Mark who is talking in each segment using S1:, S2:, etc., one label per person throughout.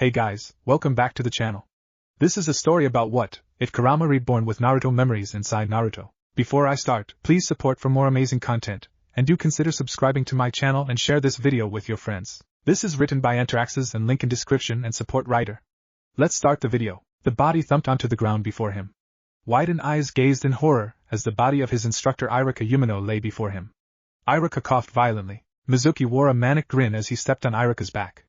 S1: Hey guys, welcome back to the channel. This is a story about what if Kurama reborn with Naruto memories inside Naruto. Before I start, please support for more amazing content, and do consider subscribing to my channel and share this video with your friends. This is written by Antaraxes and link in description and support writer. Let's start the video. The body thumped onto the ground before him. Widened eyes gazed in horror as the body of his instructor Iruka Umino lay before him. Iruka coughed violently. Mizuki wore a manic grin as he stepped on Iruka's back.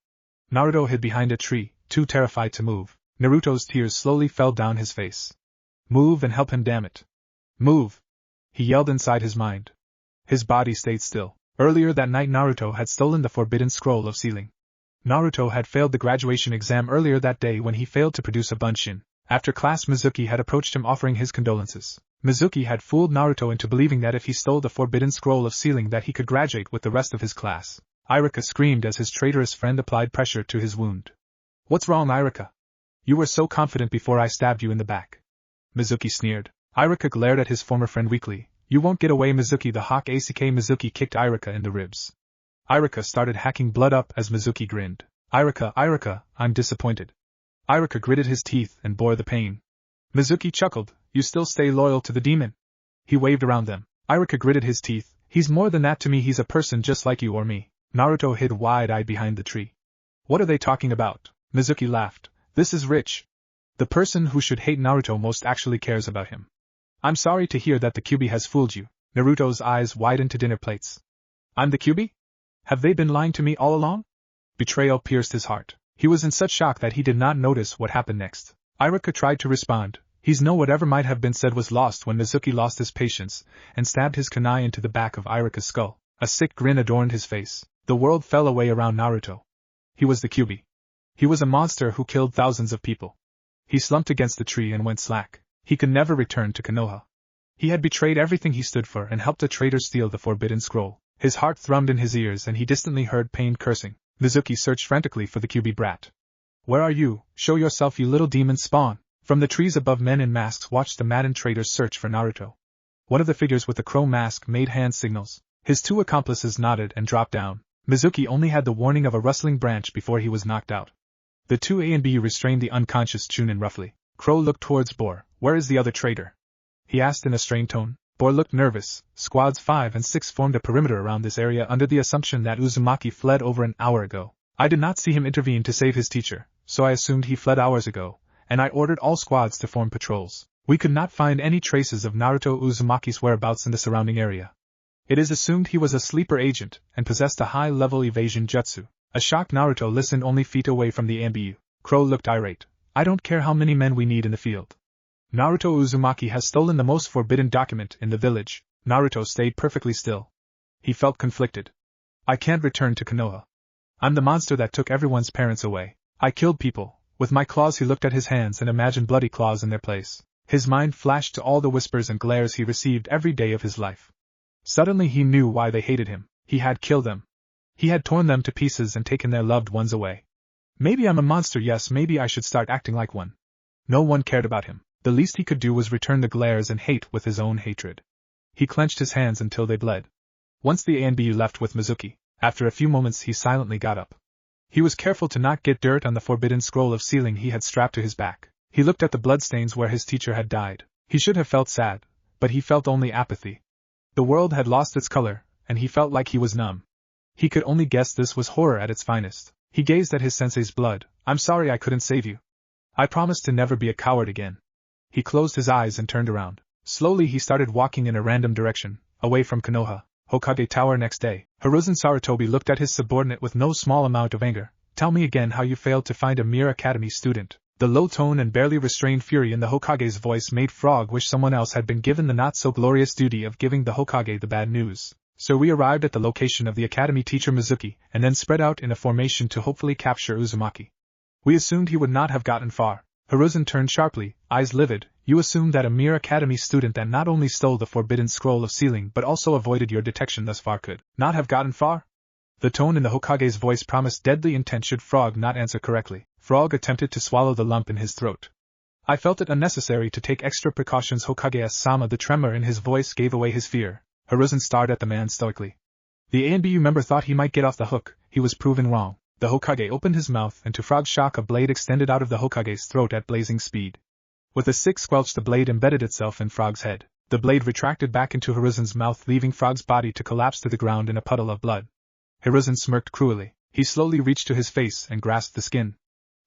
S1: Naruto hid behind a tree, too terrified to move. Naruto's tears slowly fell down his face. Move and help him, damn it. Move! He yelled inside his mind. His body stayed still. Earlier that night Naruto had stolen the forbidden scroll of sealing. Naruto had failed the graduation exam earlier that day when he failed to produce a bunshin. After class Mizuki had approached him offering his condolences. Mizuki had fooled Naruto into believing that if he stole the forbidden scroll of sealing that he could graduate with the rest of his class. Iruka screamed as his traitorous friend applied pressure to his wound. What's wrong, Iruka? You were so confident before I stabbed you in the back. Mizuki sneered. Iruka glared at his former friend weakly. You won't get away, Mizuki the Hawk. Mizuki kicked Iruka in the ribs. Iruka started hacking blood up as Mizuki grinned. Iruka, I'm disappointed. Iruka gritted his teeth and bore the pain. Mizuki chuckled. You still stay loyal to the demon? He waved around them. Iruka gritted his teeth. He's more than that to me, he's a person just like you or me. Naruto hid wide-eyed behind the tree. What are they talking about? Mizuki laughed. This is rich. The person who should hate Naruto most actually cares about him. I'm sorry to hear that the Kyuubi has fooled you. Naruto's eyes widened to dinner plates. I'm the Kyuubi? Have they been lying to me all along? Betrayal pierced his heart. He was in such shock that he did not notice what happened next. Iruka tried to respond. Whatever might have been said was lost when Mizuki lost his patience and stabbed his kunai into the back of Iruka's skull. A sick grin adorned his face. The world fell away around Naruto. He was the Kyuubi. He was a monster who killed thousands of people. He slumped against the tree and went slack. He could never return to Konoha. He had betrayed everything he stood for and helped a traitor steal the forbidden scroll. His heart thrummed in his ears and he distantly heard pained cursing. Mizuki searched frantically for the Kyuubi brat. Where are you? Show yourself, you little demon spawn! From the trees above, men in masks watched the maddened traitors search for Naruto. One of the figures with the crow mask made hand signals. His two accomplices nodded and dropped down. Mizuki only had the warning of a rustling branch before he was knocked out. The two A and B restrained the unconscious Chunin roughly. Crow looked towards Boar. Where is the other traitor? He asked in a strained tone. Boar looked nervous. Squads 5 and 6 formed a perimeter around this area under the assumption that Uzumaki fled over an hour ago. I did not see him intervene to save his teacher, so I assumed he fled hours ago, and I ordered all squads to form patrols. We could not find any traces of Naruto Uzumaki's whereabouts in the surrounding area. It is assumed he was a sleeper agent and possessed a high-level evasion jutsu. A shocked Naruto listened only feet away from the AMBU. Crow looked irate. I don't care how many men we need in the field. Naruto Uzumaki has stolen the most forbidden document in the village. Naruto stayed perfectly still. He felt conflicted. I can't return to Konoha. I'm the monster that took everyone's parents away. I killed people. With my claws. He looked at his hands and imagined bloody claws in their place. His mind flashed to all the whispers and glares he received every day of his life. Suddenly he knew why they hated him. He had killed them. He had torn them to pieces and taken their loved ones away. Maybe I'm a monster, yes, maybe I should start acting like one. No one cared about him. The least he could do was return the glares and hate with his own hatred. He clenched his hands until they bled. Once the ANBU left with Mizuki, after a few moments he silently got up. He was careful to not get dirt on the forbidden scroll of sealing he had strapped to his back. He looked at the bloodstains where his teacher had died. He should have felt sad, but he felt only apathy. The world had lost its color, and he felt like he was numb. He could only guess this was horror at its finest. He gazed at his sensei's blood. I'm sorry I couldn't save you. I promised to never be a coward again. He closed his eyes and turned around. Slowly he started walking in a random direction, away from Konoha. Hokage Tower. Next day, Hiruzen Sarutobi looked at his subordinate with no small amount of anger. Tell me again how you failed to find a mere academy student. The low tone and barely restrained fury in the Hokage's voice made Frog wish someone else had been given the not-so-glorious duty of giving the Hokage the bad news. So we arrived at the location of the academy teacher Mizuki, and then spread out in a formation to hopefully capture Uzumaki. We assumed he would not have gotten far. Hiruzen turned sharply, eyes livid. You assumed that a mere academy student that not only stole the forbidden scroll of sealing but also avoided your detection thus far could not have gotten far? The tone in the Hokage's voice promised deadly intent should Frog not answer correctly. Frog attempted to swallow the lump in his throat. I felt it unnecessary to take extra precautions. Hokage-sama. The tremor in his voice gave away his fear. Hiruzen stared at the man stoically. The ANBU member thought he might get off the hook. He was proven wrong. The Hokage opened his mouth, and to Frog's shock a blade extended out of the Hokage's throat at blazing speed. With a sick squelch the blade embedded itself in Frog's head. The blade retracted back into Hiruzen's mouth, leaving Frog's body to collapse to the ground in a puddle of blood. Hiruzen smirked cruelly. He slowly reached to his face and grasped the skin.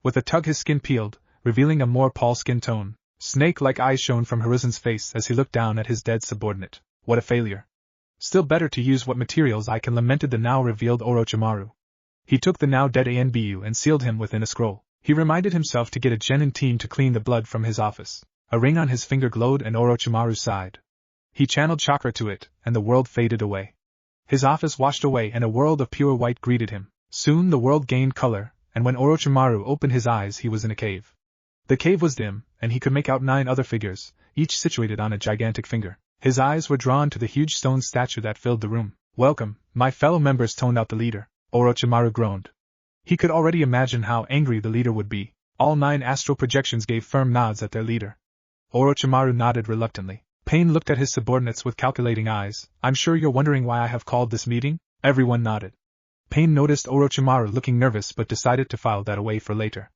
S1: With a tug his skin peeled, revealing a more pale skin tone. Snake-like eyes shone from Hiruzen's face as he looked down at his dead subordinate. What a failure. Still better to use what materials I can, lamented the now revealed Orochimaru. He took the now dead Anbu and sealed him within a scroll. He reminded himself to get a genin team to clean the blood from his office. A ring on his finger glowed and Orochimaru sighed. He channeled chakra to it, and the world faded away. His office washed away and a world of pure white greeted him. Soon the world gained color, and when Orochimaru opened his eyes he was in a cave. The cave was dim, and he could make out 9 other figures, each situated on a gigantic finger. His eyes were drawn to the huge stone statue that filled the room. Welcome, my fellow members, toned out the leader. Orochimaru groaned. He could already imagine how angry the leader would be. All 9 astral projections gave firm nods at their leader. Orochimaru nodded reluctantly. Pain looked at his subordinates with calculating eyes. I'm sure you're wondering why I have called this meeting? Everyone nodded. Pain noticed Orochimaru looking nervous but decided to file that away for later.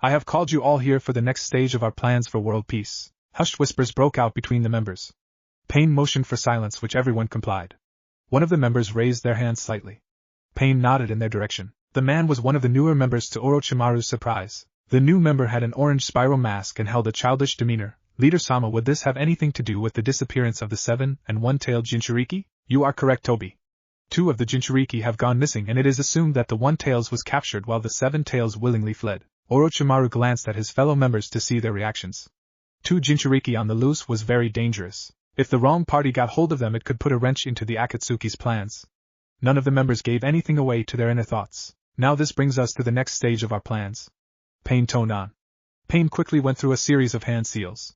S1: I have called you all here for the next stage of our plans for world peace. Hushed whispers broke out between the members. Pain motioned for silence, which everyone complied. One of the members raised their hands slightly. Pain nodded in their direction. The man was one of the newer members, to Orochimaru's surprise. The new member had an orange spiral mask and held a childish demeanor. Leader Sama, would this have anything to do with the disappearance of the 7 and 1-tailed Jinchuriki? You are correct, Tobi. 2 of the Jinchuriki have gone missing, and it is assumed that the 1-tails was captured while the 7-tails willingly fled. Orochimaru glanced at his fellow members to see their reactions. 2 Jinchuriki on the loose was very dangerous. If the wrong party got hold of them, it could put a wrench into the Akatsuki's plans. None of the members gave anything away to their inner thoughts. Now this brings us to the next stage of our plans. Pain toned on. Pain quickly went through a series of hand seals.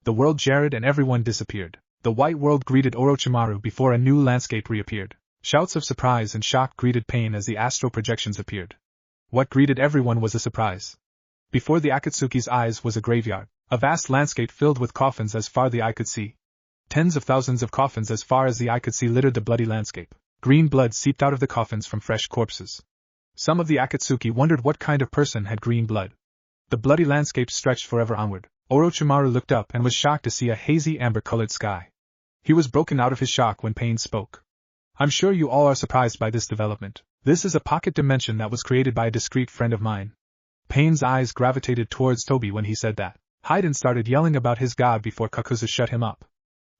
S1: The world jarred and everyone disappeared. The white world greeted Orochimaru before a new landscape reappeared. Shouts of surprise and shock greeted Pain as the astral projections appeared. What greeted everyone was a surprise. Before the Akatsuki's eyes was a graveyard, a vast landscape filled with coffins as far the eye could see. Tens of thousands of coffins as far as the eye could see littered the bloody landscape. Green blood seeped out of the coffins from fresh corpses. Some of the Akatsuki wondered what kind of person had green blood. The bloody landscape stretched forever onward. Orochimaru looked up and was shocked to see a hazy amber-colored sky. He was broken out of his shock when Pain spoke. I'm sure you all are surprised by this development. This is a pocket dimension that was created by a discreet friend of mine. Pain's eyes gravitated towards Tobi when he said that. Haiden started yelling about his god before Kakuzu shut him up.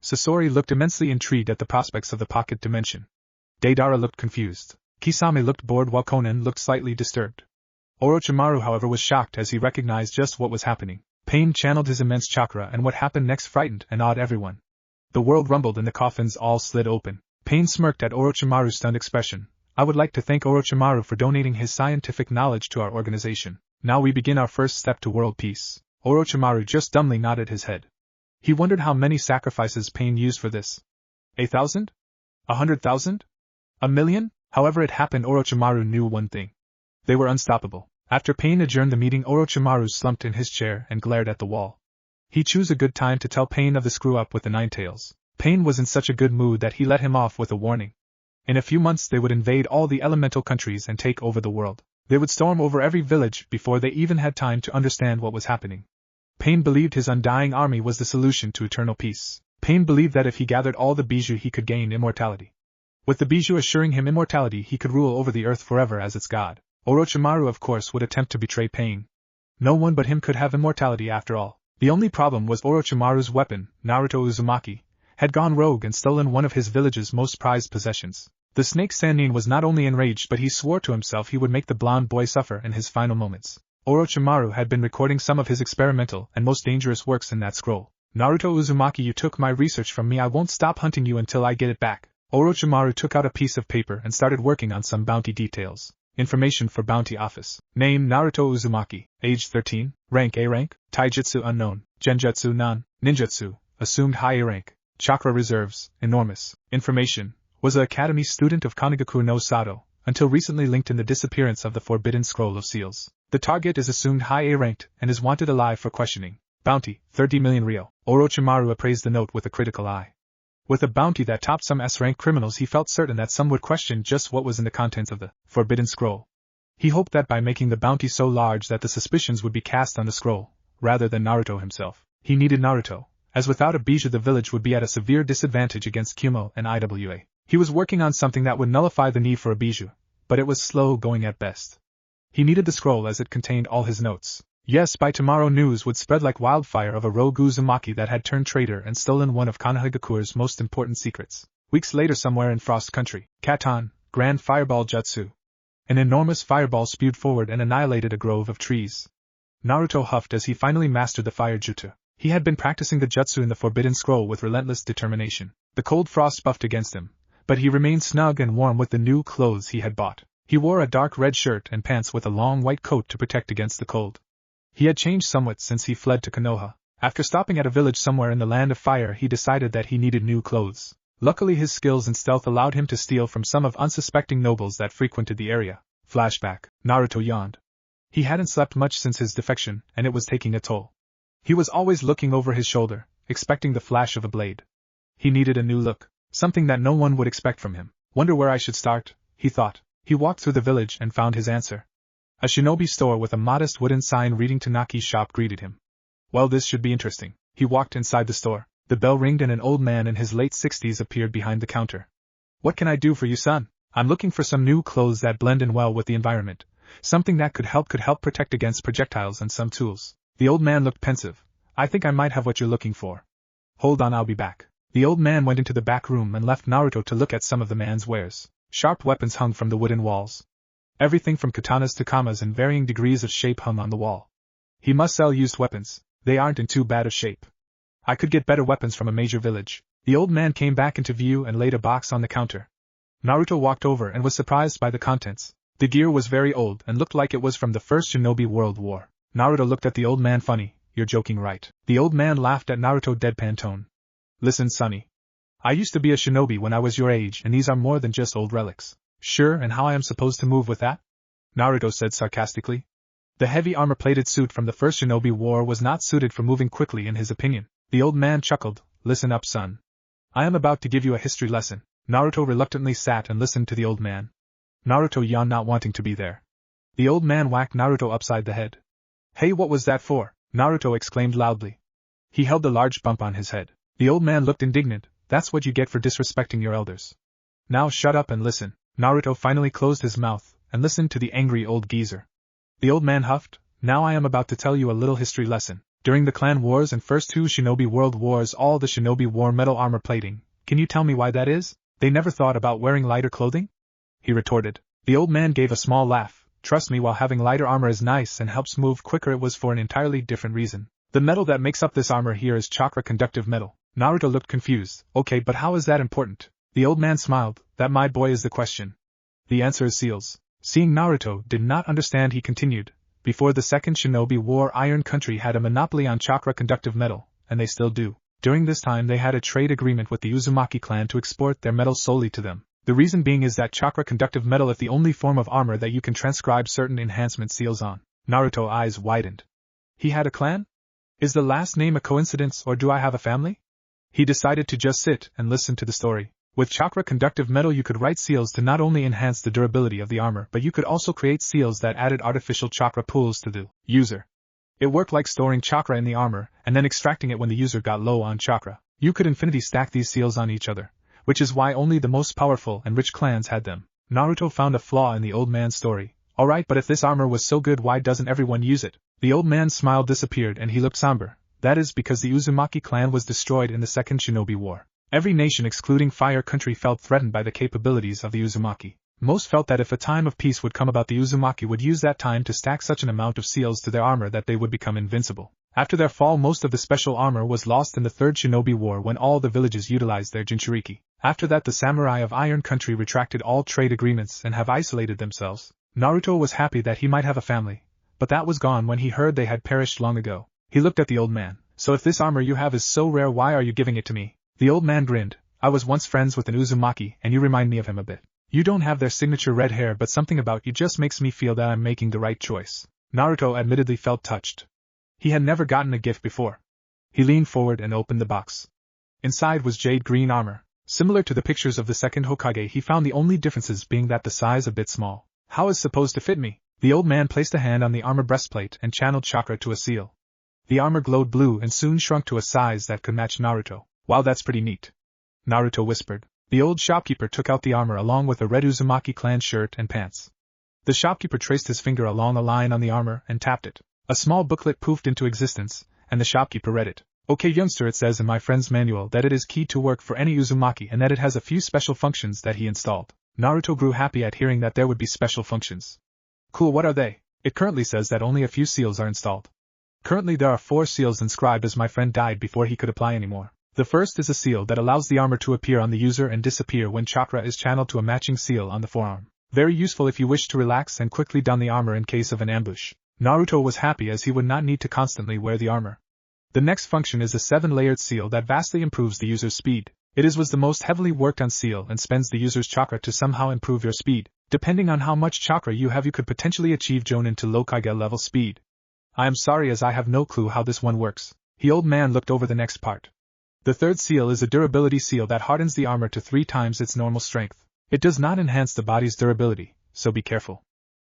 S1: Sasori looked immensely intrigued at the prospects of the pocket dimension. Deidara looked confused. Kisame looked bored while Konan looked slightly disturbed. Orochimaru, however, was shocked as he recognized just what was happening. Pain channeled his immense chakra, and what happened next frightened and awed everyone. The world rumbled and the coffins all slid open. Pain smirked at Orochimaru's stunned expression. I would like to thank Orochimaru for donating his scientific knowledge to our organization. Now we begin our first step to world peace. Orochimaru just dumbly nodded his head. He wondered how many sacrifices Pain used for this. 1,000? 100,000? 1,000,000? However it happened, Orochimaru knew one thing. They were unstoppable. After Pain adjourned the meeting, Orochimaru slumped in his chair and glared at the wall. He chose a good time to tell Pain of the screw-up with the 9 tails. Pain was in such a good mood that he let him off with a warning. In a few months they would invade all the elemental countries and take over the world. They would storm over every village before they even had time to understand what was happening. Pain believed his undying army was the solution to eternal peace. Pain believed that if he gathered all the bijou he could gain immortality. With the bijou assuring him immortality, he could rule over the earth forever as its god. Orochimaru, of course, would attempt to betray Pain. No one but him could have immortality after all. The only problem was Orochimaru's weapon, Naruto Uzumaki, had gone rogue and stolen one of his village's most prized possessions. The snake Sannin was not only enraged, but he swore to himself he would make the blonde boy suffer in his final moments. Orochimaru had been recording some of his experimental and most dangerous works in that scroll. Naruto Uzumaki, you took my research from me. I won't stop hunting you until I get it back. Orochimaru took out a piece of paper and started working on some bounty details. Information for Bounty Office. Name Naruto Uzumaki. Age 13. Rank A rank. Taijutsu unknown. Genjutsu none. Ninjutsu. Assumed high A rank. Chakra reserves. Enormous. Information. Was an academy student of Kanigaku no Sato, until recently linked in the disappearance of the Forbidden Scroll of Seals. The target is assumed high A ranked and is wanted alive for questioning. Bounty, 30 million ryo. Orochimaru appraised the note with a critical eye. With a bounty that topped some S-rank criminals, he felt certain that some would question just what was in the contents of the Forbidden Scroll. He hoped that by making the bounty so large that the suspicions would be cast on the scroll, rather than Naruto himself. He needed Naruto, as without a bijou the village would be at a severe disadvantage against Kumo and Iwa. He was working on something that would nullify the need for a bijou, but it was slow going at best. He needed the scroll as it contained all his notes. Yes, by tomorrow news would spread like wildfire of a rogue Uzumaki that had turned traitor and stolen one of Konohagakure's most important secrets. Weeks later, somewhere in Frost Country, Katan, Grand Fireball Jutsu. An enormous fireball spewed forward and annihilated a grove of trees. Naruto huffed as he finally mastered the fire jutsu. He had been practicing the jutsu in the Forbidden Scroll with relentless determination. The cold frost buffed against him, but he remained snug and warm with the new clothes he had bought. He wore a dark red shirt and pants with a long white coat to protect against the cold. He had changed somewhat since he fled to Konoha. After stopping at a village somewhere in the Land of Fire, he decided that he needed new clothes. Luckily, his skills in stealth allowed him to steal from some of unsuspecting nobles that frequented the area. Flashback. Naruto yawned. He hadn't slept much since his defection, and it was taking a toll. He was always looking over his shoulder, expecting the flash of a blade. He needed a new look, something that no one would expect from him. Wonder where I should start, he thought. He walked through the village and found his answer. A shinobi store with a modest wooden sign reading Tanaki's shop greeted him. Well, this should be interesting. He walked inside the store. The bell ringed and an old man in his late 60s appeared behind the counter. What can I do for you, son? I'm looking for some new clothes that blend in well with the environment. Something that could help protect against projectiles and some tools. The old man looked pensive. I think I might have what you're looking for. Hold on, I'll be back. The old man went into the back room and left Naruto to look at some of the man's wares. Sharp weapons hung from the wooden walls. Everything from katanas to kamas in varying degrees of shape hung on the wall. He must sell used weapons. They aren't in too bad of shape. I could get better weapons from a major village. The old man came back into view and laid a box on the counter. Naruto walked over and was surprised by the contents. The gear was very old and looked like it was from the First Shinobi World War. Naruto looked at the old man funny. You're joking, right? The old man laughed at Naruto deadpan tone. Listen, sonny. I used to be a shinobi when I was your age, and these are more than just old relics. Sure, and how I am supposed to move with that? Naruto said sarcastically. The heavy armor-plated suit from the First Shinobi War was not suited for moving quickly in his opinion. The old man chuckled. Listen up, son. I am about to give you a history lesson. Naruto reluctantly sat and listened to the old man. Naruto yawned, not wanting to be there. The old man whacked Naruto upside the head. Hey, what was that for? Naruto exclaimed loudly. He held a large bump on his head. The old man looked indignant. That's what you get for disrespecting your elders. Now shut up and listen. Naruto finally closed his mouth and listened to the angry old geezer. The old man huffed. Now I am about to tell you a little history lesson. During the clan wars and first two Shinobi World Wars, all the Shinobi wore metal armor plating. Can you tell me why that is? They never thought about wearing lighter clothing? He retorted. The old man gave a small laugh. Trust me, while having lighter armor is nice and helps move quicker, it was for an entirely different reason. The metal that makes up this armor here is chakra conductive metal. Naruto looked confused. Okay, but how is that important? The old man smiled. That, my boy, is the question. The answer is seals. Seeing Naruto did not understand, he continued. Before the Second Shinobi War, Iron Country had a monopoly on chakra conductive metal, and they still do. During this time they had a trade agreement with the Uzumaki clan to export their metal solely to them. The reason being is that chakra conductive metal is the only form of armor that you can transcribe certain enhancement seals on. Naruto's eyes widened. He had a clan? Is the last name a coincidence, or do I have a family? He decided to just sit and listen to the story. With chakra conductive metal you could write seals to not only enhance the durability of the armor, but you could also create seals that added artificial chakra pools to the user. It worked like storing chakra in the armor and then extracting it when the user got low on chakra. You could infinity stack these seals on each other, which is why only the most powerful and rich clans had them. Naruto found a flaw in the old man's story. Alright, but if this armor was so good, why doesn't everyone use it? The old man's smile disappeared and he looked somber. That is because the Uzumaki clan was destroyed in the Second Shinobi War. Every nation excluding Fire Country felt threatened by the capabilities of the Uzumaki. Most felt that if a time of peace would come about, the Uzumaki would use that time to stack such an amount of seals to their armor that they would become invincible. After their fall, most of the special armor was lost in the Third Shinobi War when all the villages utilized their Jinchuriki. After that, the samurai of Iron Country retracted all trade agreements and have isolated themselves. Naruto was happy that he might have a family, but that was gone when he heard they had perished long ago. He looked at the old man. So if this armor you have is so rare, why are you giving it to me? The old man grinned. I was once friends with an Uzumaki, and you remind me of him a bit. You don't have their signature red hair, but something about you just makes me feel that I'm making the right choice. Naruto admittedly felt touched. He had never gotten a gift before. He leaned forward and opened the box. Inside was jade green armor. Similar to the pictures of the second Hokage, he found the only differences being that the size a bit small. How is supposed to fit me? The old man placed a hand on the armor breastplate and channeled chakra to a seal. The armor glowed blue and soon shrunk to a size that could match Naruto. Wow, that's pretty neat, Naruto whispered. The old shopkeeper took out the armor along with a red Uzumaki clan shirt and pants. The shopkeeper traced his finger along a line on the armor and tapped it. A small booklet poofed into existence, and the shopkeeper read it. Okay youngster, it says in my friend's manual that it is key to work for any Uzumaki and that it has a few special functions that he installed. Naruto grew happy at hearing that there would be special functions. Cool, what are they? It currently says that only a few seals are installed. Currently there are 4 seals inscribed as my friend died before he could apply anymore. The first is a seal that allows the armor to appear on the user and disappear when chakra is channeled to a matching seal on the forearm. Very useful if you wish to relax and quickly don the armor in case of an ambush. Naruto was happy as he would not need to constantly wear the armor. The next function is a 7-layered seal that vastly improves the user's speed. It was the most heavily worked on seal and spends the user's chakra to somehow improve your speed. Depending on how much chakra you have, you could potentially achieve Jonin to Lokage level speed. I am sorry as I have no clue how this one works. The old man looked over the next part. The third seal is a durability seal that hardens the armor to 3 times its normal strength. It does not enhance the body's durability, so be careful.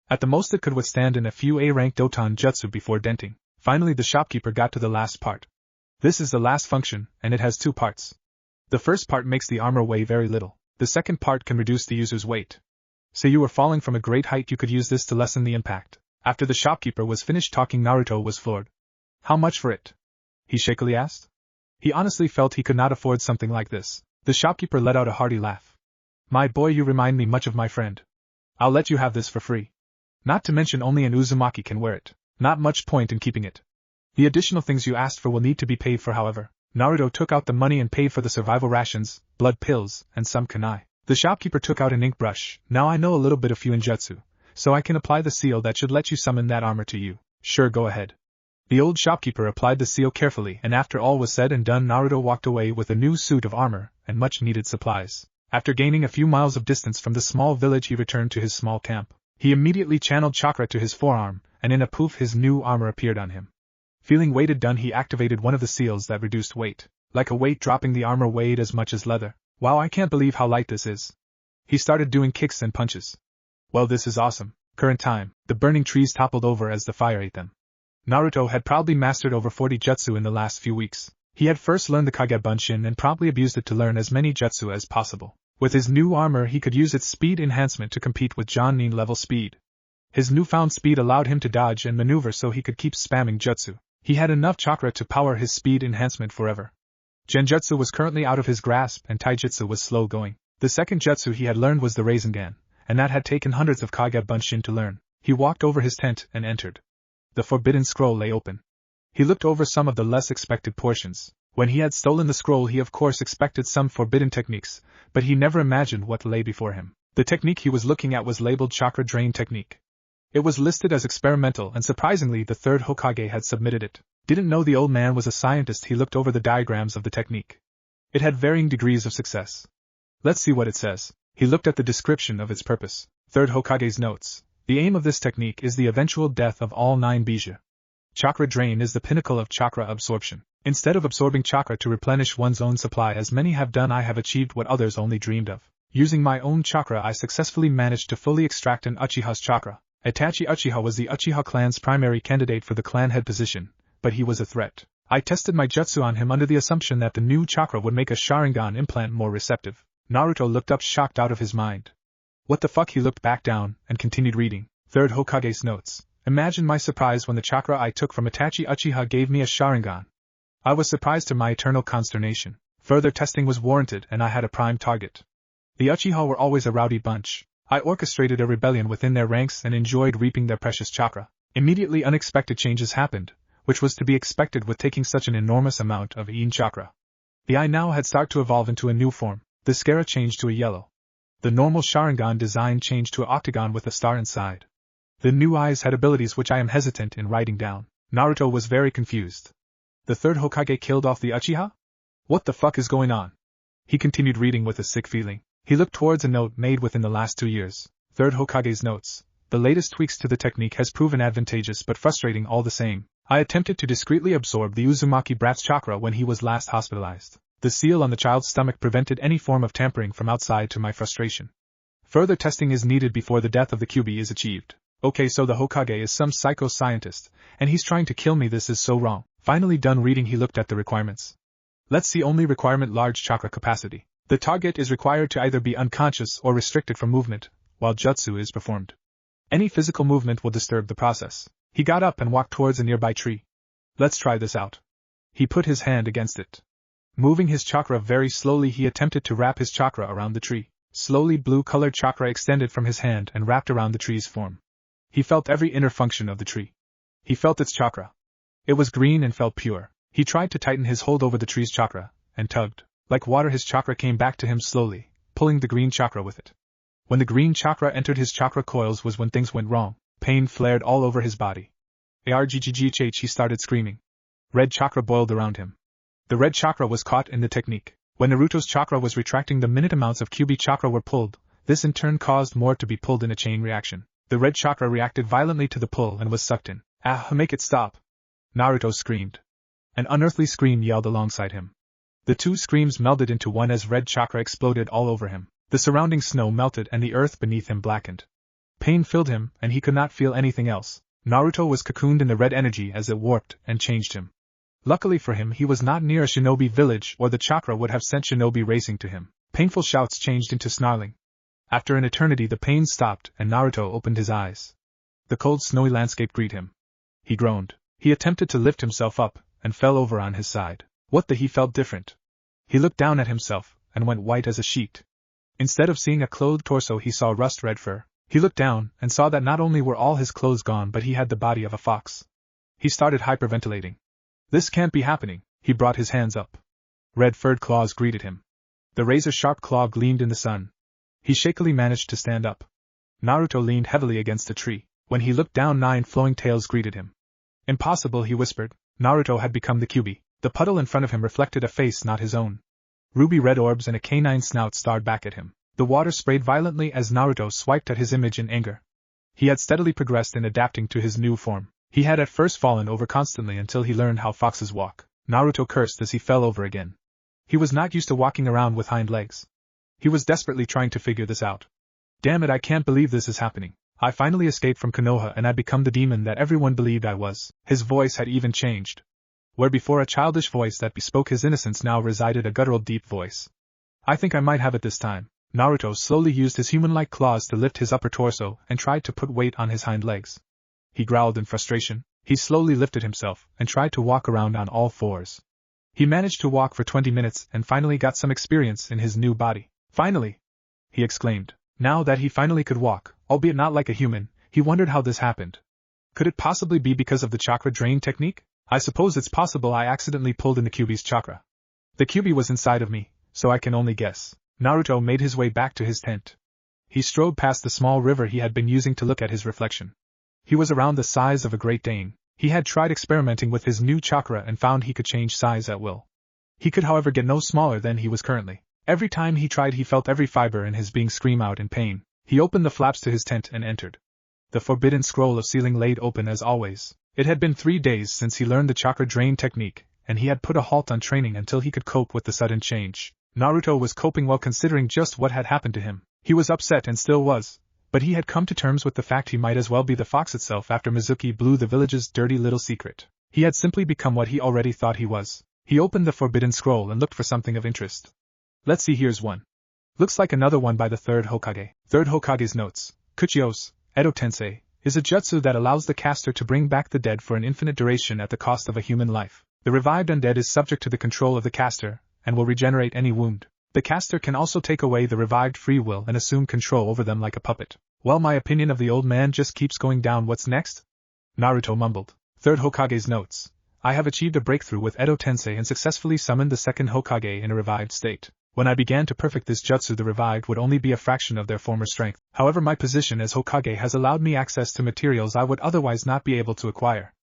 S1: At the most it could withstand in a few A-rank Doton jutsu before denting. Finally the shopkeeper got to the last part. This is the last function, and it has 2 parts. The first part makes the armor weigh very little. The second part can reduce the user's weight. Say you were falling from a great height, you could use this to lessen the impact. After the shopkeeper was finished talking, Naruto was floored. How much for it? He shakily asked. He honestly felt he could not afford something like this. The shopkeeper let out a hearty laugh. My boy, you remind me much of my friend. I'll let you have this for free. Not to mention only an Uzumaki can wear it. Not much point in keeping it. The additional things you asked for will need to be paid for, however. Naruto took out the money and paid for the survival rations, blood pills, and some kunai. The shopkeeper took out an ink brush. Now I know a little bit of Fuinjutsu, so I can apply the seal that should let you summon that armor to you. Sure, go ahead. The old shopkeeper applied the seal carefully, and after all was said and done, Naruto walked away with a new suit of armor and much needed supplies. After gaining a few miles of distance from the small village, he returned to his small camp. He immediately channeled chakra to his forearm, and in a poof his new armor appeared on him. Feeling weighted done, he activated one of the seals that reduced weight. Like a weight dropping, the armor weighed as much as leather. Wow, I can't believe how light this is. He started doing kicks and punches. Well, this is awesome. Current time, the burning trees toppled over as the fire ate them. Naruto had probably mastered over 40 jutsu in the last few weeks. He had first learned the Kage Bunshin and promptly abused it to learn as many jutsu as possible. With his new armor, he could use its speed enhancement to compete with Jonin level speed. His newfound speed allowed him to dodge and maneuver, so he could keep spamming jutsu. He had enough chakra to power his speed enhancement forever. Genjutsu was currently out of his grasp and Taijutsu was slow going. The second jutsu he had learned was the Rasengan, and that had taken hundreds of Kage Bunshin to learn. He walked over his tent and entered. The forbidden scroll lay open. He looked over some of the less expected portions. When he had stolen the scroll, he of course expected some forbidden techniques, but he never imagined what lay before him. The technique he was looking at was labeled Chakra Drain Technique. It was listed as experimental, and surprisingly the third Hokage had submitted it. Didn't know the old man was a scientist. He looked over the diagrams of the technique. It had varying degrees of success. Let's see what it says. He looked at the description of its purpose. Third Hokage's notes. The aim of this technique is the eventual death of all 9 bija. Chakra drain is the pinnacle of chakra absorption. Instead of absorbing chakra to replenish one's own supply as many have done, I have achieved what others only dreamed of. Using my own chakra, I successfully managed to fully extract an Uchiha's chakra. Itachi Uchiha was the Uchiha clan's primary candidate for the clan head position, but he was a threat. I tested my jutsu on him under the assumption that the new chakra would make a Sharingan implant more receptive. Naruto looked up, shocked out of his mind. What the fuck? He looked back down and continued reading. Third Hokage's notes. Imagine my surprise when the chakra I took from Itachi Uchiha gave me a Sharingan. I was surprised to my eternal consternation. Further testing was warranted and I had a prime target. The Uchiha were always a rowdy bunch. I orchestrated a rebellion within their ranks and enjoyed reaping their precious chakra. Immediately unexpected changes happened, which was to be expected with taking such an enormous amount of Yin chakra. The eye now had started to evolve into a new form. The scara changed to a yellow. The normal Sharingan design changed to an octagon with a star inside. The new eyes had abilities which I am hesitant in writing down. Naruto was very confused. The third Hokage killed off the Uchiha? What the fuck is going on? He continued reading with a sick feeling. He looked towards a note made within the last 2 years. Third Hokage's notes. The latest tweaks to the technique has proven advantageous but frustrating all the same. I attempted to discreetly absorb the Uzumaki brat's chakra when he was last hospitalized. The seal on the child's stomach prevented any form of tampering from outside, to my frustration. Further testing is needed before the death of the QB is achieved. Okay, so the Hokage is some psycho-scientist, and he's trying to kill me. This is so wrong. Finally done reading, he looked at the requirements. Let's see. Only requirement: large chakra capacity. The target is required to either be unconscious or restricted from movement, while jutsu is performed. Any physical movement will disturb the process. He got up and walked towards a nearby tree. Let's try this out. He put his hand against it. Moving his chakra very slowly, he attempted to wrap his chakra around the tree. Slowly, blue-colored chakra extended from his hand and wrapped around the tree's form. He felt every inner function of the tree. He felt its chakra. It was green and felt pure. He tried to tighten his hold over the tree's chakra, and tugged. Like water, his chakra came back to him slowly, pulling the green chakra with it. When the green chakra entered his chakra coils was when things went wrong. Pain flared all over his body. Arggh, he started screaming. Red chakra boiled around him. The red chakra was caught in the technique. When Naruto's chakra was retracting, the minute amounts of Kyuubi chakra were pulled. This in turn caused more to be pulled in a chain reaction. The red chakra reacted violently to the pull and was sucked in. Ah, make it stop! Naruto screamed. An unearthly scream yelled alongside him. The two screams melded into one as red chakra exploded all over him. The surrounding snow melted and the earth beneath him blackened. Pain filled him, and he could not feel anything else. Naruto was cocooned in the red energy as it warped and changed him. Luckily for him, he was not near a shinobi village, or the chakra would have sent shinobi racing to him. Painful shouts changed into snarling. After an eternity, the pain stopped and Naruto opened his eyes. The cold, snowy landscape greeted him. He groaned. He attempted to lift himself up, and fell over on his side. What the? He felt different. He looked down at himself, and went white as a sheet. Instead of seeing a clothed torso, he saw rust-red fur. He looked down, and saw that not only were all his clothes gone, but he had the body of a fox. He started hyperventilating. This can't be happening. He brought his hands up. Red-furred claws greeted him. The razor-sharp claw gleamed in the sun. He shakily managed to stand up. Naruto leaned heavily against a tree. When he looked down, 9 flowing tails greeted him. Impossible, he whispered. Naruto had become the Kyuubi. The puddle in front of him reflected a face not his own. Ruby-red orbs and a canine snout stared back at him. The water sprayed violently as Naruto swiped at his image in anger. He had steadily progressed in adapting to his new form. He had at first fallen over constantly until he learned how foxes walk. Naruto cursed as he fell over again. He was not used to walking around with hind legs. He was desperately trying to figure this out. Damn it, I can't believe this is happening. I finally escaped from Konoha and I'd become the demon that everyone believed I was. His voice had even changed. Where before a childish voice that bespoke his innocence now resided a guttural deep voice. I think I might have it this time. Naruto slowly used his human-like claws to lift his upper torso and tried to put weight on his hind legs. He growled in frustration. He slowly lifted himself and tried to walk around on all fours. He managed to walk for 20 minutes and finally got some experience in his new body. Finally! He exclaimed. Now that he finally could walk, albeit not like a human, he wondered how this happened. Could it possibly be because of the chakra drain technique? I suppose it's possible I accidentally pulled in the Kyuubi's chakra. The Kyuubi was inside of me, so I can only guess. Naruto made his way back to his tent. He strode past the small river he had been using to look at his reflection. He was around the size of a Great Dane. He had tried experimenting with his new chakra and found he could change size at will. He could, however, get no smaller than he was currently. Every time he tried, he felt every fiber in his being scream out in pain. He opened the flaps to his tent and entered. The forbidden scroll of sealing laid open as always. It had been 3 days since he learned the chakra drain technique, and he had put a halt on training until he could cope with the sudden change. Naruto was coping well considering just what had happened to him. He was upset and still was, but he had come to terms with the fact he might as well be the fox itself after Mizukage blew the village's dirty little secret. He had simply become what he already thought he was. He opened the forbidden scroll and looked for something of interest. Let's see, here's one. Looks like another one by the third Hokage. Third Hokage's notes. Kuchios, Edo Tensei, is a jutsu that allows the caster to bring back the dead for an infinite duration at the cost of a human life. The revived undead is subject to the control of the caster, and will regenerate any wound. The caster can also take away the revived free will and assume control over them like a puppet. Well, my opinion of the old man just keeps going down. What's next? Naruto mumbled. Third Hokage's notes. I have achieved a breakthrough with Edo Tensei and successfully summoned the second Hokage in a revived state. When I began to perfect this jutsu, the revived would only be a fraction of their former strength. However, my position as Hokage has allowed me access to materials I would otherwise not be able to acquire.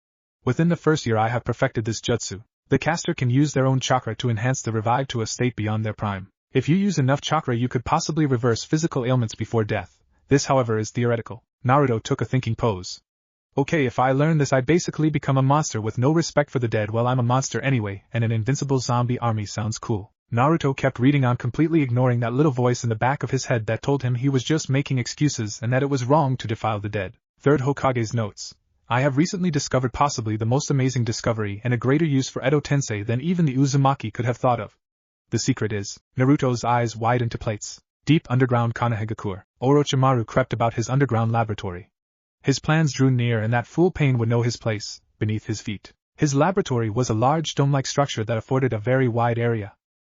S1: Within the first year I have perfected this jutsu. The caster can use their own chakra to enhance the revived to a state beyond their prime. If you use enough chakra, you could possibly reverse physical ailments before death. This, however, is theoretical. Naruto took a thinking pose. Okay, if I learn this, I basically become a monster with no respect for the dead. Well, I'm a monster anyway, and an invincible zombie army sounds cool. Naruto kept reading on, completely ignoring that little voice in the back of his head that told him he was just making excuses and that it was wrong to defile the dead. Third Hokage's notes. I have recently discovered possibly the most amazing discovery and a greater use for Edo Tensei than even the Uzumaki could have thought of. The secret is, Naruto's eyes widened to plates. Deep underground Konohagakure, Orochimaru crept about his underground laboratory. His plans drew near and that fool Pain would know his place, beneath his feet. His laboratory was a large dome-like structure that afforded a very wide area.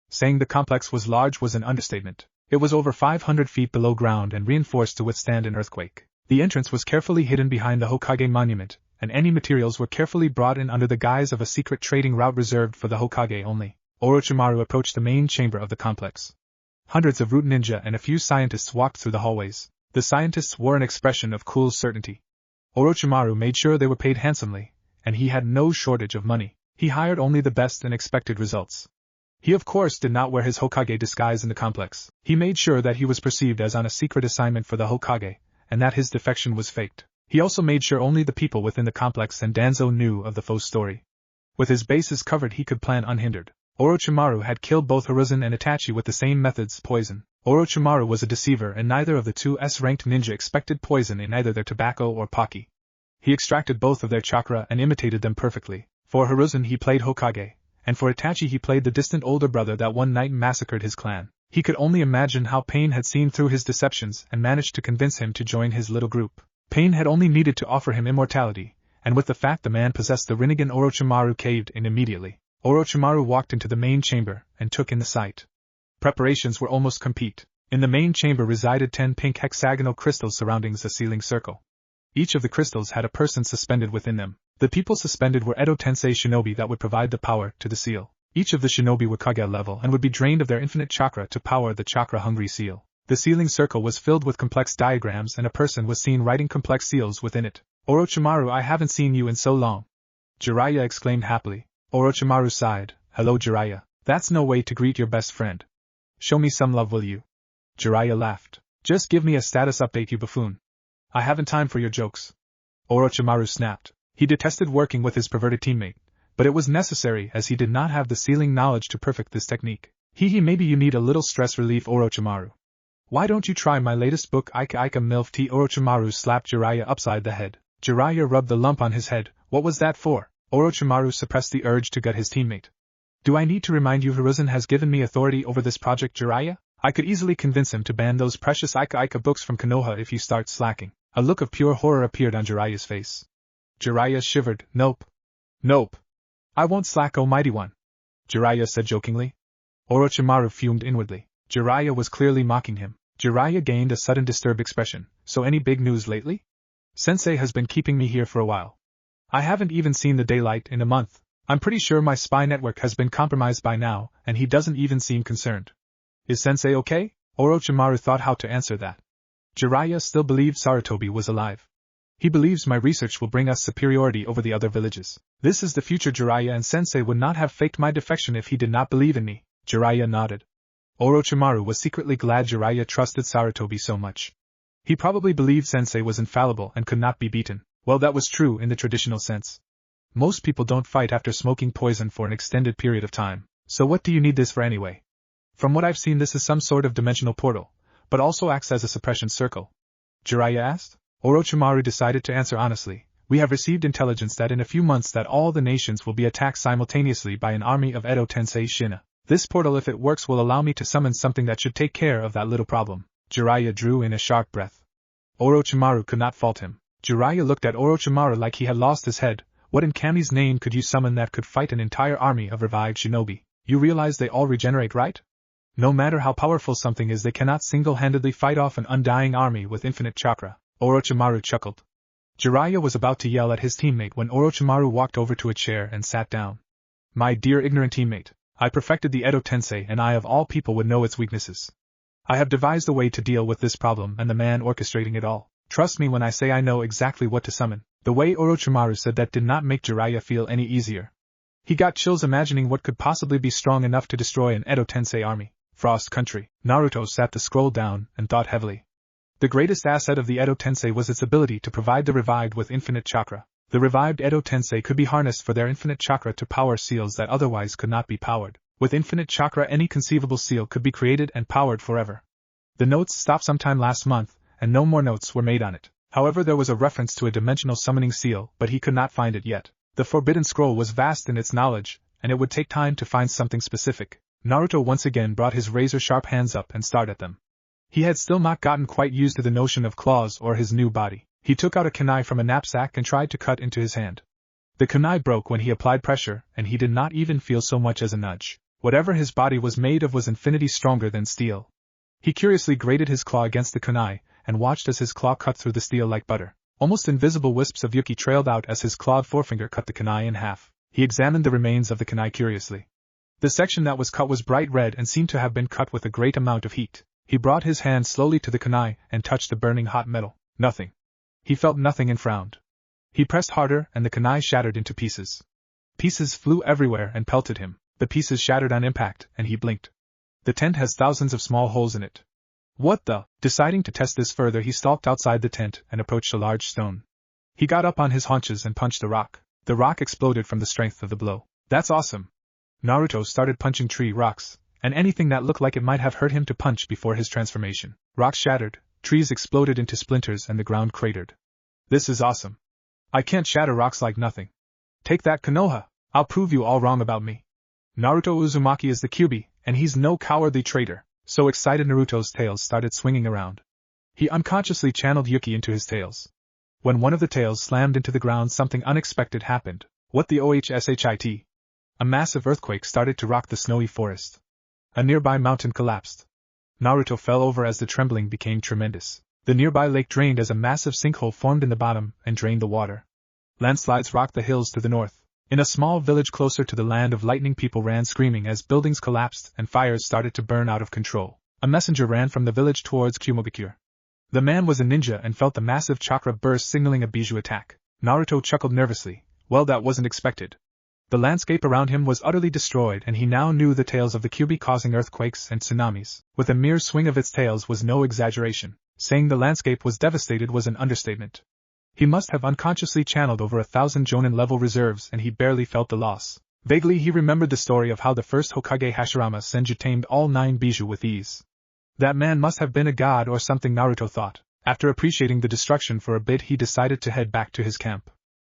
S1: Saying the complex was large was an understatement. It was over 500 feet below ground and reinforced to withstand an earthquake. The entrance was carefully hidden behind the Hokage monument, and any materials were carefully brought in under the guise of a secret trading route reserved for the Hokage only. Orochimaru approached the main chamber of the complex. Hundreds of root ninja and a few scientists walked through the hallways. The scientists wore an expression of cool certainty. Orochimaru made sure they were paid handsomely, and he had no shortage of money. He hired only the best and expected results. He of course did not wear his Hokage disguise in the complex. He made sure that he was perceived as on a secret assignment for the Hokage, and that his defection was faked. He also made sure only the people within the complex and Danzo knew of the foe's story. With his bases covered he could plan unhindered. Orochimaru had killed both Hiruzen and Itachi with the same methods, poison. Orochimaru was a deceiver and neither of the two S-ranked ninja expected poison in either their tobacco or pocky. He extracted both of their chakra and imitated them perfectly. For Hiruzen he played Hokage, and for Itachi he played the distant older brother that one night massacred his clan. He could only imagine how Pain had seen through his deceptions and managed to convince him to join his little group. Pain had only needed to offer him immortality, and with the fact the man possessed the Rinnegan, Orochimaru caved in immediately. Orochimaru walked into the main chamber and took in the sight. Preparations were almost complete. In the main chamber resided 10 pink hexagonal crystals surrounding the ceiling circle. Each of the crystals had a person suspended within them. The people suspended were Edo Tensei shinobi that would provide the power to the seal. Each of the shinobi were Kaguya level and would be drained of their infinite chakra to power the chakra-hungry seal. The sealing circle was filled with complex diagrams and a person was seen writing complex seals within it. Orochimaru, I haven't seen you in so long. Jiraiya exclaimed happily. Orochimaru sighed. Hello Jiraiya. That's no way to greet your best friend. Show me some love, will you? Jiraiya laughed. Just give me a status update, you buffoon. I haven't time for your jokes. Orochimaru snapped. He detested working with his perverted teammate, but it was necessary as he did not have the sealing knowledge to perfect this technique. Maybe you need a little stress relief, Orochimaru. Why don't you try my latest book, Ika Milf Tea? Orochimaru slapped Jiraiya upside the head. Jiraiya rubbed the lump on his head. What was that for? Orochimaru suppressed the urge to gut his teammate. Do I need to remind you Hiruzen has given me authority over this project, Jiraiya? I could easily convince him to ban those precious Ika books from Konoha if you start slacking. A look of pure horror appeared on Jiraiya's face. Jiraiya shivered. Nope. Nope. I won't slack, oh mighty one. Jiraiya said jokingly. Orochimaru fumed inwardly. Jiraiya was clearly mocking him. Jiraiya gained a sudden disturbed expression. So any big news lately? Sensei has been keeping me here for a while. I haven't even seen the daylight in a month. I'm pretty sure my spy network has been compromised by now, and he doesn't even seem concerned. Is Sensei okay? Orochimaru thought how to answer that. Jiraiya still believed Sarutobi was alive. He believes my research will bring us superiority over the other villages. This is the future, Jiraiya, and Sensei would not have faked my defection if he did not believe in me. Jiraiya nodded. Orochimaru was secretly glad Jiraiya trusted Sarutobi so much. He probably believed Sensei was infallible and could not be beaten. Well, that was true in the traditional sense. Most people don't fight after smoking poison for an extended period of time, so what do you need this for anyway? From what I've seen, this is some sort of dimensional portal, but also acts as a suppression circle. Jiraiya asked. Orochimaru decided to answer honestly. We have received intelligence that in a few months that all the nations will be attacked simultaneously by an army of Edo Tensei Shina. This portal, if it works, will allow me to summon something that should take care of that little problem. Jiraiya drew in a sharp breath. Orochimaru could not fault him. Jiraiya looked at Orochimaru like he had lost his head. What in Kami's name could you summon that could fight an entire army of revived shinobi? You realize they all regenerate, right? No matter how powerful something is, they cannot single-handedly fight off an undying army with infinite chakra. Orochimaru chuckled. Jiraiya was about to yell at his teammate when Orochimaru walked over to a chair and sat down. My dear ignorant teammate, I perfected the Edo Tensei and I of all people would know its weaknesses. I have devised a way to deal with this problem and the man orchestrating it all. Trust me when I say I know exactly what to summon. The way Orochimaru said that did not make Jiraiya feel any easier. He got chills imagining what could possibly be strong enough to destroy an Edo Tensei army. Frost Country. Naruto sat the scroll down and thought heavily. The greatest asset of the Edo Tensei was its ability to provide the revived with infinite chakra. The revived Edo Tensei could be harnessed for their infinite chakra to power seals that otherwise could not be powered. With infinite chakra, any conceivable seal could be created and powered forever. The notes stopped sometime last month, and no more notes were made on it. However, there was a reference to a dimensional summoning seal, but he could not find it yet. The Forbidden Scroll was vast in its knowledge, and it would take time to find something specific. Naruto once again brought his razor-sharp hands up and stared at them. He had still not gotten quite used to the notion of claws or his new body. He took out a kunai from a knapsack and tried to cut into his hand. The kunai broke when he applied pressure, and he did not even feel so much as a nudge. Whatever his body was made of was infinity stronger than steel. He curiously grated his claw against the kunai, and watched as his claw cut through the steel like butter. Almost invisible wisps of yuki trailed out as his clawed forefinger cut the kunai in half. He examined the remains of the kunai curiously. The section that was cut was bright red and seemed to have been cut with a great amount of heat. He brought his hand slowly to the kunai and touched the burning hot metal. Nothing. He felt nothing and frowned. He pressed harder and the kunai shattered into pieces. Pieces flew everywhere and pelted him. The pieces shattered on impact, and he blinked. The tent has thousands of small holes in it. What the? Deciding to test this further, he stalked outside the tent and approached a large stone. He got up on his haunches and punched the rock. The rock exploded from the strength of the blow. That's awesome. Naruto started punching tree rocks, and anything that looked like it might have hurt him to punch before his transformation. Rocks shattered, trees exploded into splinters, and the ground cratered. This is awesome. I can't shatter rocks like nothing. Take that, Konoha. I'll prove you all wrong about me. Naruto Uzumaki is the Kyuubi, and he's no cowardly traitor. So excited, Naruto's tails started swinging around. He unconsciously channeled Yuki into his tails. When one of the tails slammed into the ground, something unexpected happened. What the OHSHIT? A massive earthquake started to rock the snowy forest. A nearby mountain collapsed. Naruto fell over as the trembling became tremendous. The nearby lake drained as a massive sinkhole formed in the bottom and drained the water. Landslides rocked the hills to the north. In a small village closer to the land of lightning, people ran screaming as buildings collapsed and fires started to burn out of control. A messenger ran from the village towards Kumogakure. The man was a ninja and felt the massive chakra burst signaling a bijou attack. Naruto chuckled nervously. Well, that wasn't expected. The landscape around him was utterly destroyed, and he now knew the tales of the Kyuubi causing earthquakes and tsunamis. With a mere swing of its tails was no exaggeration. Saying the landscape was devastated was an understatement. He must have unconsciously channeled over 1,000 Jonin-level reserves, and he barely felt the loss. Vaguely he remembered the story of how the first Hokage Hashirama Senju tamed all 9 bijou with ease. That man must have been a god or something, Naruto thought. After appreciating the destruction for a bit, he decided to head back to his camp.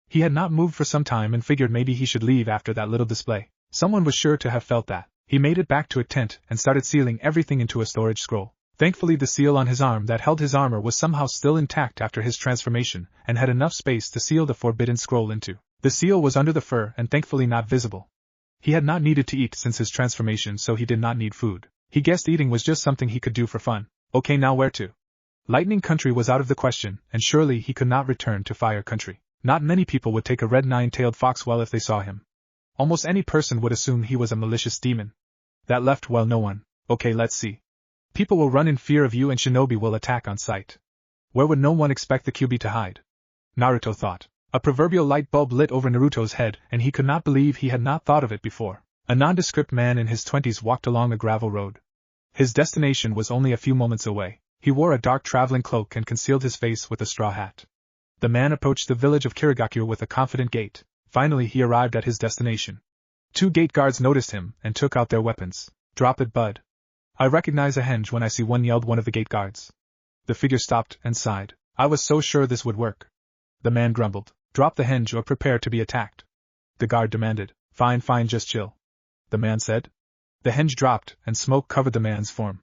S1: He had not moved for some time and figured maybe he should leave after that little display. Someone was sure to have felt that. He made it back to a tent and started sealing everything into a storage scroll. Thankfully, the seal on his arm that held his armor was somehow still intact after his transformation, and had enough space to seal the forbidden scroll into. The seal was under the fur and thankfully not visible. He had not needed to eat since his transformation, so he did not need food. He guessed eating was just something he could do for fun. Okay, now where to? Lightning Country was out of the question, and surely he could not return to Fire Country. Not many people would take a red 9-tailed fox well if they saw him. Almost any person would assume he was a malicious demon. That left, well, no one. Okay, let's see. People will run in fear of you and shinobi will attack on sight. Where would no one expect the Kyuubi to hide? Naruto thought. A proverbial light bulb lit over Naruto's head, and he could not believe he had not thought of it before. A nondescript man in his 20s walked along a gravel road. His destination was only a few moments away. He wore a dark traveling cloak and concealed his face with a straw hat. The man approached the village of Kirigakure with a confident gait. Finally he arrived at his destination. 2 gate guards noticed him and took out their weapons. Drop it, bud. I recognize a henge when I see one, yelled one of the gate guards. The figure stopped and sighed. I was so sure this would work. The man grumbled. Drop the henge or prepare to be attacked. The guard demanded. Fine, just chill. The man said. The henge dropped and smoke covered the man's form.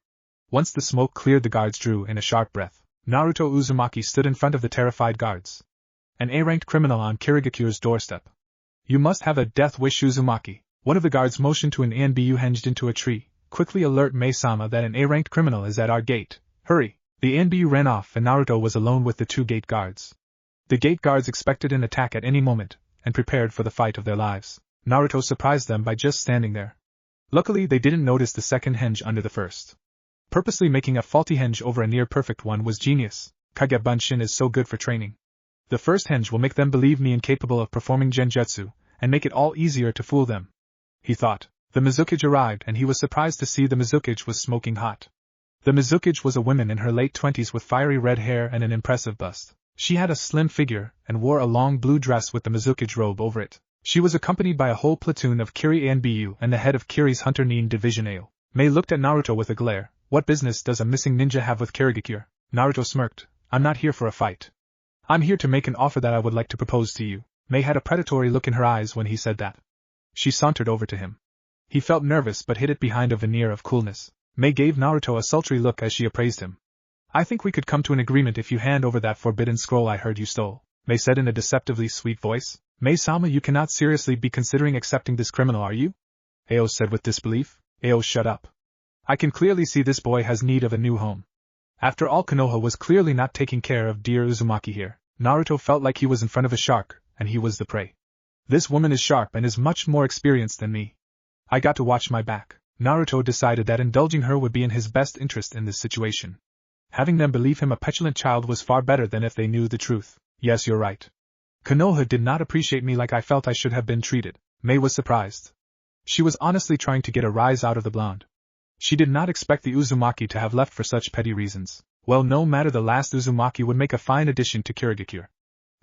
S1: Once the smoke cleared, the guards drew in a sharp breath. Naruto Uzumaki stood in front of the terrified guards. An A-ranked criminal on Kirigakure's doorstep. You must have a death wish, Uzumaki. One of the guards motioned to an ANBU henged into a tree. Quickly alert Mai-sama that an A-ranked criminal is at our gate. Hurry! The ANBU ran off and Naruto was alone with the 2 gate guards. The gate guards expected an attack at any moment, and prepared for the fight of their lives. Naruto surprised them by just standing there. Luckily they didn't notice the second henge under the first. Purposely making a faulty henge over a near-perfect one was genius. Kage Bunshin is so good for training. The first henge will make them believe me incapable of performing genjutsu, and make it all easier to fool them. He thought. The Mizukage arrived and he was surprised to see the Mizukage was smoking hot. The Mizukage was a woman in her late 20s with fiery red hair and an impressive bust. She had a slim figure and wore a long blue dress with the Mizukage robe over it. She was accompanied by a whole platoon of Kiri ANBU and the head of Kiri's Hunter Nin Division AO. Mei looked at Naruto with a glare. What business does a missing ninja have with Kirigakure? Naruto smirked. I'm not here for a fight. I'm here to make an offer that I would like to propose to you. Mei had a predatory look in her eyes when he said that. She sauntered over to him. He felt nervous but hid it behind a veneer of coolness. Mei gave Naruto a sultry look as she appraised him. I think we could come to an agreement if you hand over that forbidden scroll I heard you stole, Mei said in a deceptively sweet voice. Mei-sama, you cannot seriously be considering accepting this criminal, are you? Ao said with disbelief. Ao, shut up. I can clearly see this boy has need of a new home. After all, Konoha was clearly not taking care of dear Uzumaki here. Naruto felt like he was in front of a shark, and he was the prey. This woman is sharp and is much more experienced than me. I got to watch my back. Naruto decided that indulging her would be in his best interest in this situation. Having them believe him a petulant child was far better than if they knew the truth. Yes, you're right. Konoha did not appreciate me like I felt I should have been treated. Mei was surprised. She was honestly trying to get a rise out of the blonde. She did not expect the Uzumaki to have left for such petty reasons. Well, no matter, the last Uzumaki would make a fine addition to Kirigakure.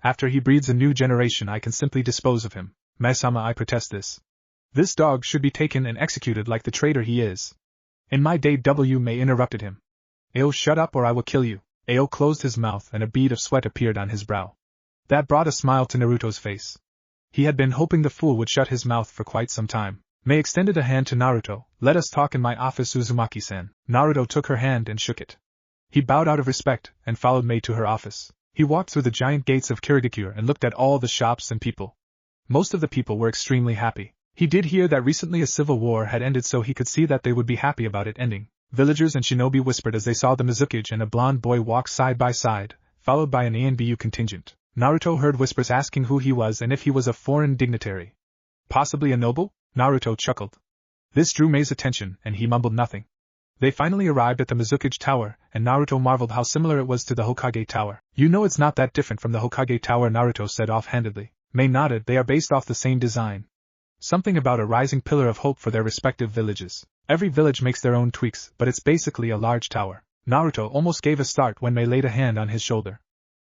S1: After he breeds a new generation, I can simply dispose of him. Mei-sama, I protest this. This dog should be taken and executed like the traitor he is. In my day, Mei interrupted him. Ao, shut up or I will kill you. Ao closed his mouth and a bead of sweat appeared on his brow. That brought a smile to Naruto's face. He had been hoping the fool would shut his mouth for quite some time. Mei extended a hand to Naruto. Let us talk in my office, Uzumaki-san. Naruto took her hand and shook it. He bowed out of respect and followed Mei to her office. He walked through the giant gates of Kirigakure and looked at all the shops and people. Most of the people were extremely happy. He did hear that recently a civil war had ended, so he could see that they would be happy about it ending. Villagers and shinobi whispered as they saw the Mizukage and a blonde boy walk side by side, followed by an ANBU contingent. Naruto heard whispers asking who he was and if he was a foreign dignitary. Possibly a noble? Naruto chuckled. This drew Mei's attention, and he mumbled nothing. They finally arrived at the Mizukage Tower, and Naruto marveled how similar it was to the Hokage Tower. You know, it's not that different from the Hokage Tower, Naruto said offhandedly. Mei nodded. They are based off the same design. Something about a rising pillar of hope for their respective villages. Every village makes their own tweaks, but it's basically a large tower. Naruto almost gave a start when Mei laid a hand on his shoulder.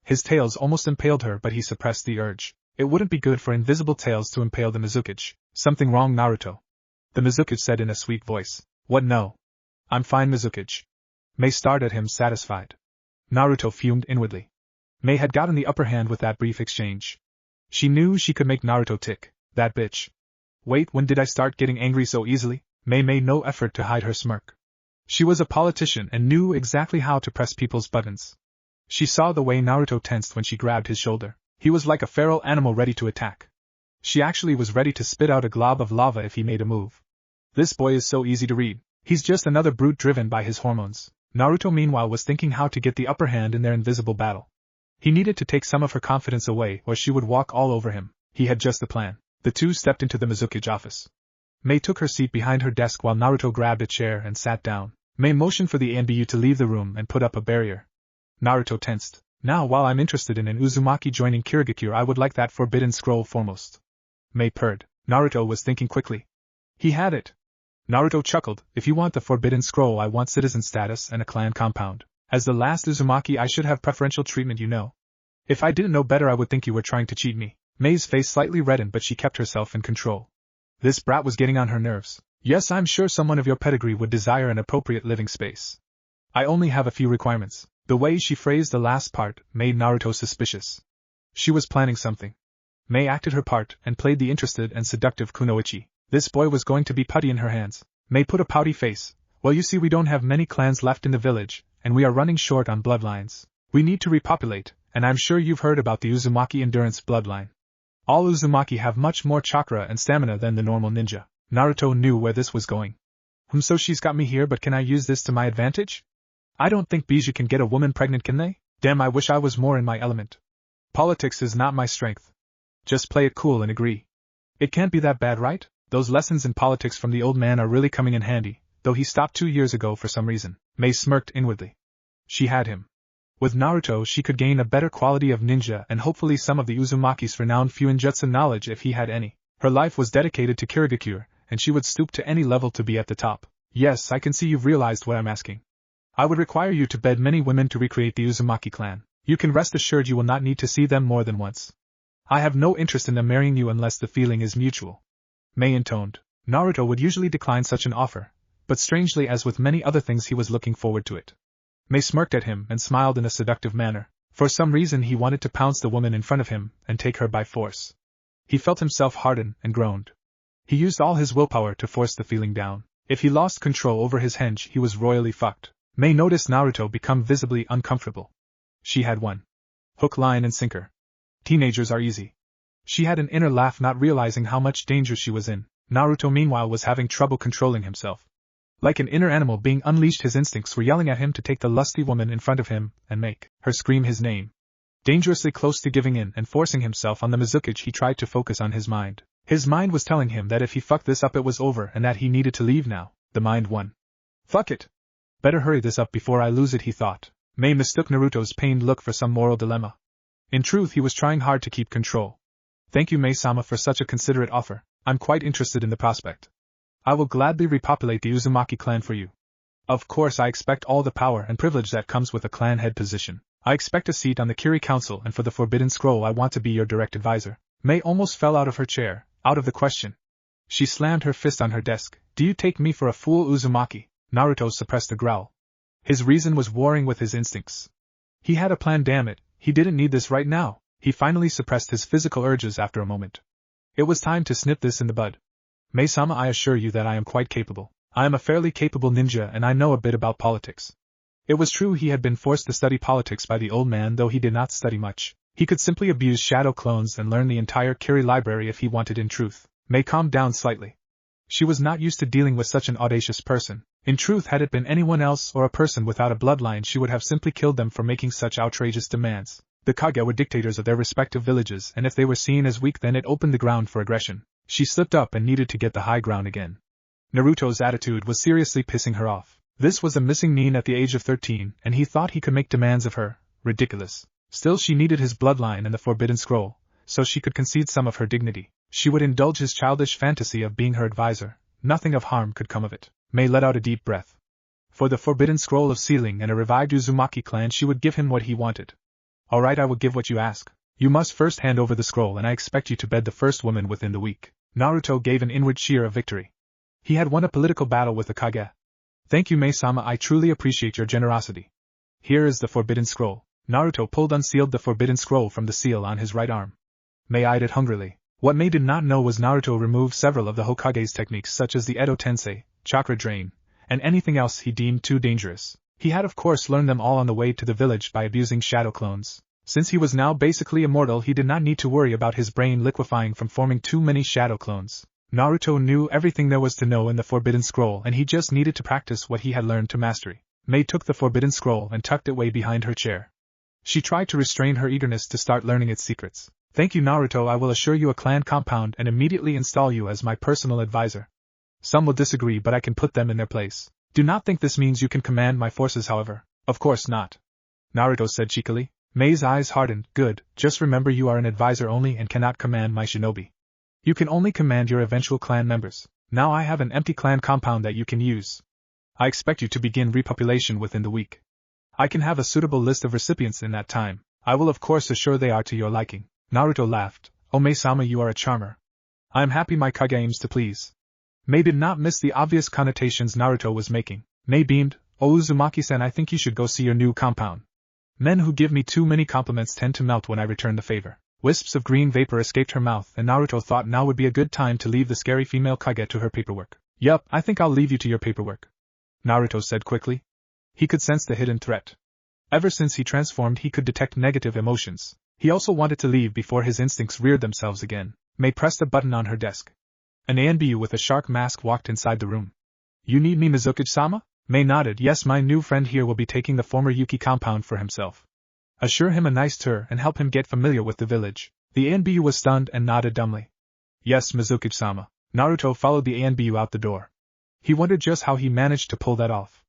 S1: His tails almost impaled her, but he suppressed the urge. It wouldn't be good for invisible tails to impale the Mizukage. Something wrong, Naruto? The Mizukage said in a sweet voice. What, no? I'm fine, Mizukage. Mei stared at him, satisfied. Naruto fumed inwardly. Mei had gotten the upper hand with that brief exchange. She knew she could make Naruto tick. That bitch. Wait, when did I start getting angry so easily? Mei made no effort to hide her smirk. She was a politician and knew exactly how to press people's buttons. She saw the way Naruto tensed when she grabbed his shoulder. He was like a feral animal ready to attack. She actually was ready to spit out a glob of lava if he made a move. This boy is so easy to read. He's just another brute driven by his hormones. Naruto meanwhile was thinking how to get the upper hand in their invisible battle. He needed to take some of her confidence away or she would walk all over him. He had just the plan. The two stepped into the Mizukage office. Mei took her seat behind her desk while Naruto grabbed a chair and sat down. Mei motioned for the ANBU to leave the room and put up a barrier. Naruto tensed. Now, while I'm interested in an Uzumaki joining Kirigakure, I would like that forbidden scroll foremost. Mei purred. Naruto was thinking quickly. He had it. Naruto chuckled. If you want the forbidden scroll, I want citizen status and a clan compound. As the last Uzumaki, I should have preferential treatment, you know. If I didn't know better, I would think you were trying to cheat me. Mei's face slightly reddened, but she kept herself in control. This brat was getting on her nerves. Yes, I'm sure someone of your pedigree would desire an appropriate living space. I only have a few requirements. The way she phrased the last part made Naruto suspicious. She was planning something. Mei acted her part and played the interested and seductive kunoichi. This boy was going to be putty in her hands. Mei put a pouty face. Well, you see, we don't have many clans left in the village, and we are running short on bloodlines. We need to repopulate, and I'm sure you've heard about the Uzumaki endurance bloodline. All Uzumaki have much more chakra and stamina than the normal ninja. Naruto knew where this was going. So she's got me here, but can I use this to my advantage? I don't think Bijou can get a woman pregnant, can they? Damn, I wish I was more in my element. Politics is not my strength. Just play it cool and agree. It can't be that bad, right? Those lessons in politics from the old man are really coming in handy, though he stopped 2 years ago for some reason. Mei smirked inwardly. She had him. With Naruto she could gain a better quality of ninja and hopefully some of the Uzumaki's renowned Fuinjutsu knowledge if he had any. Her life was dedicated to Kirigakure, and she would stoop to any level to be at the top. Yes, I can see you've realized what I'm asking. I would require you to bed many women to recreate the Uzumaki clan. You can rest assured you will not need to see them more than once. I have no interest in them marrying you unless the feeling is mutual. Mei intoned. Naruto would usually decline such an offer, but strangely, as with many other things, he was looking forward to it. Mei smirked at him and smiled in a seductive manner. For some reason he wanted to pounce the woman in front of him and take her by force. He felt himself harden and groaned. He used all his willpower to force the feeling down. If he lost control over his henge, he was royally fucked. May noticed Naruto become visibly uncomfortable. She had won. Hook, line, and sinker. Teenagers are easy. She had an inner laugh, not realizing how much danger she was in. Naruto meanwhile was having trouble controlling himself. Like an inner animal being unleashed, his instincts were yelling at him to take the lusty woman in front of him and make her scream his name. Dangerously close to giving in and forcing himself on the Mizukage, he tried to focus on his mind. His mind was telling him that if he fucked this up it was over and that he needed to leave now. The mind won. Fuck it. Better hurry this up before I lose it, he thought. May mistook Naruto's pained look for some moral dilemma. In truth, he was trying hard to keep control. Thank you, May-sama, for such a considerate offer. I'm quite interested in the prospect. I will gladly repopulate the Uzumaki clan for you. Of course, I expect all the power and privilege that comes with a clan head position. I expect a seat on the Kiri Council, and for the Forbidden Scroll I want to be your direct advisor. May almost fell out of her chair. Out of the question. She slammed her fist on her desk. Do you take me for a fool, Uzumaki? Naruto suppressed a growl. His reason was warring with his instincts. He had a plan, damn it. He didn't need this right now. He finally suppressed his physical urges after a moment. It was time to snip this in the bud. May-sama, I assure you that I am quite capable. I am a fairly capable ninja and I know a bit about politics. It was true he had been forced to study politics by the old man, though he did not study much. He could simply abuse shadow clones and learn the entire Kiri library if he wanted. In truth, May calmed down slightly. She was not used to dealing with such an audacious person. In truth, had it been anyone else or a person without a bloodline, she would have simply killed them for making such outrageous demands. The Kaguya were dictators of their respective villages, and if they were seen as weak, then it opened the ground for aggression. She slipped up and needed to get the high ground again. Naruto's attitude was seriously pissing her off. This was a missing nin at the age of 13, and he thought he could make demands of her. Ridiculous. Still, she needed his bloodline and the Forbidden Scroll, so she could concede some of her dignity. She would indulge his childish fantasy of being her advisor. Nothing of harm could come of it. May let out a deep breath. For the Forbidden Scroll of Sealing and a revived Uzumaki clan, she would give him what he wanted. Alright, I will give what you ask. You must first hand over the scroll, and I expect you to bed the first woman within the week. Naruto gave an inward cheer of victory. He had won a political battle with the Kaguya. Thank you, May-sama, I truly appreciate your generosity. Here is the Forbidden Scroll. Naruto unsealed the Forbidden Scroll from the seal on his right arm. May eyed it hungrily. What May did not know was Naruto removed several of the Hokage's techniques, such as the Edo Tensei, chakra drain, and anything else he deemed too dangerous. He had of course learned them all on the way to the village by abusing shadow clones. Since he was now basically immortal, he did not need to worry about his brain liquefying from forming too many shadow clones. Naruto knew everything there was to know in the Forbidden Scroll, and he just needed to practice what he had learned to mastery. May took the Forbidden Scroll and tucked it way behind her chair. She tried to restrain her eagerness to start learning its secrets. Thank you, Naruto, I will assure you a clan compound and immediately install you as my personal advisor. Some will disagree, but I can put them in their place. Do not think this means you can command my forces, however. Of course not. Naruto said cheekily. May's eyes hardened. Good, just remember you are an advisor only and cannot command my shinobi. You can only command your eventual clan members. Now I have an empty clan compound that you can use. I expect you to begin repopulation within the week. I can have a suitable list of recipients in that time. I will of course assure they are to your liking. Naruto laughed. Oh, May-sama, you are a charmer. I am happy my Kaguya aims to please. May did not miss the obvious connotations Naruto was making. May beamed. Oh, Uzumaki-san, I think you should go see your new compound. Men who give me too many compliments tend to melt when I return the favor. Wisps of green vapor escaped her mouth, and Naruto thought now would be a good time to leave the scary female Kaguya to her paperwork. Yup, I think I'll leave you to your paperwork, Naruto said quickly. He could sense the hidden threat. Ever since he transformed, he could detect negative emotions. He also wanted to leave before his instincts reared themselves again. May pressed a button on her desk. An ANBU with a shark mask walked inside the room. You need me, Mizukage-sama? May nodded. Yes, my new friend here will be taking the former Yuki compound for himself. Assure him a nice tour and help him get familiar with the village. The ANBU was stunned and nodded dumbly. Yes, Mizukage-sama. Naruto followed the ANBU out the door. He wondered just how he managed to pull that off.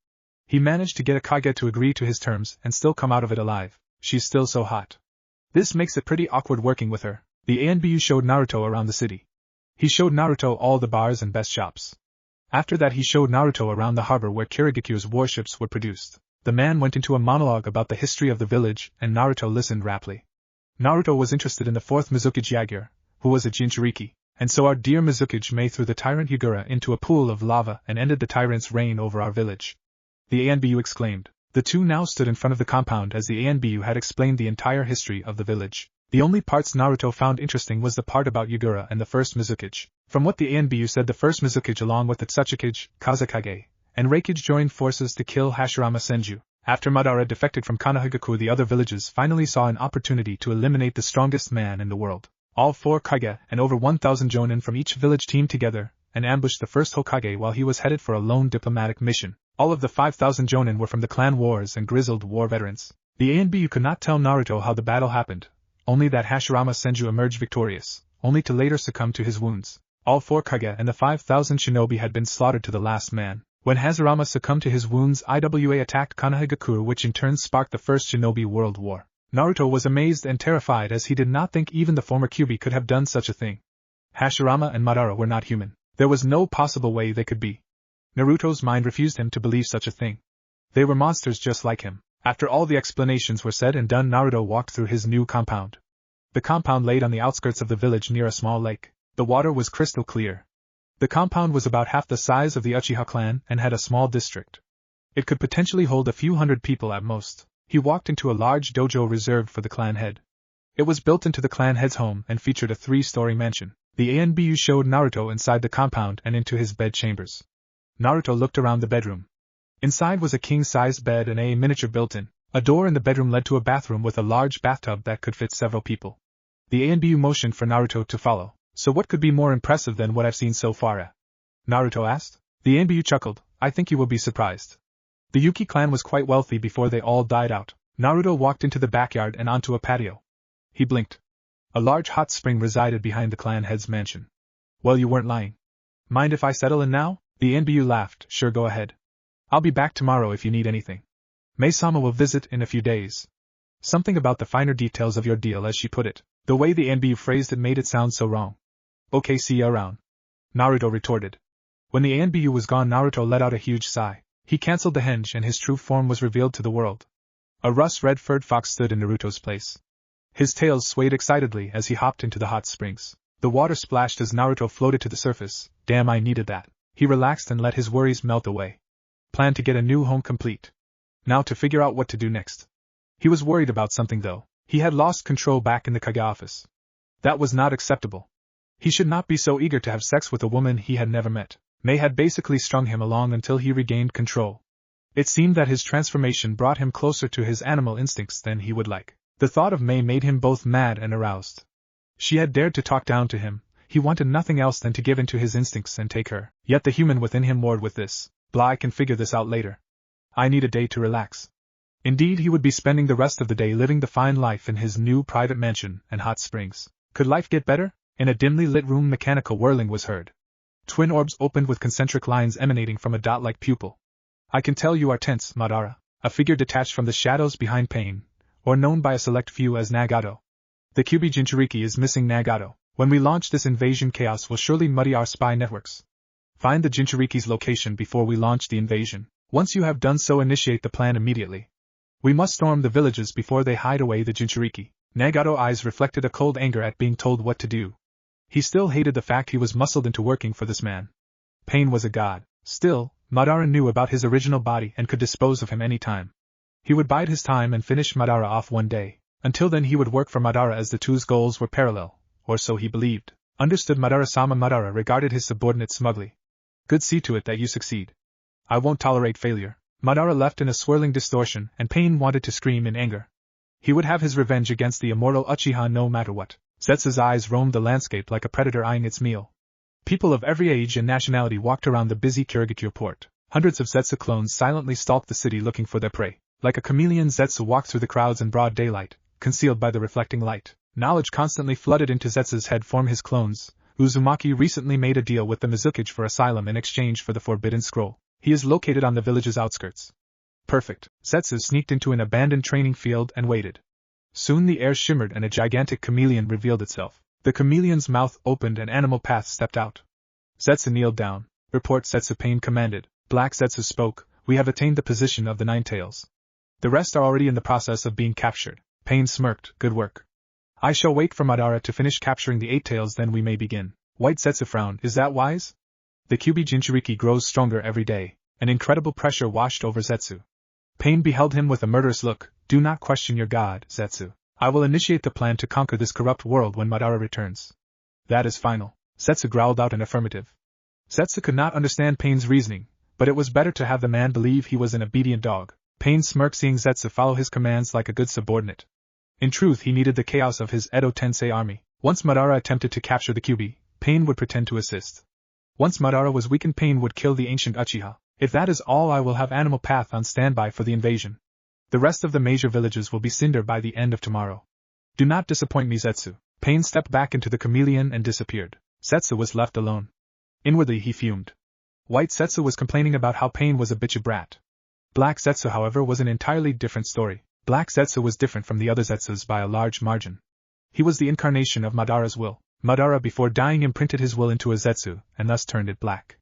S1: He managed to get a Kaguya to agree to his terms and still come out of it alive. She's still so hot. This makes it pretty awkward working with her. The ANBU showed Naruto around the city. He showed Naruto all the bars and best shops. After that he showed Naruto around the harbor where Kirigakyu's warships were produced. The man went into a monologue about the history of the village, and Naruto listened raptly. Naruto was interested in the fourth Mizukage Yagure, who was a Jinchuriki, and so our dear Mizukage May threw the tyrant Yagura into a pool of lava and ended the tyrant's reign over our village. The ANBU exclaimed. The two now stood in front of the compound as the ANBU had explained the entire history of the village. The only parts Naruto found interesting was the part about Yagura and the first Mizukage. From what the ANBU said, the first Mizukage along with the Tsuchikage, Kazekage, and Reikage joined forces to kill Hashirama Senju. After Madara defected from Konohagakure, the other villages finally saw an opportunity to eliminate the strongest man in the world. All 4 Kage and over 1,000 jonin from each village teamed together and ambushed the first Hokage while he was headed for a lone diplomatic mission. All of the 5,000 jonin were from the clan wars and grizzled war veterans. The ANBU could not tell Naruto how the battle happened, only that Hashirama Senju emerged victorious, only to later succumb to his wounds. All 4 Kage and the 5,000 shinobi had been slaughtered to the last man. When Hashirama succumbed to his wounds, Iwa attacked Konohagakure, which in turn sparked the First Shinobi World War. Naruto was amazed and terrified as he did not think even the former Kyuubi could have done such a thing. Hashirama and Madara were not human. There was no possible way they could be. Naruto's mind refused him to believe such a thing. They were monsters just like him. After all the explanations were said and done, Naruto walked through his new compound. The compound laid on the outskirts of the village near a small lake. The water was crystal clear. The compound was about half the size of the Uchiha clan and had a small district. It could potentially hold a few hundred people at most. He walked into a large dojo reserved for the clan head. It was built into the clan head's home and featured a 3-story mansion. The ANBU showed Naruto inside the compound and into his bed chambers. Naruto looked around the bedroom. Inside was a king-sized bed and a miniature built-in. A door in the bedroom led to a bathroom with a large bathtub that could fit several people. The ANBU motioned for Naruto to follow. So what could be more impressive than what I've seen so far? Naruto asked. The ANBU chuckled. I think you will be surprised. The Yuki clan was quite wealthy before they all died out. Naruto walked into the backyard and onto a patio. He blinked. A large hot spring resided behind the clan head's mansion. Well, you weren't lying. Mind if I settle in now? The ANBU laughed. Sure, go ahead. I'll be back tomorrow if you need anything. Mei-sama will visit in a few days. Something about the finer details of your deal, as she put it. The way the ANBU phrased it made it sound so wrong. Okay, see you around. Naruto retorted. When the ANBU was gone, Naruto let out a huge sigh. He cancelled the henge and his true form was revealed to the world. A rust-red furred fox stood in Naruto's place. His tail swayed excitedly as he hopped into the hot springs. The water splashed as Naruto floated to the surface. Damn, I needed that. He relaxed and let his worries melt away. Plan to get a new home complete. Now to figure out what to do next. He was worried about something though. He had lost control back in the Kage office. That was not acceptable. He should not be so eager to have sex with a woman he had never met. Mei had basically strung him along until he regained control. It seemed that his transformation brought him closer to his animal instincts than he would like. The thought of Mei made him both mad and aroused. She had dared to talk down to him. He wanted nothing else than to give in to his instincts and take her. Yet the human within him warred with this. Blah, I can figure this out later. I need a day to relax. Indeed, he would be spending the rest of the day living the fine life in his new private mansion and hot springs. Could life get better? In a dimly lit room, mechanical whirling was heard. Twin orbs opened with concentric lines emanating from a dot-like pupil. I can tell you are tense, Madara. A figure detached from the shadows behind Pain, or known by a select few as Nagato. The Kyuubi Jinchuriki is missing Nagato. When we launch this invasion, chaos will surely muddy our spy networks. Find the Jinchuriki's location before we launch the invasion. Once you have done so, initiate the plan immediately. We must storm the villages before they hide away the Jinchuriki. Nagato's eyes reflected a cold anger at being told what to do. He still hated the fact he was muscled into working for this man. Pain was a god. Still, Madara knew about his original body and could dispose of him any time. He would bide his time and finish Madara off one day. Until then he would work for Madara, as the two's goals were parallel, or so he believed. Understood, Madara-sama. Madara regarded his subordinate smugly. Good, see to it that you succeed. I won't tolerate failure. Madara left in a swirling distortion, and Pain wanted to scream in anger. He would have his revenge against the immortal Uchiha no matter what. Zetsu's eyes roamed the landscape like a predator eyeing its meal. People of every age and nationality walked around the busy Kirigakure port. Hundreds of Zetsu clones silently stalked the city looking for their prey. Like a chameleon, Zetsu walked through the crowds in broad daylight, concealed by the reflecting light. Knowledge constantly flooded into Zetsu's head. Form his clones. Uzumaki recently made a deal with the Mizukage for asylum in exchange for the Forbidden Scroll. He is located on the village's outskirts. Perfect. Zetsu sneaked into an abandoned training field and waited. Soon the air shimmered and a gigantic chameleon revealed itself. The chameleon's mouth opened and Animal Path stepped out. Zetsu kneeled down. Report, Zetsu. Pain commanded. Black Zetsu spoke. We have attained the position of the Nine Tails. The rest are already in the process of being captured. Pain smirked. Good work. I shall wait for Madara to finish capturing the Eight Tails, then we may begin. White Zetsu frowned. Is that wise? The Kyuubi Jinchuriki grows stronger every day. An incredible pressure washed over Zetsu. Pain beheld him with a murderous look. Do not question your god, Zetsu. I will initiate the plan to conquer this corrupt world when Madara returns. That is final. Zetsu growled out an affirmative. Zetsu could not understand Pain's reasoning, but it was better to have the man believe he was an obedient dog. Pain smirked seeing Zetsu follow his commands like a good subordinate. In truth, he needed the chaos of his Edo Tensei army. Once Madara attempted to capture the Kyuubi, Pain would pretend to assist. Once Madara was weakened, Pain would kill the ancient Uchiha. If that is all, I will have Animal Path on standby for the invasion. The rest of the major villages will be cinder by the end of tomorrow. Do not disappoint me, Zetsu. Pain stepped back into the chameleon and disappeared. Zetsu was left alone. Inwardly he fumed. White Zetsu was complaining about how Pain was a bitchy brat. Black Zetsu, however, was an entirely different story. Black Zetsu was different from the other Zetsus by a large margin. He was the incarnation of Madara's will. Madara before dying imprinted his will into a Zetsu, and thus turned it black.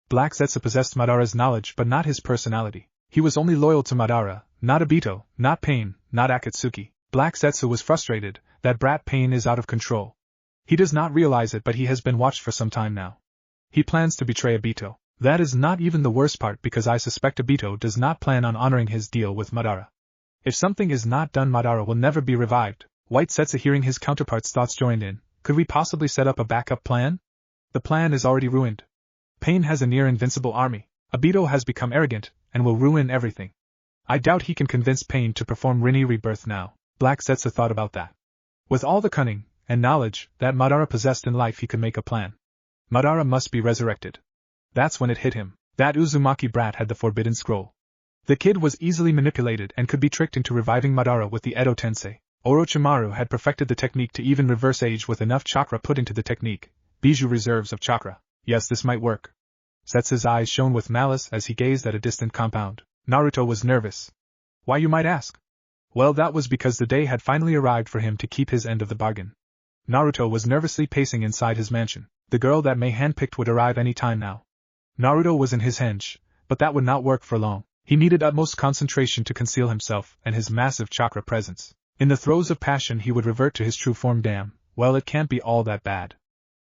S1: Black Zetsu possessed Madara's knowledge but not his personality. He was only loyal to Madara, not Obito, not Pain, not Akatsuki. Black Zetsu was frustrated. That brat Pain is out of control. He does not realize it, but he has been watched for some time now. He plans to betray Obito. That is not even the worst part, because I suspect Obito does not plan on honoring his deal with Madara. If something is not done, Madara will never be revived. White Zetsu, hearing his counterpart's thoughts, joined in. Could we possibly set up a backup plan? The plan is already ruined. Pain has a near-invincible army. Obito has become arrogant, and will ruin everything. I doubt he can convince Pain to perform Rinne rebirth now. Black Zetsu thought about that. With all the cunning and knowledge that Madara possessed in life, he could make a plan. Madara must be resurrected. That's when it hit him. That Uzumaki brat had the forbidden scroll. The kid was easily manipulated and could be tricked into reviving Madara with the Edo Tensei. Orochimaru had perfected the technique to even reverse age with enough chakra put into the technique. Bijou reserves of chakra. Yes, this might work. Zetsu's eyes shone with malice as he gazed at a distant compound. Naruto was nervous. Why, you might ask? Well, that was because the day had finally arrived for him to keep his end of the bargain. Naruto was nervously pacing inside his mansion. The girl that May handpicked would arrive any time now. Naruto was in his henge, but that would not work for long. He needed utmost concentration to conceal himself and his massive chakra presence. In the throes of passion he would revert to his true form. Damn, well, it can't be all that bad,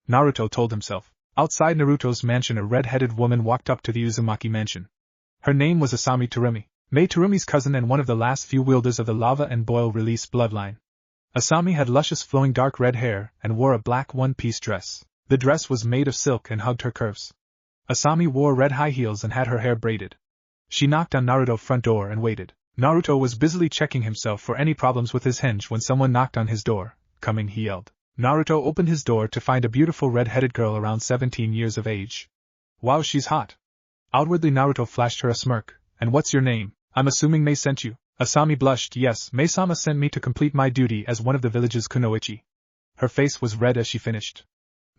S1: Naruto told himself. Outside Naruto's mansion, a red-headed woman walked up to the Uzumaki mansion. Her name was Asami Terumi, Mei Terumi's cousin and one of the last few wielders of the lava and boil release bloodline. Asami had luscious flowing dark red hair and wore a black one-piece dress. The dress was made of silk and hugged her curves. Asami wore red high heels and had her hair braided. She knocked on Naruto's front door and waited. Naruto was busily checking himself for any problems with his henge when someone knocked on his door. Coming, he yelled. Naruto opened his door to find a beautiful red-headed girl around 17 years of age. Wow, she's hot. Outwardly Naruto flashed her a smirk. And what's your name? I'm assuming Mei sent you. Asami blushed. Yes, Mei-sama sent me to complete my duty as one of the village's kunoichi. Her face was red as she finished.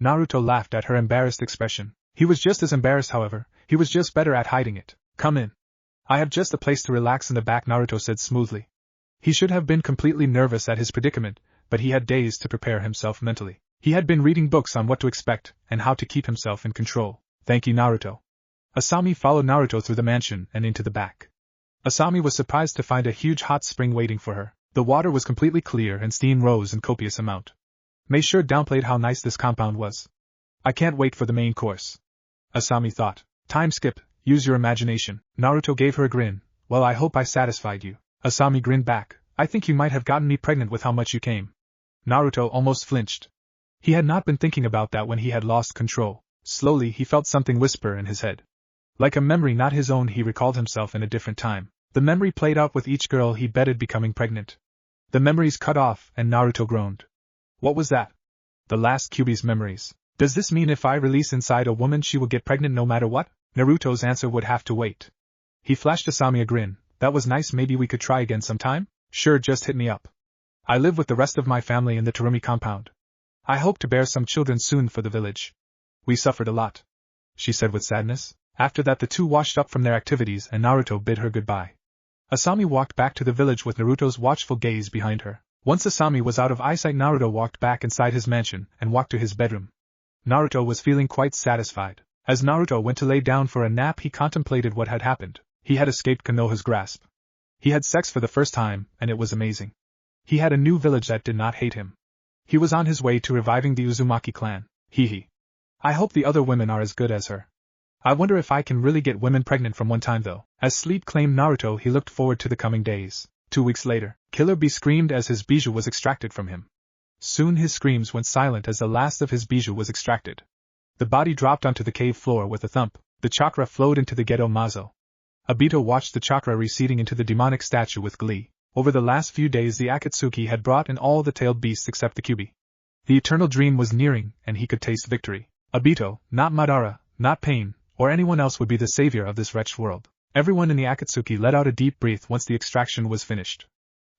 S1: Naruto laughed at her embarrassed expression. He was just as embarrassed, however. He was just better at hiding it. Come in. I have just a place to relax in the back, Naruto said smoothly. He should have been completely nervous at his predicament, but he had days to prepare himself mentally. He had been reading books on what to expect and how to keep himself in control. Thank you, Naruto. Asami followed Naruto through the mansion and into the back. Asami was surprised to find a huge hot spring waiting for her. The water was completely clear and steam rose in copious amount. Mei sure downplayed how nice this compound was. I can't wait for the main course, Asami thought. Time skip, use your imagination. Naruto gave her a grin. Well, I hope I satisfied you. Asami grinned back. I think you might have gotten me pregnant with how much you came. Naruto almost flinched. He had not been thinking about that when he had lost control. Slowly he felt something whisper in his head. Like a memory not his own, he recalled himself in a different time. The memory played out with each girl he betted becoming pregnant. The memories cut off and Naruto groaned. What was that? The last Kyuubi's memories. Does this mean if I release inside a woman she will get pregnant no matter what? Naruto's answer would have to wait. He flashed Asami a grin. That was nice, maybe we could try again sometime? Sure, just hit me up. I live with the rest of my family in the Terumi compound. I hope to bear some children soon for the village. We suffered a lot, she said with sadness. After that the two washed up from their activities and Naruto bid her goodbye. Asami walked back to the village with Naruto's watchful gaze behind her. Once Asami was out of eyesight, Naruto walked back inside his mansion and walked to his bedroom. Naruto was feeling quite satisfied. As Naruto went to lay down for a nap, he contemplated what had happened. He had escaped Konoha's grasp. He had sex for the first time, and it was amazing. He had a new village that did not hate him. He was on his way to reviving the Uzumaki clan. Hee. I hope the other women are as good as her. I wonder if I can really get women pregnant from one time though. As sleep claimed Naruto, he looked forward to the coming days. 2 weeks later, Killer Bee screamed as his bijou was extracted from him. Soon his screams went silent as the last of his bijou was extracted. The body dropped onto the cave floor with a thump. The chakra flowed into the Gedo Mazo. Obito watched the chakra receding into the demonic statue with glee. Over the last few days the Akatsuki had brought in all the tailed beasts except the Kyuubi. The eternal dream was nearing, and he could taste victory. Obito, not Madara, not Pain, or anyone else would be the savior of this wretched world. Everyone in the Akatsuki let out a deep breath once the extraction was finished.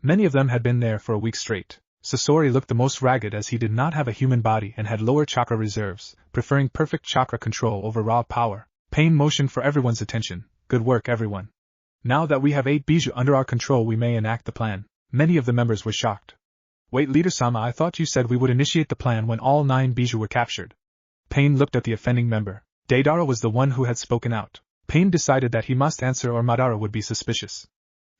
S1: Many of them had been there for a week straight. Sasori looked the most ragged as he did not have a human body and had lower chakra reserves, preferring perfect chakra control over raw power. Pain motioned for everyone's attention. Good work, everyone. Now that we have 8 bijou under our control, we may enact the plan. Many of the members were shocked. Wait, Leader-sama, I thought you said we would initiate the plan when all 9 bijou were captured. Pain looked at the offending member. Deidara was the one who had spoken out. Pain decided that he must answer or Madara would be suspicious.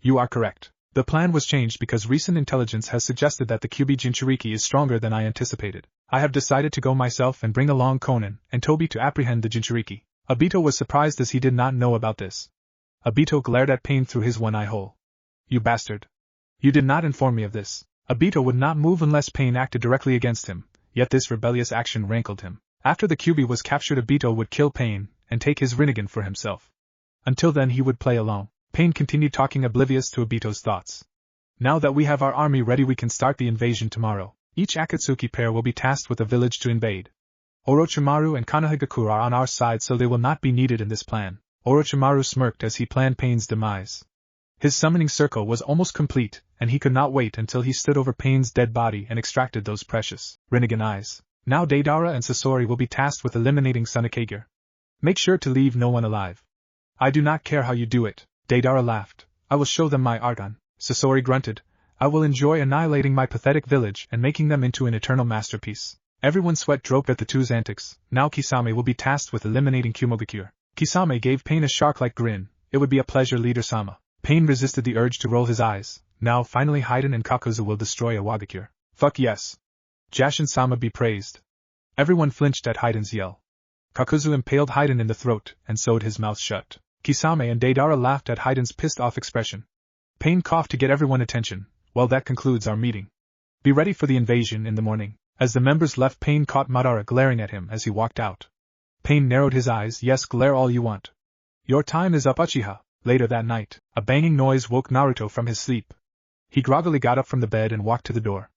S1: You are correct. The plan was changed because recent intelligence has suggested that the Kyuubi Jinchuriki is stronger than I anticipated. I have decided to go myself and bring along Konan and Tobi to apprehend the Jinchuriki. Obito was surprised as he did not know about this. Obito glared at Pain through his one eye hole. You bastard. You did not inform me of this. Obito would not move unless Pain acted directly against him, yet this rebellious action rankled him. After the Kyuubi was captured, Obito would kill Pain and take his Rinnegan for himself. Until then he would play along. Pain continued talking, oblivious to Obito's thoughts. Now that we have our army ready, we can start the invasion tomorrow. Each Akatsuki pair will be tasked with a village to invade. Orochimaru and Konohagakure are on our side, so they will not be needed in this plan. Orochimaru smirked as he planned Pain's demise. His summoning circle was almost complete, and he could not wait until he stood over Pain's dead body and extracted those precious Rinnegan eyes. Now Deidara and Sasori will be tasked with eliminating Tsunekage. Make sure to leave no one alive. I do not care how you do it. Deidara laughed. I will show them my art on. Sasori grunted. I will enjoy annihilating my pathetic village and making them into an eternal masterpiece. Everyone's sweat dropped at the two's antics. Now Kisame will be tasked with eliminating Kumogakure. Kisame gave Pain a shark-like grin. It would be a pleasure, Leader-sama. Pain resisted the urge to roll his eyes. Now finally Haiden and Kakuzu will destroy Awagakure. Fuck yes. Jashin-sama be praised. Everyone flinched at Haiden's yell. Kakuzu impaled Haiden in the throat and sewed his mouth shut. Kisame and Deidara laughed at Haiden's pissed-off expression. Pain coughed to get everyone's attention. Well, that concludes our meeting. Be ready for the invasion in the morning. As the members left, Pain caught Madara glaring at him as he walked out. Pain narrowed his eyes. Yes, glare all you want. Your time is up, Uchiha. Later that night, a banging noise woke Naruto from his sleep. He groggily got up from the bed and walked to the door.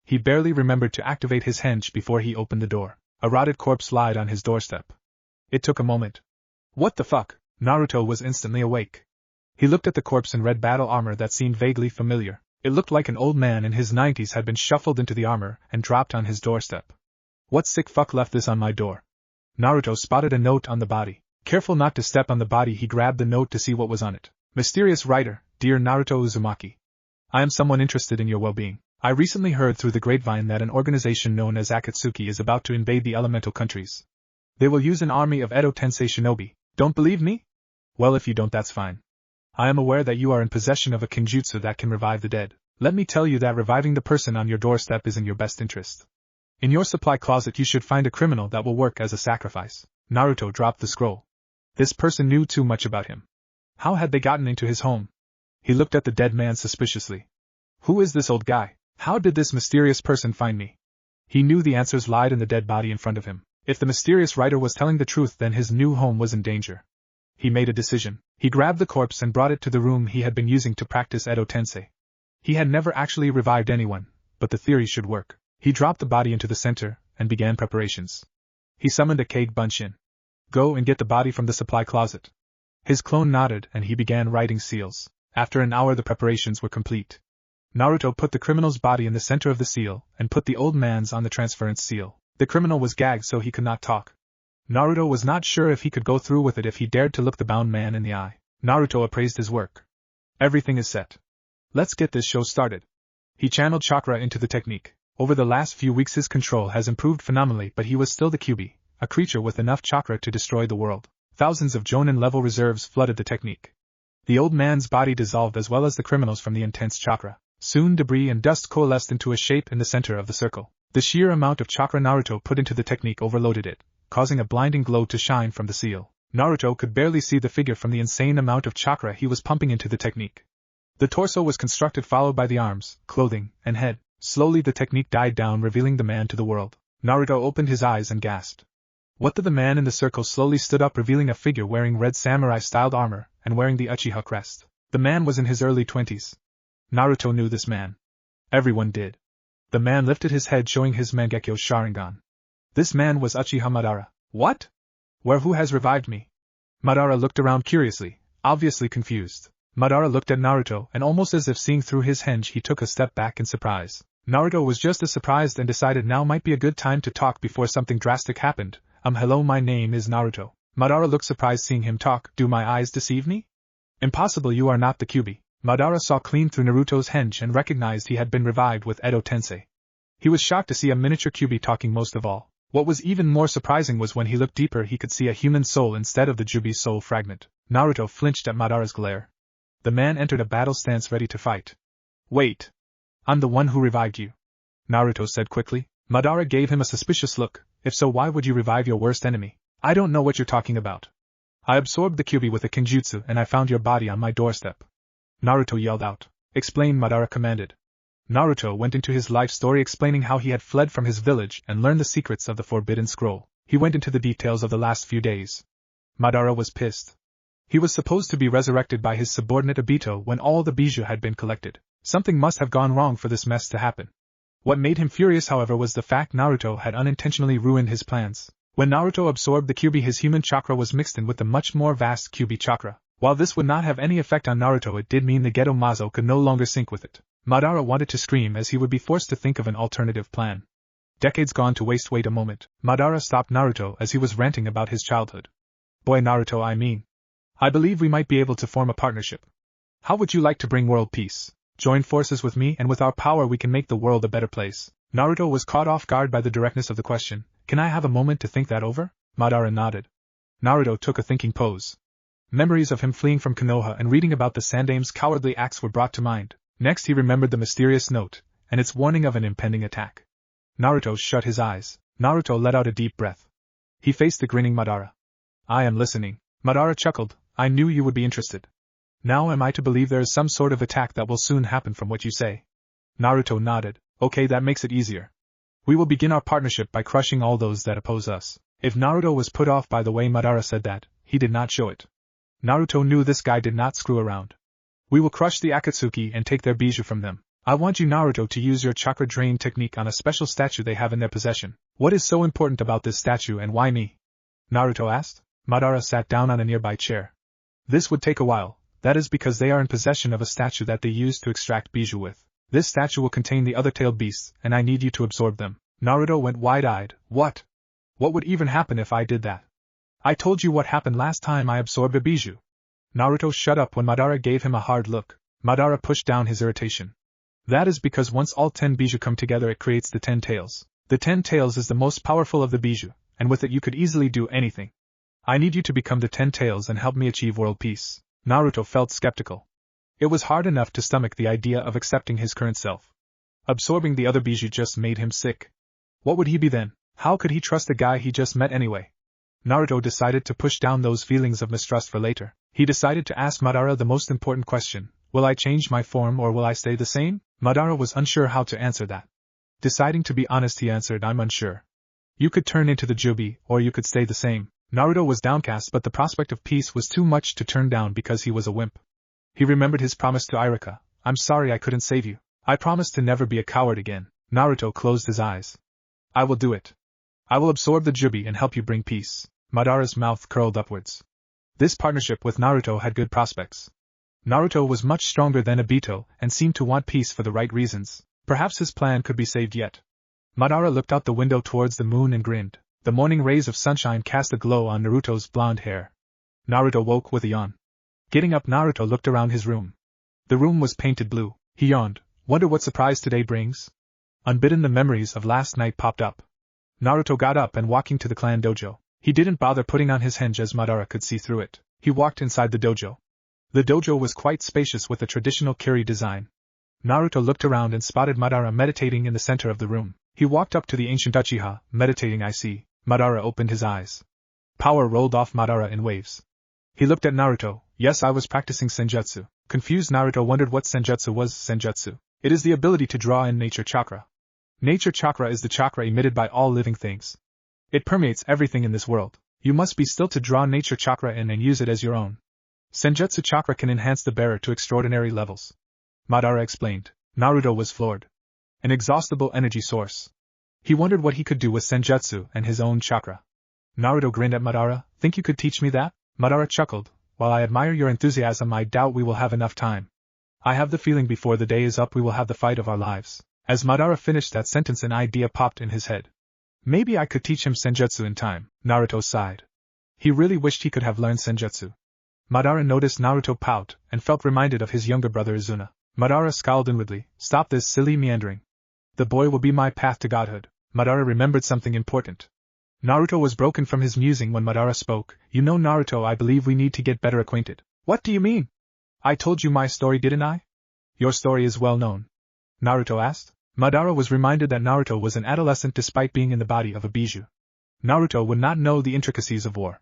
S1: He barely remembered to activate his henge before he opened the door. A rotted corpse lied on his doorstep. It took a moment. What the fuck? Naruto was instantly awake. He looked at the corpse in red battle armor that seemed vaguely familiar. It looked like an old man in his 90s had been shuffled into the armor and dropped on his doorstep. What sick fuck left this on my door? Naruto spotted a note on the body. Careful not to step on the body, he grabbed the note to see what was on it. Mysterious writer, dear Naruto Uzumaki. I am someone interested in your well-being. I recently heard through the grapevine that an organization known as Akatsuki is about to invade the elemental countries. They will use an army of Edo Tensei shinobi. Don't believe me? Well, if you don't, that's fine. I am aware that you are in possession of a kinjutsu that can revive the dead. Let me tell you that reviving the person on your doorstep is in your best interest. In your supply closet you should find a criminal that will work as a sacrifice. Naruto dropped the scroll. This person knew too much about him. How had they gotten into his home? He looked at the dead man suspiciously. Who is this old guy? How did this mysterious person find me? He knew the answers lied in the dead body in front of him. If the mysterious writer was telling the truth, then his new home was in danger. He made a decision. He grabbed the corpse and brought it to the room he had been using to practice Edo Tensei. He had never actually revived anyone, but the theory should work. He dropped the body into the center and began preparations. He summoned a Kage Bunshin. Go and get the body from the supply closet. His clone nodded and he began writing seals. After an hour the preparations were complete. Naruto put the criminal's body in the center of the seal and put the old man's on the transference seal. The criminal was gagged so he could not talk. Naruto was not sure if he could go through with it if he dared to look the bound man in the eye. Naruto appraised his work. Everything is set. Let's get this show started. He channeled chakra into the technique. Over the last few weeks his control has improved phenomenally, but he was still the Kyuubi, a creature with enough chakra to destroy the world. Thousands of Jonin-level reserves flooded the technique. The old man's body dissolved as well as the criminals from the intense chakra. Soon debris and dust coalesced into a shape in the center of the circle. The sheer amount of chakra Naruto put into the technique overloaded it, causing a blinding glow to shine from the seal. Naruto could barely see the figure from the insane amount of chakra he was pumping into the technique. The torso was constructed, followed by the arms, clothing, and head. Slowly the technique died down, revealing the man to the world. Naruto opened his eyes and gasped. What? The man in the circle slowly stood up, revealing a figure wearing red samurai-styled armor and wearing the Uchiha crest. The man was in his early 20s. Naruto knew this man. Everyone did. The man lifted his head, showing his Mangekyo Sharingan. This man was Uchiha Madara. What? Who has revived me? Madara looked around curiously, obviously confused. Madara looked at Naruto, and almost as if seeing through his henge, he took a step back in surprise. Naruto was just as surprised and decided now might be a good time to talk before something drastic happened. Hello, my name is Naruto. Madara looked surprised seeing him talk. Do my eyes deceive me? Impossible, you are not the Kyuubi. Madara saw clean through Naruto's henge and recognized he had been revived with Edo Tensei. He was shocked to see a miniature Kyuubi talking most of all. What was even more surprising was when he looked deeper he could see a human soul instead of the Jubi's soul fragment. Naruto flinched at Madara's glare. The man entered a battle stance ready to fight. Wait. I'm the one who revived you, Naruto said quickly. Madara gave him a suspicious look. If so, why would you revive your worst enemy? I don't know what you're talking about. I absorbed the Kyuubi with a Kenjutsu and I found your body on my doorstep, Naruto yelled out. Explain, Madara commanded. Naruto went into his life story, explaining how he had fled from his village and learned the secrets of the Forbidden Scroll. He went into the details of the last few days. Madara was pissed. He was supposed to be resurrected by his subordinate Obito when all the bijou had been collected. Something must have gone wrong for this mess to happen. What made him furious, however, was the fact Naruto had unintentionally ruined his plans. When Naruto absorbed the Kyuubi, his human chakra was mixed in with the much more vast Kyuubi chakra. While this would not have any effect on Naruto, it did mean the Geto Mazo could no longer sync with it. Madara wanted to scream as he would be forced to think of an alternative plan. Decades gone to waste. Wait a moment. Madara stopped Naruto as he was ranting about his childhood. Boy, Naruto, I believe we might be able to form a partnership. How would you like to bring world peace? Join forces with me, and with our power we can make the world a better place. Naruto was caught off guard by the directness of the question. Can I have a moment to think that over? Madara nodded. Naruto took a thinking pose. Memories of him fleeing from Konoha and reading about the Sandame's cowardly acts were brought to mind. Next he remembered the mysterious note, and its warning of an impending attack. Naruto shut his eyes. Naruto let out a deep breath. He faced the grinning Madara. I am listening. Madara chuckled. I knew you would be interested. Now am I to believe there is some sort of attack that will soon happen from what you say? Naruto nodded. Okay, that makes it easier. We will begin our partnership by crushing all those that oppose us. If Naruto was put off by the way Madara said that, he did not show it. Naruto knew this guy did not screw around. We will crush the Akatsuki and take their bijou from them. I want you, Naruto, to use your chakra drain technique on a special statue they have in their possession. What is so important about this statue and why me? Naruto asked. Madara sat down on a nearby chair. This would take a while. That is because they are in possession of a statue that they use to extract bijou with. This statue will contain the other tailed beasts, and I need you to absorb them. Naruto went wide-eyed. What? What would even happen if I did that? I told you what happened last time I absorbed a bijou. Naruto shut up when Madara gave him a hard look. Madara pushed down his irritation. That is because once all 10 bijou come together it creates the 10 tails. The 10 tails is the most powerful of the bijou, and with it you could easily do anything. I need you to become the 10 tails and help me achieve world peace. Naruto felt skeptical. It was hard enough to stomach the idea of accepting his current self. Absorbing the other bijou just made him sick. What would he be then? How could he trust the guy he just met anyway? Naruto decided to push down those feelings of mistrust for later. He decided to ask Madara the most important question. Will I change my form or will I stay the same? Madara was unsure how to answer that. Deciding to be honest, he answered, I'm unsure. You could turn into the Jubi, or you could stay the same. Naruto was downcast, but the prospect of peace was too much to turn down because he was a wimp. He remembered his promise to Irika. I'm sorry I couldn't save you. I promised to never be a coward again. Naruto closed his eyes. I will do it. I will absorb the Jubi and help you bring peace. Madara's mouth curled upwards. This partnership with Naruto had good prospects. Naruto was much stronger than Obito and seemed to want peace for the right reasons. Perhaps his plan could be saved yet. Madara looked out the window towards the moon and grinned. The morning rays of sunshine cast a glow on Naruto's blonde hair. Naruto woke with a yawn. Getting up, Naruto looked around his room. The room was painted blue. He yawned. Wonder what surprise today brings? Unbidden, the memories of last night popped up. Naruto got up and walking to the clan dojo. He didn't bother putting on his henge as Madara could see through it. He walked inside the dojo. The dojo was quite spacious with a traditional kiri design. Naruto looked around and spotted Madara meditating in the center of the room. He walked up to the ancient Uchiha, meditating. I see. Madara opened his eyes. Power rolled off Madara in waves. He looked at Naruto. Yes, I was practicing senjutsu. Confused Naruto wondered what senjutsu was. Senjutsu. It is the ability to draw in nature chakra. Nature chakra is the chakra emitted by all living things. It permeates everything in this world. You must be still to draw nature chakra in and use it as your own. Senjutsu chakra can enhance the bearer to extraordinary levels. Madara explained. Naruto was floored. An exhaustible energy source. He wondered what he could do with senjutsu and his own chakra. Naruto grinned at Madara. Think you could teach me that? Madara chuckled. While I admire your enthusiasm, I doubt we will have enough time. I have the feeling before the day is up we will have the fight of our lives. As Madara finished that sentence, an idea popped in his head. Maybe I could teach him senjutsu in time. Naruto sighed. He really wished he could have learned senjutsu. Madara noticed Naruto pout and felt reminded of his younger brother Izuna. Madara scowled inwardly. Stop this silly meandering. The boy will be my path to godhood. Madara remembered something important. Naruto was broken from his musing when Madara spoke. You know, Naruto, I believe we need to get better acquainted. What do you mean? I told you my story, didn't I? Your story is well known. Naruto asked. Madara was reminded that Naruto was an adolescent despite being in the body of a bijou. Naruto would not know the intricacies of war.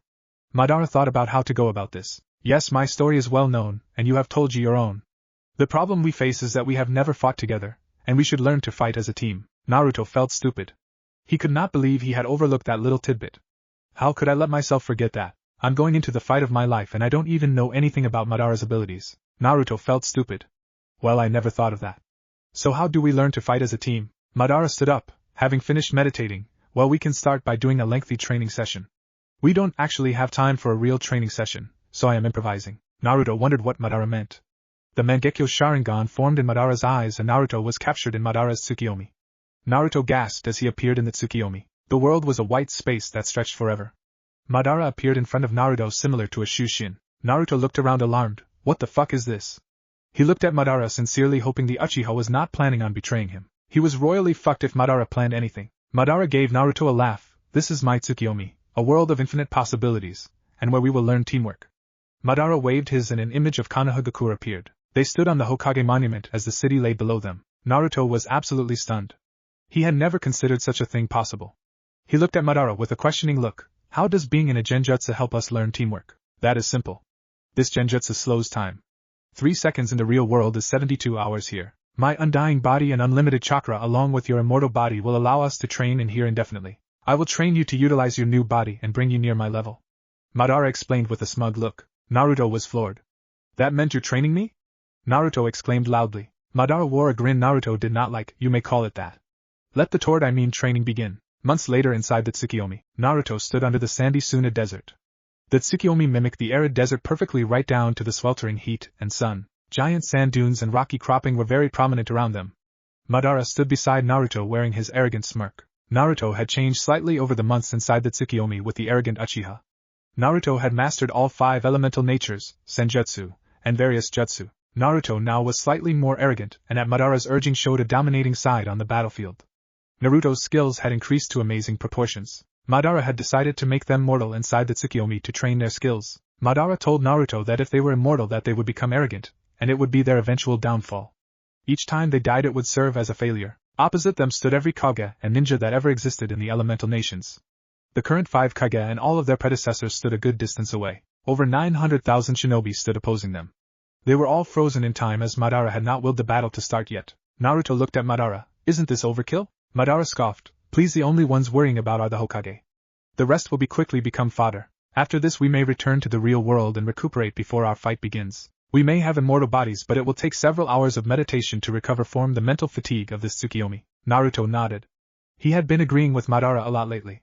S1: Madara thought about how to go about this. Yes, my story is well known, and you have told you your own. The problem we face is that we have never fought together, and we should learn to fight as a team. Naruto felt stupid. He could not believe he had overlooked that little tidbit. How could I let myself forget that? I'm going into the fight of my life and I don't even know anything about Madara's abilities. Naruto felt stupid. Well, I never thought of that. So how do we learn to fight as a team? Madara stood up, having finished meditating. Well, we can start by doing a lengthy training session. We don't actually have time for a real training session, so I am improvising. Naruto wondered what Madara meant. The Mangekyo Sharingan formed in Madara's eyes and Naruto was captured in Madara's Tsukiyomi. Naruto gasped as he appeared in the Tsukiyomi. The world was a white space that stretched forever. Madara appeared in front of Naruto similar to a Shushin. Naruto looked around alarmed. What the fuck is this? He looked at Madara sincerely hoping the Uchiha was not planning on betraying him. He was royally fucked if Madara planned anything. Madara gave Naruto a laugh. This is my Tsukiyomi, a world of infinite possibilities, and where we will learn teamwork. Madara waved his and an image of Konohagakure appeared. They stood on the Hokage monument as the city lay below them. Naruto was absolutely stunned. He had never considered such a thing possible. He looked at Madara with a questioning look. How does being in a genjutsu help us learn teamwork? That is simple. This genjutsu slows time. 3 seconds in the real world is 72 hours here. My undying body and unlimited chakra along with your immortal body will allow us to train in here indefinitely. I will train you to utilize your new body and bring you near my level. Madara explained with a smug look. Naruto was floored. That meant you're training me? Naruto exclaimed loudly. Madara wore a grin Naruto did not like. You may call it that. Let the training begin. Months later inside the Tsukiyomi, Naruto stood under the sandy Suna desert. The Tsukiyomi mimicked the arid desert perfectly right down to the sweltering heat and sun. Giant sand dunes and rocky cropping were very prominent around them. Madara stood beside Naruto wearing his arrogant smirk. Naruto had changed slightly over the months inside the Tsukiyomi with the arrogant Uchiha. Naruto had mastered all 5 elemental natures, senjutsu, and various jutsu. Naruto now was slightly more arrogant and at Madara's urging showed a dominating side on the battlefield. Naruto's skills had increased to amazing proportions. Madara had decided to make them mortal inside the Tsukiyomi to train their skills. Madara told Naruto that if they were immortal that they would become arrogant, and it would be their eventual downfall. Each time they died it would serve as a failure. Opposite them stood every Kaguya and ninja that ever existed in the elemental nations. The current 5 Kaguya and all of their predecessors stood a good distance away. Over 900,000 shinobi stood opposing them. They were all frozen in time as Madara had not willed the battle to start yet. Naruto looked at Madara. Isn't this overkill? Madara scoffed. Please, the only ones worrying about are the Hokage. The rest will quickly become fodder. After this we may return to the real world and recuperate before our fight begins. We may have immortal bodies but it will take several hours of meditation to recover from the mental fatigue of this Tsukiyomi. Naruto nodded. He had been agreeing with Madara a lot lately.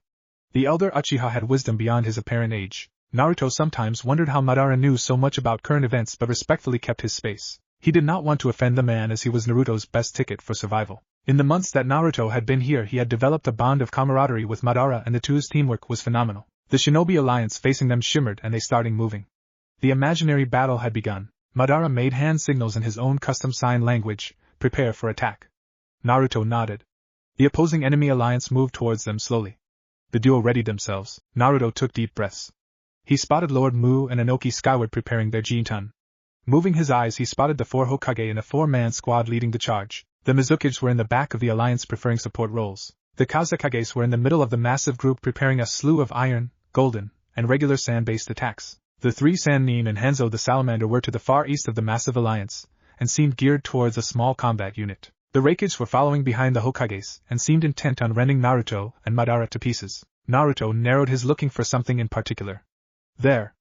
S1: The elder Uchiha had wisdom beyond his apparent age. Naruto sometimes wondered how Madara knew so much about current events but respectfully kept his space. He did not want to offend the man as he was Naruto's best ticket for survival. In the months that Naruto had been here he had developed a bond of camaraderie with Madara and the two's teamwork was phenomenal. The shinobi alliance facing them shimmered and they started moving. The imaginary battle had begun. Madara made hand signals in his own custom sign language, prepare for attack. Naruto nodded. The opposing enemy alliance moved towards them slowly. The duo readied themselves. Naruto took deep breaths. He spotted Lord Mu and Inoki skyward preparing their Jintan. Moving his eyes he spotted the 4 Hokage in a 4-man squad leading the charge. The Mizukages were in the back of the alliance preferring support roles. The Kazekages were in the middle of the massive group preparing a slew of iron, golden, and regular sand-based attacks. The three Sannin and Hanzo the Salamander were to the far east of the massive alliance, and seemed geared towards a small combat unit. The Raikage were following behind the Hokages, and seemed intent on rending Naruto and Madara to pieces. Naruto narrowed his looking for something in particular. There.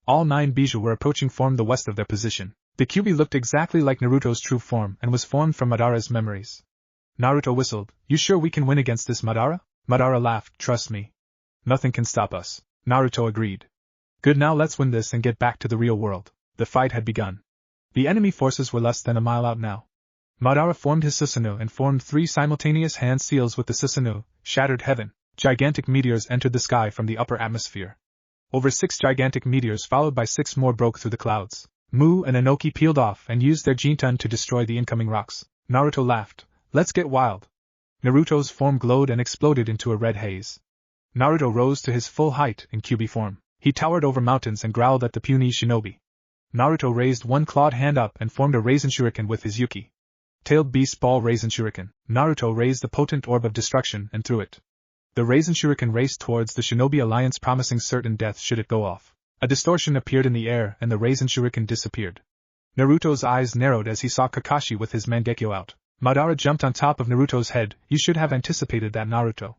S1: All 9 Bijou were approaching formed the west of their position. The Kyuubi looked exactly like Naruto's true form and was formed from Madara's memories. Naruto whistled. You sure we can win against this Madara? Madara laughed. Trust me. Nothing can stop us. Naruto agreed. Good, now let's win this and get back to the real world. The fight had begun. The enemy forces were less than a mile out now. Madara formed his Susanoo and formed 3 simultaneous hand seals with the Susanoo, shattered heaven. Gigantic meteors entered the sky from the upper atmosphere. Over 6 gigantic meteors followed by 6 more broke through the clouds. Mu and Inoki peeled off and used their Jintan to destroy the incoming rocks. Naruto laughed. Let's get wild. Naruto's form glowed and exploded into a red haze. Naruto rose to his full height in Kyuubi form. He towered over mountains and growled at the puny shinobi. Naruto raised one clawed hand up and formed a Raisin Shuriken with his Yuki. Tailed Beast Ball Raisin Shuriken. Naruto raised the potent orb of destruction and threw it. The Raisin Shuriken raced towards the Shinobi Alliance, promising certain death should it go off. A distortion appeared in the air and the Raisin Shuriken disappeared. Naruto's eyes narrowed as he saw Kakashi with his Mangekyo out. Madara jumped on top of Naruto's head. You should have anticipated that, Naruto.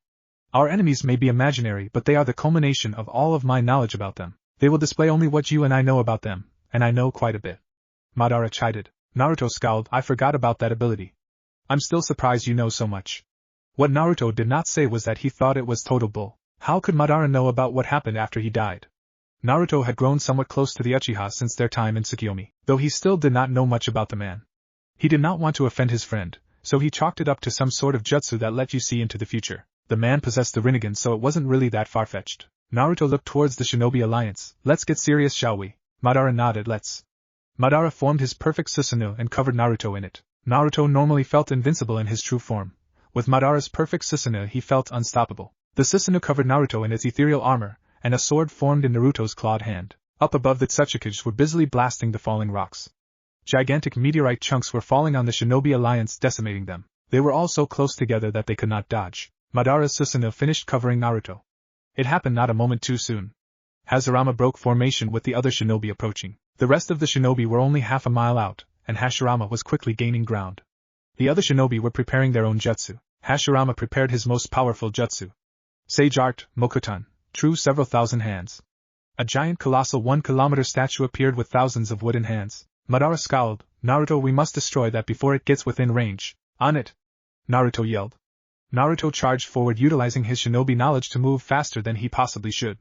S1: Our enemies may be imaginary, but they are the culmination of all of my knowledge about them. They will display only what you and I know about them, and I know quite a bit. Madara chided. Naruto scowled. I forgot about that ability. I'm still surprised you know so much. What Naruto did not say was that he thought it was total bull. How could Madara know about what happened after he died? Naruto had grown somewhat close to the Uchiha since their time in Tsukiyomi, though he still did not know much about the man. He did not want to offend his friend, so he chalked it up to some sort of jutsu that let you see into the future. The man possessed the Rinnegan, so it wasn't really that far-fetched. Naruto looked towards the Shinobi Alliance. Let's get serious, shall we? Madara nodded. Let's. Madara formed his perfect Susanoo and covered Naruto in it. Naruto normally felt invincible in his true form. With Madara's perfect Susanoo he felt unstoppable. The Susanoo covered Naruto in its ethereal armor, and a sword formed in Naruto's clawed hand. Up above the Tsuchikage were busily blasting the falling rocks. Gigantic meteorite chunks were falling on the Shinobi Alliance, decimating them. They were all so close together that they could not dodge. Madara's Susanoo finished covering Naruto. It happened not a moment too soon. Hashirama broke formation with the other shinobi approaching. The rest of the shinobi were only half a mile out, and Hashirama was quickly gaining ground. The other shinobi were preparing their own jutsu. Hashirama prepared his most powerful jutsu. Sage Art, Mokutan, true several thousand hands. A giant colossal 1-kilometer statue appeared with thousands of wooden hands. Madara scowled. Naruto, we must destroy that before it gets within range. On it! Naruto yelled. Naruto charged forward, utilizing his shinobi knowledge to move faster than he possibly should.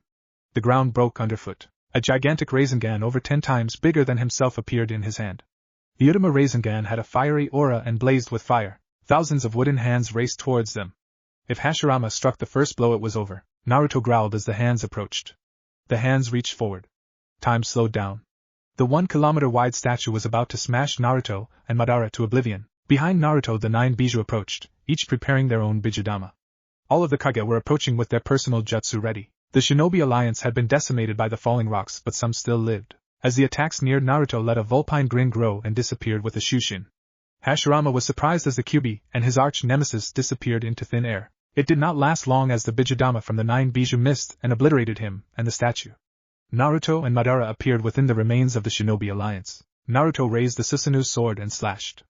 S1: The ground broke underfoot. A gigantic Rasengan over 10 times bigger than himself appeared in his hand. The Utama Rasengan had a fiery aura and blazed with fire. Thousands of wooden hands raced towards them. If Hashirama struck the first blow, it was over. Naruto growled as the hands approached. The hands reached forward. Time slowed down. The 1-kilometer-wide statue was about to smash Naruto and Madara to oblivion. Behind Naruto the 9 Bijou approached, each preparing their own Bijudama. All of the Kage were approaching with their personal jutsu ready. The Shinobi Alliance had been decimated by the falling rocks, but some still lived. As the attacks neared, Naruto let a vulpine grin grow and disappeared with a Shushin. Hashirama was surprised as the Kyuubi and his arch-nemesis disappeared into thin air. It did not last long as the Bijudama from the 9 Bijou missed and obliterated him and the statue. Naruto and Madara appeared within the remains of the Shinobi Alliance. Naruto raised the Susanoo's sword and slashed.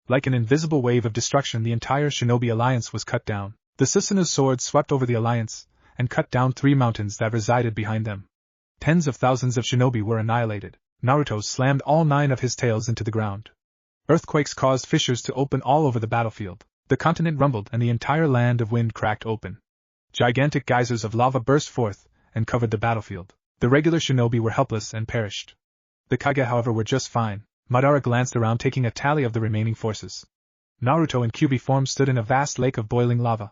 S1: Like an invisible wave of destruction, the entire Shinobi Alliance was cut down. The Susanoo's sword swept over the Alliance and cut down 3 mountains that resided behind them. Tens of thousands of shinobi were annihilated. Naruto slammed all 9 of his tails into the ground. Earthquakes caused fissures to open all over the battlefield. The continent rumbled and the entire land of wind cracked open. Gigantic geysers of lava burst forth and covered the battlefield. The regular shinobi were helpless and perished. The Kage, however, were just fine. Madara glanced around, taking a tally of the remaining forces. Naruto in Kyuubi form stood in a vast lake of boiling lava.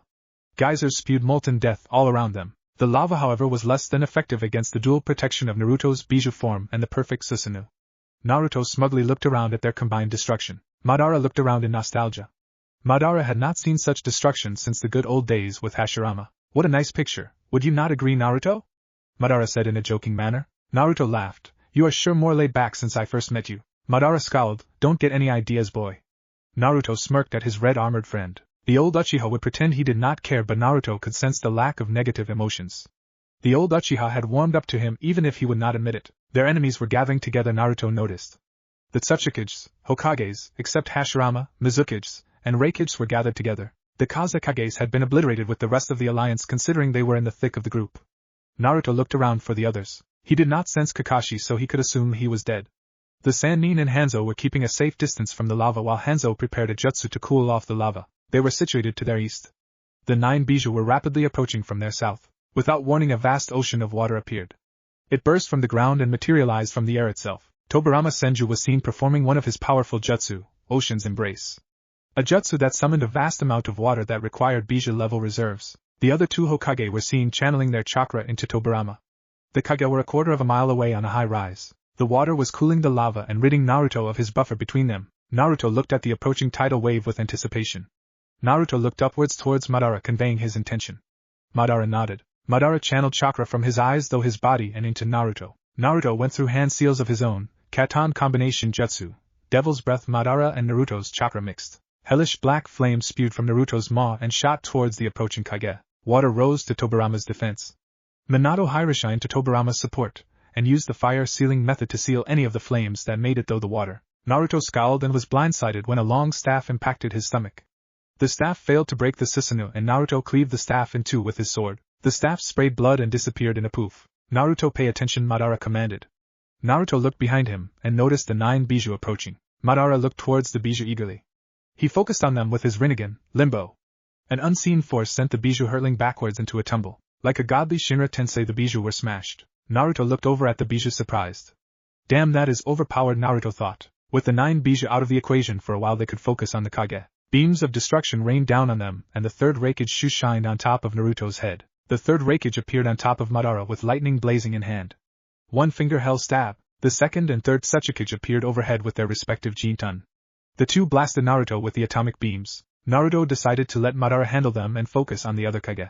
S1: Geysers spewed molten death all around them. The lava, however, was less than effective against the dual protection of Naruto's Bijou form and the perfect Susanoo. Naruto smugly looked around at their combined destruction. Madara looked around in nostalgia. Madara had not seen such destruction since the good old days with Hashirama. What a nice picture, would you not agree, Naruto? Madara said in a joking manner. Naruto laughed. You are sure more laid back since I first met you. Madara scowled. Don't get any ideas, boy. Naruto smirked at his red-armored friend. The old Uchiha would pretend he did not care, but Naruto could sense the lack of negative emotions. The old Uchiha had warmed up to him even if he would not admit it. Their enemies were gathering together, Naruto noticed. The Tsuchikages, Hokages, except Hashirama, Mizukages, and Reikages were gathered together. The Kazekages had been obliterated with the rest of the alliance considering they were in the thick of the group. Naruto looked around for the others. He did not sense Kakashi, so he could assume he was dead. The Sannin and Hanzo were keeping a safe distance from the lava while Hanzo prepared a jutsu to cool off the lava. They were situated to their east. The 9 Bijou were rapidly approaching from their south. Without warning, a vast ocean of water appeared. It burst from the ground and materialized from the air itself. Tobirama Senju was seen performing one of his powerful jutsu, Ocean's Embrace. A jutsu that summoned a vast amount of water that required Bijou-level reserves. The other 2 Hokage were seen channeling their chakra into Tobirama. The Kage were a quarter of a mile away on a high rise. The water was cooling the lava and ridding Naruto of his buffer between them. Naruto looked at the approaching tidal wave with anticipation. Naruto looked upwards towards Madara, conveying his intention. Madara nodded. Madara channeled chakra from his eyes through his body and into Naruto. Naruto went through hand seals of his own, Katon combination jutsu, Devil's Breath. Madara and Naruto's chakra mixed. Hellish black flames spewed from Naruto's maw and shot towards the approaching Kage. Water rose to Tobirama's defense. Minato Hirashine to Tobirama's support, and used the fire-sealing method to seal any of the flames that made it through the water. Naruto scowled and was blindsided when a long staff impacted his stomach. The staff failed to break the Susanoo and Naruto cleaved the staff in 2 with his sword. The staff sprayed blood and disappeared in a poof. Naruto, pay attention, Madara commanded. Naruto looked behind him and noticed the 9 Bijou approaching. Madara looked towards the Bijou eagerly. He focused on them with his Rinnegan, Limbo. An unseen force sent the Bijou hurtling backwards into a tumble. Like a godly Shinra Tensei, the Bijou were smashed. Naruto looked over at the Bijou surprised. Damn, that is overpowered, Naruto thought. With the 9 Bijou out of the equation for a while, they could focus on the Kage. Beams of destruction rained down on them, and the 3rd Reikage Shu shined on top of Naruto's head. The 3rd Reikage appeared on top of Madara with lightning blazing in hand. 1 finger held stab. The 2nd and 3rd Tsuchikage appeared overhead with their respective Jintan. The 2 blasted Naruto with the atomic beams. Naruto decided to let Madara handle them and focus on the other Kage.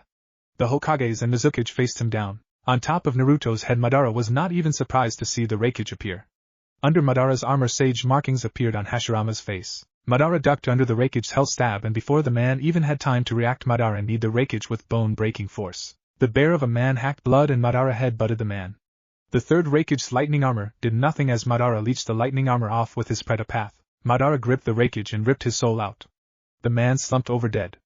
S1: The Hokages and Mizukage faced him down. On top of Naruto's head, Madara was not even surprised to see the Reikage appear. Under Madara's armor, sage markings appeared on Hashirama's face. Madara ducked under the Reikage's hell stab, and before the man even had time to react, Madara kneed the Reikage with bone-breaking force. The bear of a man hacked blood and Madara head-butted the man. The 3rd Reikage's lightning armor did nothing as Madara leached the lightning armor off with his Pretapath. Madara gripped the Reikage and ripped his soul out. The man slumped over dead.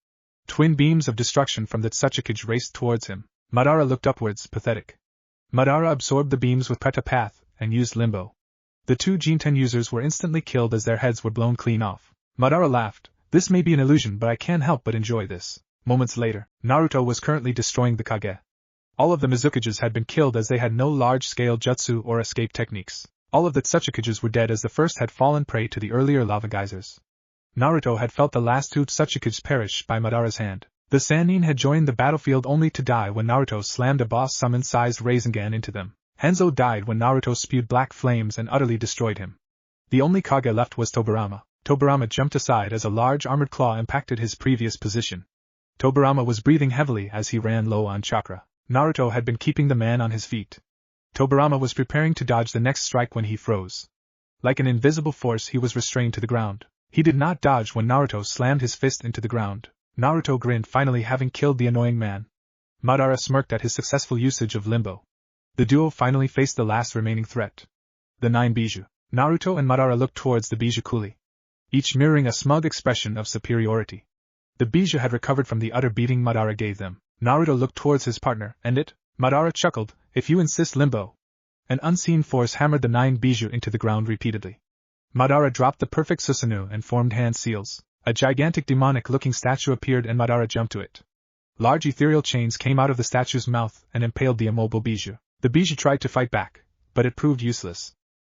S1: Twin beams of destruction from the Tsuchikage raced towards him. Madara looked upwards, pathetic. Madara absorbed the beams with Pretapath and used Limbo. The 2 Jinten users were instantly killed as their heads were blown clean off. Madara laughed. This may be an illusion, but I can't help but enjoy this. Moments later, Naruto was currently destroying the Kage. All of the Mizukages had been killed as they had no large-scale jutsu or escape techniques. All of the Tsuchikages were dead as the first had fallen prey to the earlier lava geysers. Naruto had felt the last 2 Tsuchikages perish by Madara's hand. The Sannin had joined the battlefield only to die when Naruto slammed a boss-summon-sized Rasengan into them. Hanzo died when Naruto spewed black flames and utterly destroyed him. The only Kage left was Tobirama. Tobirama jumped aside as a large armored claw impacted his previous position. Tobirama was breathing heavily as he ran low on chakra. Naruto had been keeping the man on his feet. Tobirama was preparing to dodge the next strike when he froze. Like an invisible force, he was restrained to the ground. He did not dodge when Naruto slammed his fist into the ground. Naruto grinned, finally having killed the annoying man. Madara smirked at his successful usage of Limbo. The duo finally faced the last remaining threat. The 9 Bijou. Naruto and Madara looked towards the Bijou coolly, each mirroring a smug expression of superiority. The Bijou had recovered from the utter beating Madara gave them. Naruto looked towards his partner, and it? Madara chuckled, if you insist, Limbo. An unseen force hammered the 9 Bijou into the ground repeatedly. Madara dropped the perfect Susanoo and formed hand seals. A gigantic demonic-looking statue appeared and Madara jumped to it. Large ethereal chains came out of the statue's mouth and impaled the immobile Bijou. The Bijou tried to fight back, but it proved useless.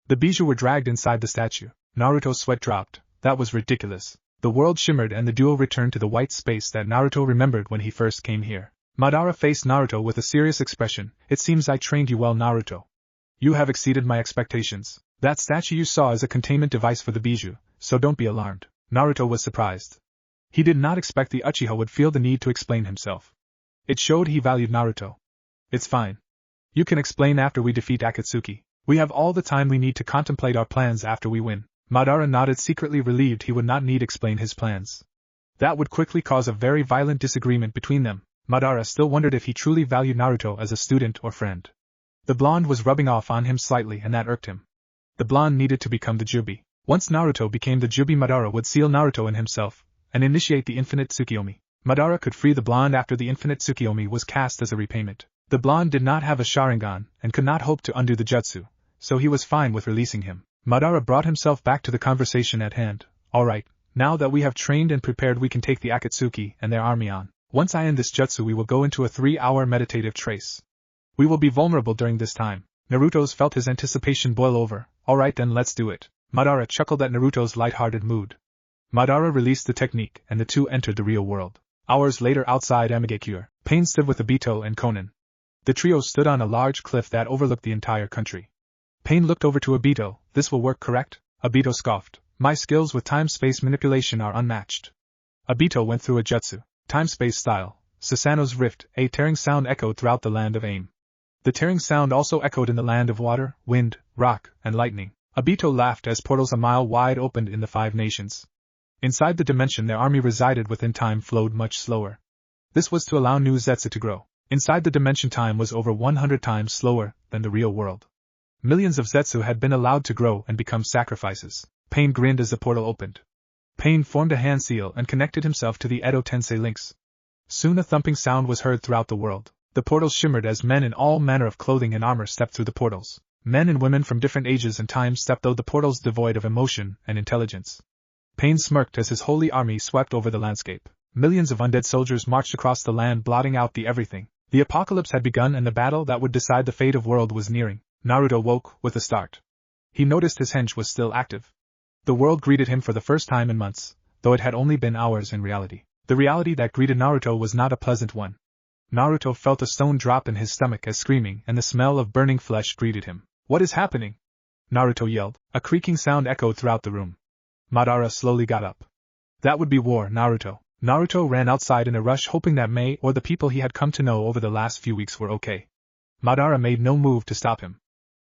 S1: The Bijou were dragged inside the statue. Naruto's sweat dropped. That was ridiculous. The world shimmered and the duo returned to the white space that Naruto remembered when he first came here. Madara faced Naruto with a serious expression. It seems I trained you well, Naruto. You have exceeded my expectations. That statue you saw is a containment device for the Bijou, so don't be alarmed. Naruto was surprised. He did not expect the Uchiha would feel the need to explain himself. It showed he valued Naruto. It's fine. You can explain after we defeat Akatsuki. We have all the time we need to contemplate our plans after we win. Madara nodded, secretly relieved he would not need explain his plans. That would quickly cause a very violent disagreement between them. Madara still wondered if he truly valued Naruto as a student or friend. The blonde was rubbing off on him slightly and that irked him. The blonde needed to become the Jubi. Once Naruto became the Jubi, Madara would seal Naruto in himself and initiate the infinite Tsukiyomi. Madara could free the blonde after the infinite Tsukiyomi was cast as a repayment. The blonde did not have a Sharingan and could not hope to undo the jutsu, so he was fine with releasing him. Madara brought himself back to the conversation at hand. Alright, now that we have trained and prepared, we can take the Akatsuki and their army on. Once I end this jutsu, we will go into a 3-hour meditative trace. We will be vulnerable during this time. Naruto's felt his anticipation boil over. Alright then, let's do it. Madara chuckled at Naruto's light-hearted mood. Madara released the technique and the two entered the real world. Hours later, outside Amigakure, Pain stood with Obito and Konan. The trio stood on a large cliff that overlooked the entire country. Pain looked over to Obito. This will work, correct? Obito scoffed. My skills with time-space manipulation are unmatched. Obito went through a jutsu, time-space style, Susanoo's Rift. A tearing sound echoed throughout the land of Aim. The tearing sound also echoed in the land of water, wind, rock, and lightning. Obito laughed as portals a mile wide opened in the 5 nations. Inside the dimension their army resided within, time flowed much slower. This was to allow new Zetsu to grow. Inside the dimension, time was over 100 times slower than the real world. Millions of Zetsu had been allowed to grow and become sacrifices. Pain grinned as the portal opened. Pain formed a hand seal and connected himself to the Edo Tensei links. Soon a thumping sound was heard throughout the world. The portals shimmered as men in all manner of clothing and armor stepped through the portals. Men and women from different ages and times stepped through the portals, devoid of emotion and intelligence. Pain smirked as his holy army swept over the landscape. Millions of undead soldiers marched across the land, blotting out the everything. The apocalypse had begun and the battle that would decide the fate of world was nearing. Naruto woke with a start. He noticed his henge was still active. The world greeted him for the first time in months, though it had only been hours in reality. The reality that greeted Naruto was not a pleasant one. Naruto felt a stone drop in his stomach as screaming and the smell of burning flesh greeted him. What is happening? Naruto yelled. A creaking sound echoed throughout the room. Madara slowly got up. That would be war, Naruto. Naruto ran outside in a rush, hoping that Mei or the people he had come to know over the last few weeks were okay. Madara made no move to stop him.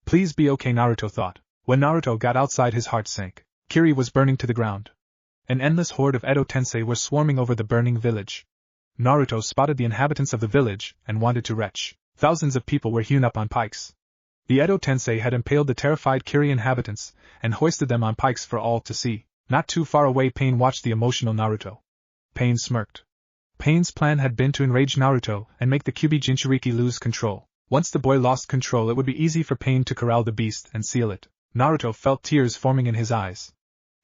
S1: Please be okay, Naruto thought. When Naruto got outside, his heart sank. Kiri was burning to the ground. An endless horde of Edo Tensei were swarming over the burning village. Naruto spotted the inhabitants of the village and wanted to retch. Thousands of people were hewn up on pikes. The Edo Tensei had impaled the terrified Kiri inhabitants and hoisted them on pikes for all to see. Not too far away, Pain watched the emotional Naruto. Pain smirked. Pain's plan had been to enrage Naruto and make the Kyuubi Jinchuriki lose control. Once the boy lost control, it would be easy for Pain to corral the beast and seal it. Naruto felt tears forming in his eyes.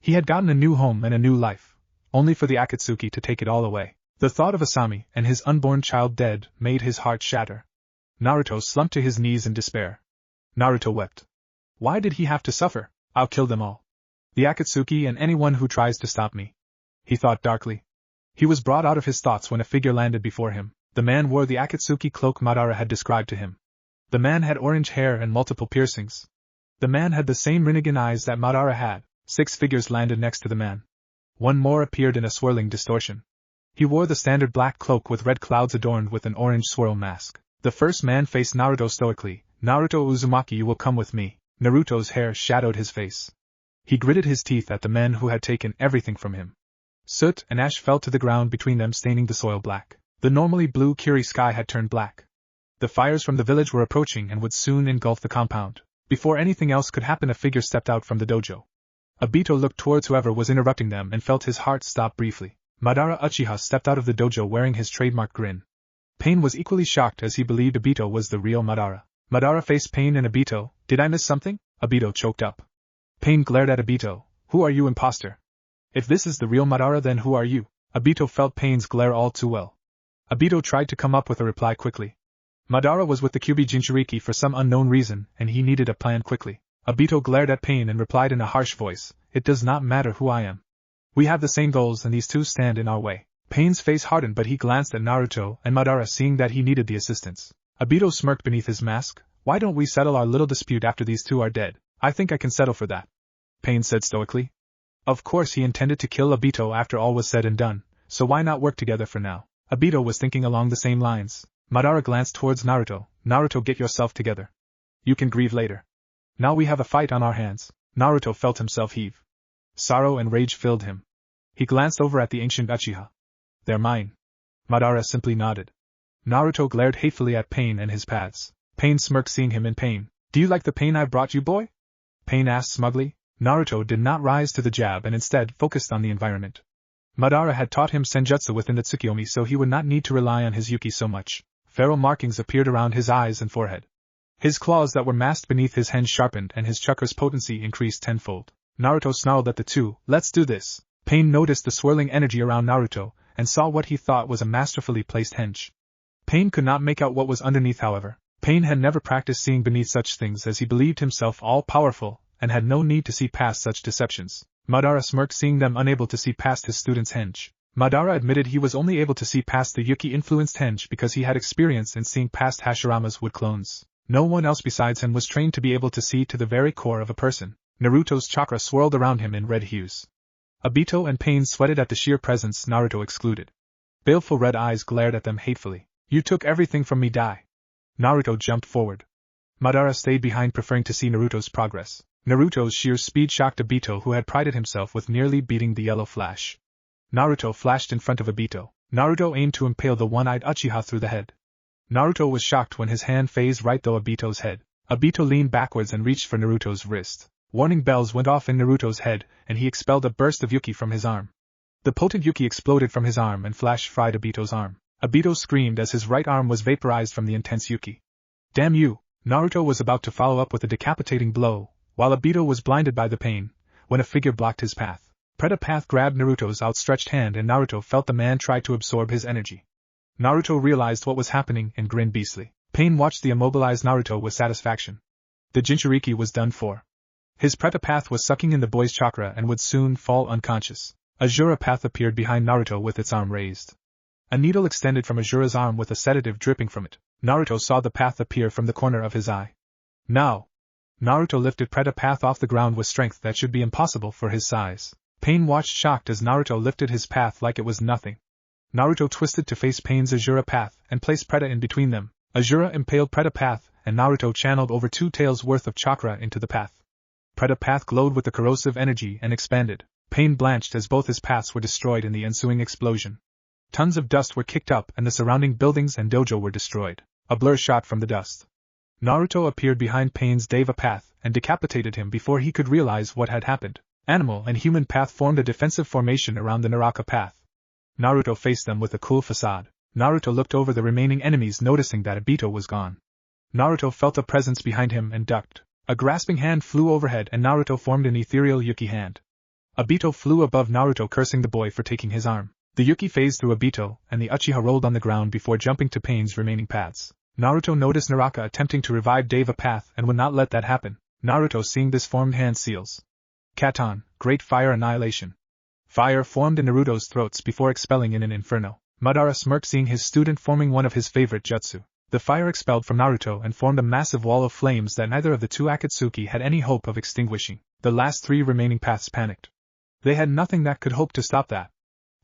S1: He had gotten a new home and a new life, only for the Akatsuki to take it all away. The thought of Asami and his unborn child dead made his heart shatter. Naruto slumped to his knees in despair. Naruto wept. Why did he have to suffer? I'll kill them all. The Akatsuki and anyone who tries to stop me. He thought darkly. He was brought out of his thoughts when a figure landed before him. The man wore the Akatsuki cloak Madara had described to him. The man had orange hair and multiple piercings. The man had the same Rinnegan eyes that Madara had. 6 figures landed next to the man. One more appeared in a swirling distortion. He wore the standard black cloak with red clouds adorned with an orange swirl mask. The first man faced Naruto stoically. Naruto Uzumaki, you will come with me. Naruto's hair shadowed his face. He gritted his teeth at the men who had taken everything from him. Soot and ash fell to the ground between them, staining the soil black. The normally blue Kiri sky had turned black. The fires from the village were approaching and would soon engulf the compound. Before anything else could happen, a figure stepped out from the dojo. Obito looked towards whoever was interrupting them and felt his heart stop briefly. Madara Uchiha stepped out of the dojo wearing his trademark grin. Pain was equally shocked as he believed Obito was the real Madara. Madara faced Pain and Obito. Did I miss something? Obito choked up. Pain glared at Obito. Who are you, imposter? If this is the real Madara, then who are you? Obito felt Pain's glare all too well. Obito tried to come up with a reply quickly. Madara was with the Kyuubi Jinchuriki for some unknown reason, and he needed a plan quickly. Obito glared at Pain and replied in a harsh voice, it does not matter who I am. We have the same goals and these two stand in our way. Pain's face hardened, but he glanced at Naruto and Madara, seeing that he needed the assistance. Obito smirked beneath his mask. Why don't we settle our little dispute after these two are dead? I think I can settle for that. Pain said stoically. Of course he intended to kill Obito after all was said and done, so why not work together for now? Obito was thinking along the same lines. Madara glanced towards Naruto. Naruto, get yourself together. You can grieve later. Now we have a fight on our hands. Naruto felt himself heave. Sorrow and rage filled him. He glanced over at the ancient Uchiha. They're mine. Madara simply nodded. Naruto glared hatefully at Pain and his paths. Pain smirked, seeing him in pain. Do you like the pain I brought you, boy? Pain asked smugly. Naruto did not rise to the jab and instead focused on the environment. Madara had taught him senjutsu within the Tsukiyomi, so he would not need to rely on his Yuki so much. Feral markings appeared around his eyes and forehead. His claws that were masked beneath his hands sharpened and his chakra's potency increased tenfold. Naruto snarled at the two. Let's do this. Pain noticed the swirling energy around Naruto and saw what he thought was a masterfully placed henge. Pain could not make out what was underneath, however. Pain had never practiced seeing beneath such things, as he believed himself all-powerful and had no need to see past such deceptions. Madara smirked, seeing them unable to see past his student's henge. Madara admitted he was only able to see past the Yuki-influenced henge because he had experience in seeing past Hashirama's wood clones. No one else besides him was trained to be able to see to the very core of a person. Naruto's chakra swirled around him in red hues. Obito and Pain sweated at the sheer presence, Naruto excluded. Baleful red eyes glared at them hatefully. You took everything from me, die. Naruto jumped forward. Madara stayed behind, preferring to see Naruto's progress. Naruto's sheer speed shocked Obito, who had prided himself with nearly beating the yellow flash. Naruto flashed in front of Obito. Naruto aimed to impale the one-eyed Uchiha through the head. Naruto was shocked when his hand phased right through Obito's head. Obito leaned backwards and reached for Naruto's wrist. Warning bells went off in Naruto's head, and he expelled a burst of Yuki from his arm. The potent Yuki exploded from his arm and flash fried Obito's arm. Obito screamed as his right arm was vaporized from the intense Yuki. Damn you! Naruto was about to follow up with a decapitating blow, while Obito was blinded by the pain, when a figure blocked his path. Preta Path grabbed Naruto's outstretched hand and Naruto felt the man try to absorb his energy. Naruto realized what was happening and grinned beastly. Pain watched the immobilized Naruto with satisfaction. The Jinchuriki was done for. His Preta Path was sucking in the boy's chakra and would soon fall unconscious. Azura Path appeared behind Naruto with its arm raised. A needle extended from Azura's arm with a sedative dripping from it. Naruto saw the path appear from the corner of his eye. Now! Naruto lifted Preta Path off the ground with strength that should be impossible for his size. Pain watched shocked as Naruto lifted his path like it was nothing. Naruto twisted to face Pain's Azura Path and placed Preta in between them. Azura impaled Preta Path, and Naruto channeled over 2 taels worth of chakra into the path. Preta Path glowed with the corrosive energy and expanded. Pain blanched as both his paths were destroyed in the ensuing explosion. Tons of dust were kicked up and the surrounding buildings and dojo were destroyed. A blur shot from the dust. Naruto appeared behind Pain's Deva Path and decapitated him before he could realize what had happened. Animal and human path formed a defensive formation around the Naraka path. Naruto faced them with a cool facade. Naruto looked over the remaining enemies, noticing that Obito was gone. Naruto felt a presence behind him and ducked. A grasping hand flew overhead and Naruto formed an ethereal Yuki hand. Obito flew above Naruto, cursing the boy for taking his arm. The Yuki phased through Obito, and the Uchiha rolled on the ground before jumping to Pain's remaining paths. Naruto noticed Naraka attempting to revive Deva Path and would not let that happen. Naruto, seeing this, formed hand seals. Katon, Great Fire Annihilation. Fire formed in Naruto's throats before expelling in an inferno. Madara smirked, seeing his student forming one of his favorite jutsu. The fire expelled from Naruto and formed a massive wall of flames that neither of the two Akatsuki had any hope of extinguishing. The last 3 remaining paths panicked. They had nothing that could hope to stop that.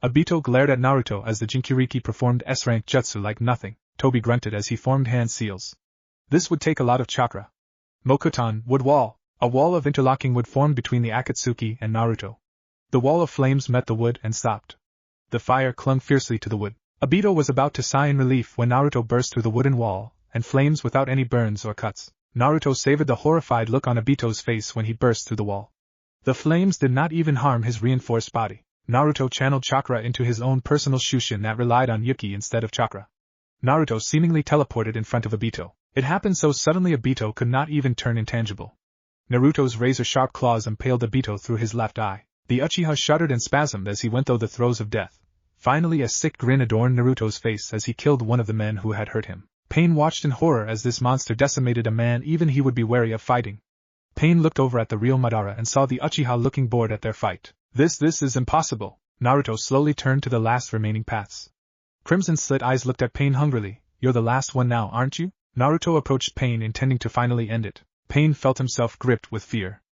S1: Obito glared at Naruto as the Jinchuriki performed S-rank jutsu like nothing. Tobi grunted as he formed hand seals. This would take a lot of chakra. Mokuton, wood wall. A wall of interlocking wood formed between the Akatsuki and Naruto. The wall of flames met the wood and stopped. The fire clung fiercely to the wood. Obito was about to sigh in relief when Naruto burst through the wooden wall, and flames without any burns or cuts. Naruto savored the horrified look on Obito's face when he burst through the wall. The flames did not even harm his reinforced body. Naruto channeled chakra into his own personal Shushin that relied on Yuki instead of chakra. Naruto seemingly teleported in front of Obito. It happened so suddenly Obito could not even turn intangible. Naruto's razor-sharp claws impaled Obito through his left eye. The Uchiha shuddered and spasmed as he went through the throes of death. Finally, a sick grin adorned Naruto's face as he killed one of the men who had hurt him. Pain watched in horror as this monster decimated a man even he would be wary of fighting. Pain looked over at the real Madara and saw the Uchiha looking bored at their fight. This is impossible. Naruto slowly turned to the last remaining paths. Crimson-slit eyes looked at Pain hungrily. You're the last one now, aren't you? Naruto approached Pain, intending to finally end it. Pain felt himself gripped with fear.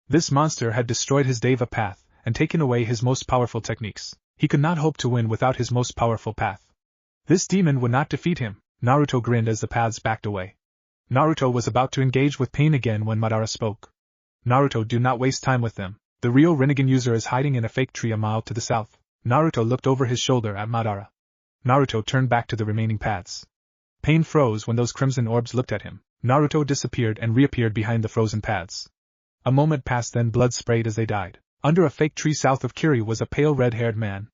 S1: This monster had destroyed his Deva Path and taken away his most powerful techniques. He could not hope to win without his most powerful path. This demon would not defeat him. Naruto grinned as the paths backed away. Naruto was about to engage with Pain again when Madara spoke. Naruto, do not waste time with them. The real Rinnegan user is hiding in a fake tree a mile to the south. Naruto looked over his shoulder at Madara. Naruto turned back to the remaining paths. Pain froze when those crimson orbs looked at him. Naruto disappeared and reappeared behind the frozen paths. A moment passed, then blood sprayed as they died. Under a fake tree south of Kiri was a pale red-haired man.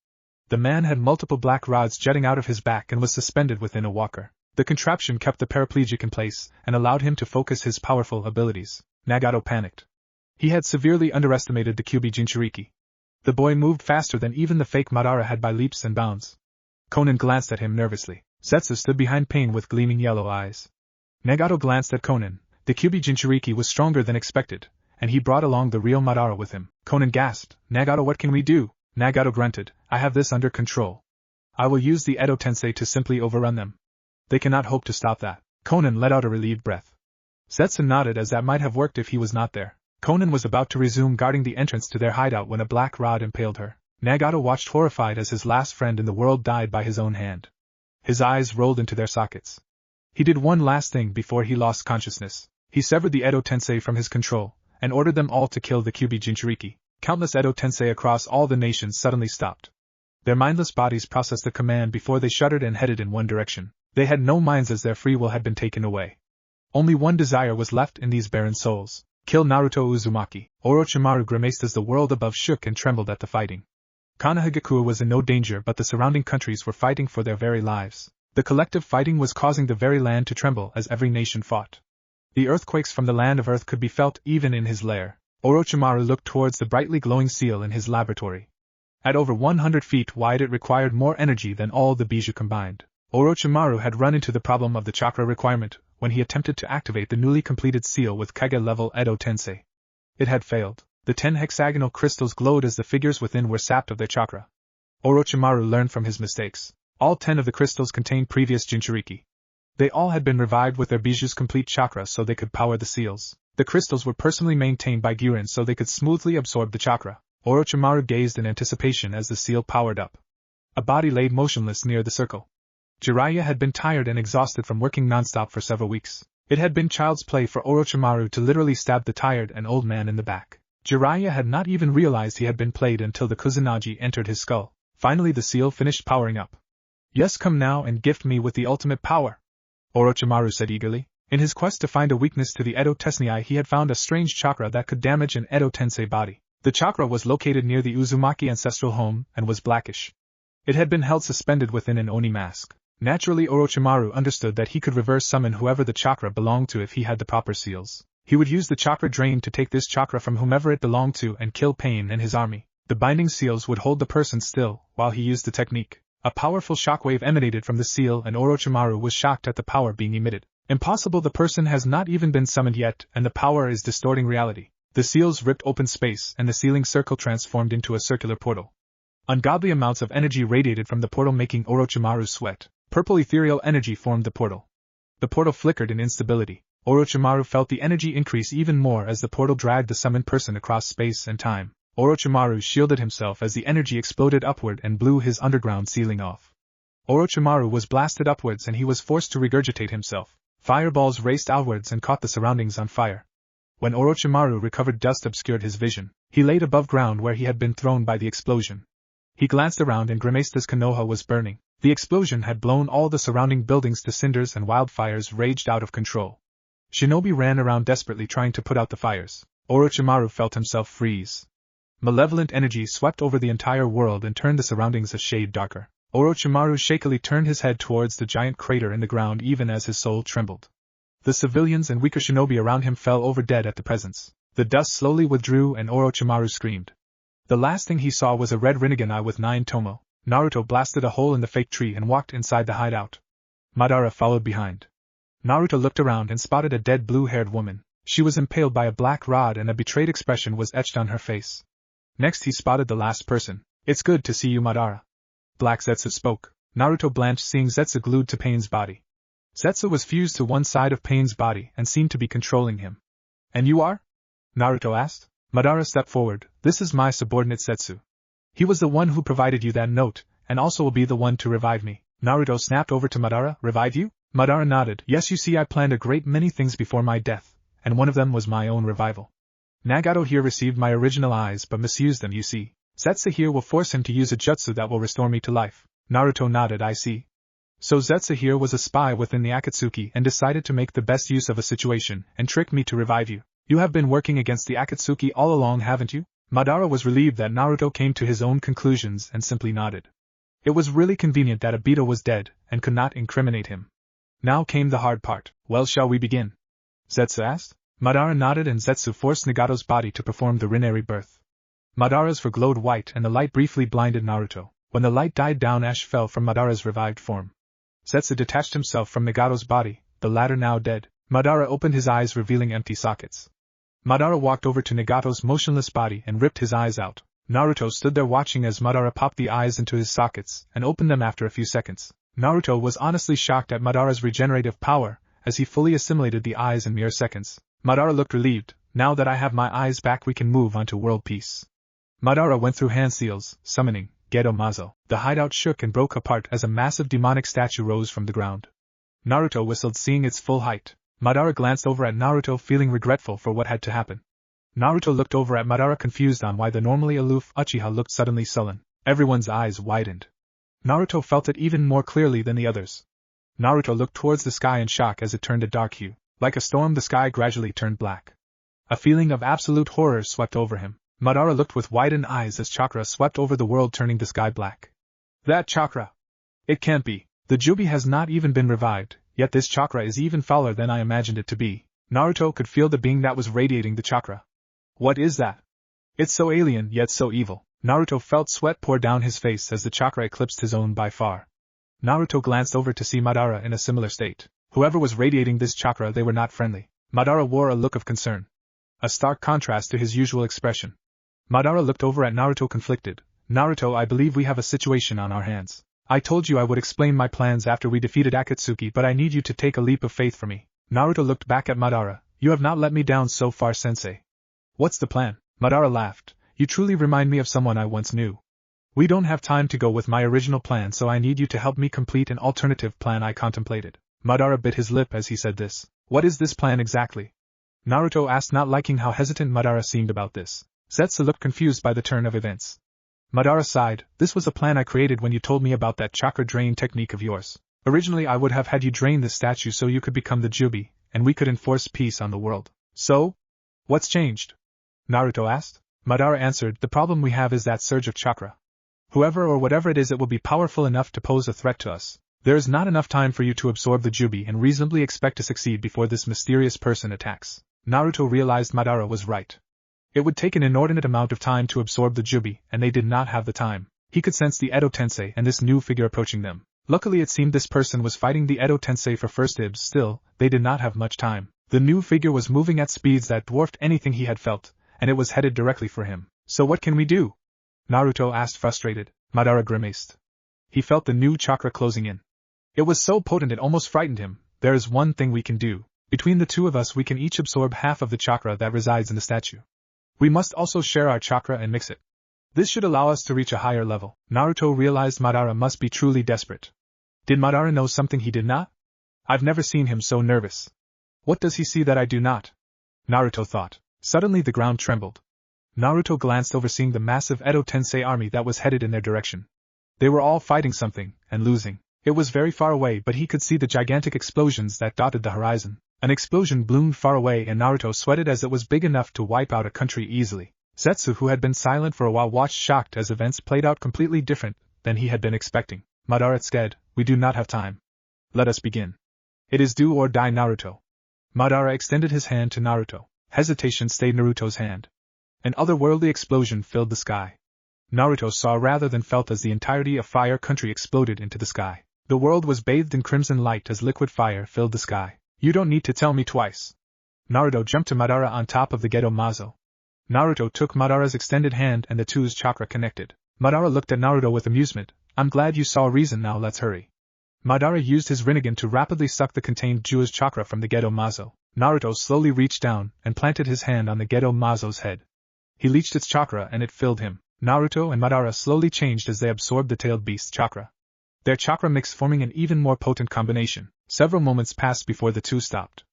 S1: The man had multiple black rods jutting out of his back and was suspended within a walker. The contraption kept the paraplegic in place and allowed him to focus his powerful abilities. Nagato panicked. He had severely underestimated the Kyuubi Jinchuriki. The boy moved faster than even the fake Madara had by leaps and bounds. Konan glanced at him nervously. Zetsu stood behind Pain with gleaming yellow eyes. Nagato glanced at Konan. The Kyuubi Jinchuriki was stronger than expected, and he brought along the real Madara with him. Konan gasped, "Nagato, what can we do?" Nagato grunted, "I have this under control. I will use the Edo Tensei to simply overrun them. They cannot hope to stop that." Konan let out a relieved breath. Zetsu nodded, as that might have worked if he was not there. Konan was about to resume guarding the entrance to their hideout when a black rod impaled her. Nagato watched horrified as his last friend in the world died by his own hand. His eyes rolled into their sockets. He did one last thing before he lost consciousness. He severed the Edo Tensei from his control, and ordered them all to kill the Kyuubi Jinchuriki. Countless Edo Tensei across all the nations suddenly stopped. Their mindless bodies processed the command before they shuddered and headed in one direction. They had no minds, as their free will had been taken away. Only one desire was left in these barren souls: kill Naruto Uzumaki. Orochimaru grimaced as the world above shook and trembled at the fighting. Konohagakure was in no danger, but the surrounding countries were fighting for their very lives. The collective fighting was causing the very land to tremble as every nation fought. The earthquakes from the land of Earth could be felt even in his lair. Orochimaru looked towards the brightly glowing seal in his laboratory. At over 100 feet wide, it required more energy than all the bijou combined. Orochimaru had run into the problem of the chakra requirement when he attempted to activate the newly completed seal with Kage-level Edo Tensei. It had failed. The 10 hexagonal crystals glowed as the figures within were sapped of their chakra. Orochimaru learned from his mistakes. All 10 of the crystals contained previous Jinchuriki. They all had been revived with their bijou's complete chakra so they could power the seals. The crystals were personally maintained by Gyurin so they could smoothly absorb the chakra. Orochimaru gazed in anticipation as the seal powered up. A body lay motionless near the circle. Jiraiya had been tired and exhausted from working nonstop for several weeks. It had been child's play for Orochimaru to literally stab the tired and old man in the back. Jiraiya had not even realized he had been played until the Kusanagi entered his skull. Finally the seal finished powering up. "Yes, come now and gift me with the ultimate power," Orochimaru said eagerly. In his quest to find a weakness to the Edo Tensei, he had found a strange chakra that could damage an Edo Tensei body. The chakra was located near the Uzumaki ancestral home and was blackish. It had been held suspended within an Oni mask. Naturally, Orochimaru understood that he could reverse summon whoever the chakra belonged to if he had the proper seals. He would use the chakra drain to take this chakra from whomever it belonged to and kill Pain and his army. The binding seals would hold the person still while he used the technique. A powerful shockwave emanated from the seal and Orochimaru was shocked at the power being emitted. Impossible, the person has not even been summoned yet and the power is distorting reality. The seals ripped open space and the sealing circle transformed into a circular portal. Ungodly amounts of energy radiated from the portal, making Orochimaru sweat. Purple ethereal energy formed the portal. The portal flickered in instability. Orochimaru felt the energy increase even more as the portal dragged the summoned person across space and time. Orochimaru shielded himself as the energy exploded upward and blew his underground ceiling off. Orochimaru was blasted upwards and he was forced to regurgitate himself. Fireballs raced outwards and caught the surroundings on fire. When Orochimaru recovered, dust obscured his vision. He laid above ground where he had been thrown by the explosion. He glanced around and grimaced as Konoha was burning. The explosion had blown all the surrounding buildings to cinders and wildfires raged out of control. Shinobi ran around desperately trying to put out the fires. Orochimaru felt himself freeze. Malevolent energy swept over the entire world and turned the surroundings a shade darker. Orochimaru shakily turned his head towards the giant crater in the ground even as his soul trembled. The civilians and weaker shinobi around him fell over dead at the presence. The dust slowly withdrew and Orochimaru screamed. The last thing he saw was a red Rinnegan eye with 9 tomo. Naruto blasted a hole in the fake tree and walked inside the hideout. Madara followed behind. Naruto looked around and spotted a dead blue-haired woman. She was impaled by a black rod and a betrayed expression was etched on her face. Next he spotted the last person. "It's good to see you, Madara." Black Zetsu spoke. Naruto blanched seeing Zetsu glued to Pain's body. Zetsu was fused to one side of Pain's body and seemed to be controlling him. "And you are?" Naruto asked. Madara stepped forward. "This is my subordinate Zetsu. He was the one who provided you that note, and also will be the one to revive me." Naruto snapped over to Madara. "Revive you?" Madara nodded. "Yes, you see, I planned a great many things before my death, and one of them was my own revival. Nagato here received my original eyes but misused them, you see. Zetsu here will force him to use a jutsu that will restore me to life." Naruto nodded. "I see." So Zetsu here was a spy within the Akatsuki and decided to make the best use of a situation and trick me to revive you. You have been working against the Akatsuki all along, haven't you? Madara was relieved that Naruto came to his own conclusions and simply nodded. It was really convenient that Obito was dead and could not incriminate him. Now came the hard part. Well, shall we begin? Zetsu asked. Madara nodded and Zetsu forced Nagato's body to perform the Rinne rebirth. Madara's fur glowed white and the light briefly blinded Naruto. When the light died down, ash fell from Madara's revived form. Zetsu detached himself from Nagato's body, the latter now dead. Madara opened his eyes, revealing empty sockets. Madara walked over to Nagato's motionless body and ripped his eyes out. Naruto stood there watching as Madara popped the eyes into his sockets and opened them after a few seconds. Naruto was honestly shocked at Madara's regenerative power, as he fully assimilated the eyes in mere seconds. Madara looked relieved. Now that I have my eyes back, we can move on to world peace. Madara went through hand seals, summoning Gedo Mazo. The hideout shook and broke apart as a massive demonic statue rose from the ground. Naruto whistled, seeing its full height. Madara glanced over at Naruto, feeling regretful for what had to happen. Naruto looked over at Madara, confused on why the normally aloof Uchiha looked suddenly sullen. Everyone's eyes widened. Naruto felt it even more clearly than the others. Naruto looked towards the sky in shock as it turned a dark hue. Like a storm, the sky gradually turned black. A feeling of absolute horror swept over him. Madara looked with widened eyes as chakra swept over the world, turning the sky black. That chakra! It can't be. The Jubi has not even been revived, yet this chakra is even fouler than I imagined it to be. Naruto could feel the being that was radiating the chakra. What is that? It's so alien, yet so evil. Naruto felt sweat pour down his face as the chakra eclipsed his own by far. Naruto glanced over to see Madara in a similar state. Whoever was radiating this chakra, they were not friendly. Madara wore a look of concern. A stark contrast to his usual expression. Madara looked over at Naruto, conflicted. Naruto, I believe we have a situation on our hands. I told you I would explain my plans after we defeated Akatsuki, but I need you to take a leap of faith for me. Naruto looked back at Madara. You have not let me down so far, sensei. What's the plan? Madara laughed. You truly remind me of someone I once knew. We don't have time to go with my original plan, so I need you to help me complete an alternative plan I contemplated. Madara bit his lip as he said this. What is this plan exactly? Naruto asked, not liking how hesitant Madara seemed about this. Zetsu looked confused by the turn of events. Madara sighed. This was a plan I created when you told me about that chakra drain technique of yours. Originally I would have had you drain the statue so you could become the Jubi, and we could enforce peace on the world. So? What's changed? Naruto asked. Madara answered, the problem we have is that surge of chakra. Whoever or whatever it is, it will be powerful enough to pose a threat to us. There is not enough time for you to absorb the Jubi and reasonably expect to succeed before this mysterious person attacks. Naruto realized Madara was right. It would take an inordinate amount of time to absorb the Jubi, and they did not have the time. He could sense the Edo Tensei and this new figure approaching them. Luckily it seemed this person was fighting the Edo Tensei for first dibs. Still, they did not have much time. The new figure was moving at speeds that dwarfed anything he had felt, and it was headed directly for him. So what can we do? Naruto asked, frustrated. Madara grimaced. He felt the new chakra closing in. It was so potent it almost frightened him. There is one thing we can do. Between the two of us we can each absorb half of the chakra that resides in the statue. We must also share our chakra and mix it. This should allow us to reach a higher level. Naruto realized Madara must be truly desperate. Did Madara know something he did not? I've never seen him so nervous. What does he see that I do not? Naruto thought. Suddenly the ground trembled. Naruto glanced over, seeing the massive Edo Tensei army that was headed in their direction. They were all fighting something, and losing. It was very far away, but he could see the gigantic explosions that dotted the horizon. An explosion bloomed far away and Naruto sweated as it was big enough to wipe out a country easily. Zetsu, who had been silent for a while, watched shocked as events played out completely different than he had been expecting. Madara said, we do not have time. Let us begin. It is do or die, Naruto. Madara extended his hand to Naruto. Hesitation stayed Naruto's hand. An otherworldly explosion filled the sky. Naruto saw rather than felt as the entirety of Fire Country exploded into the sky. The world was bathed in crimson light as liquid fire filled the sky. You don't need to tell me twice. Naruto jumped to Madara on top of the Gedo Mazo. Naruto took Madara's extended hand and the two's chakra connected. Madara looked at Naruto with amusement. I'm glad you saw reason, now let's hurry. Madara used his Rinnegan to rapidly suck the contained Ju's chakra from the Gedo Mazo. Naruto slowly reached down and planted his hand on the Gedo Mazo's head. He leached its chakra and it filled him. Naruto and Madara slowly changed as they absorbed the tailed beast's chakra. Their chakra mixed, forming an even more potent combination. Several moments passed before the two stopped.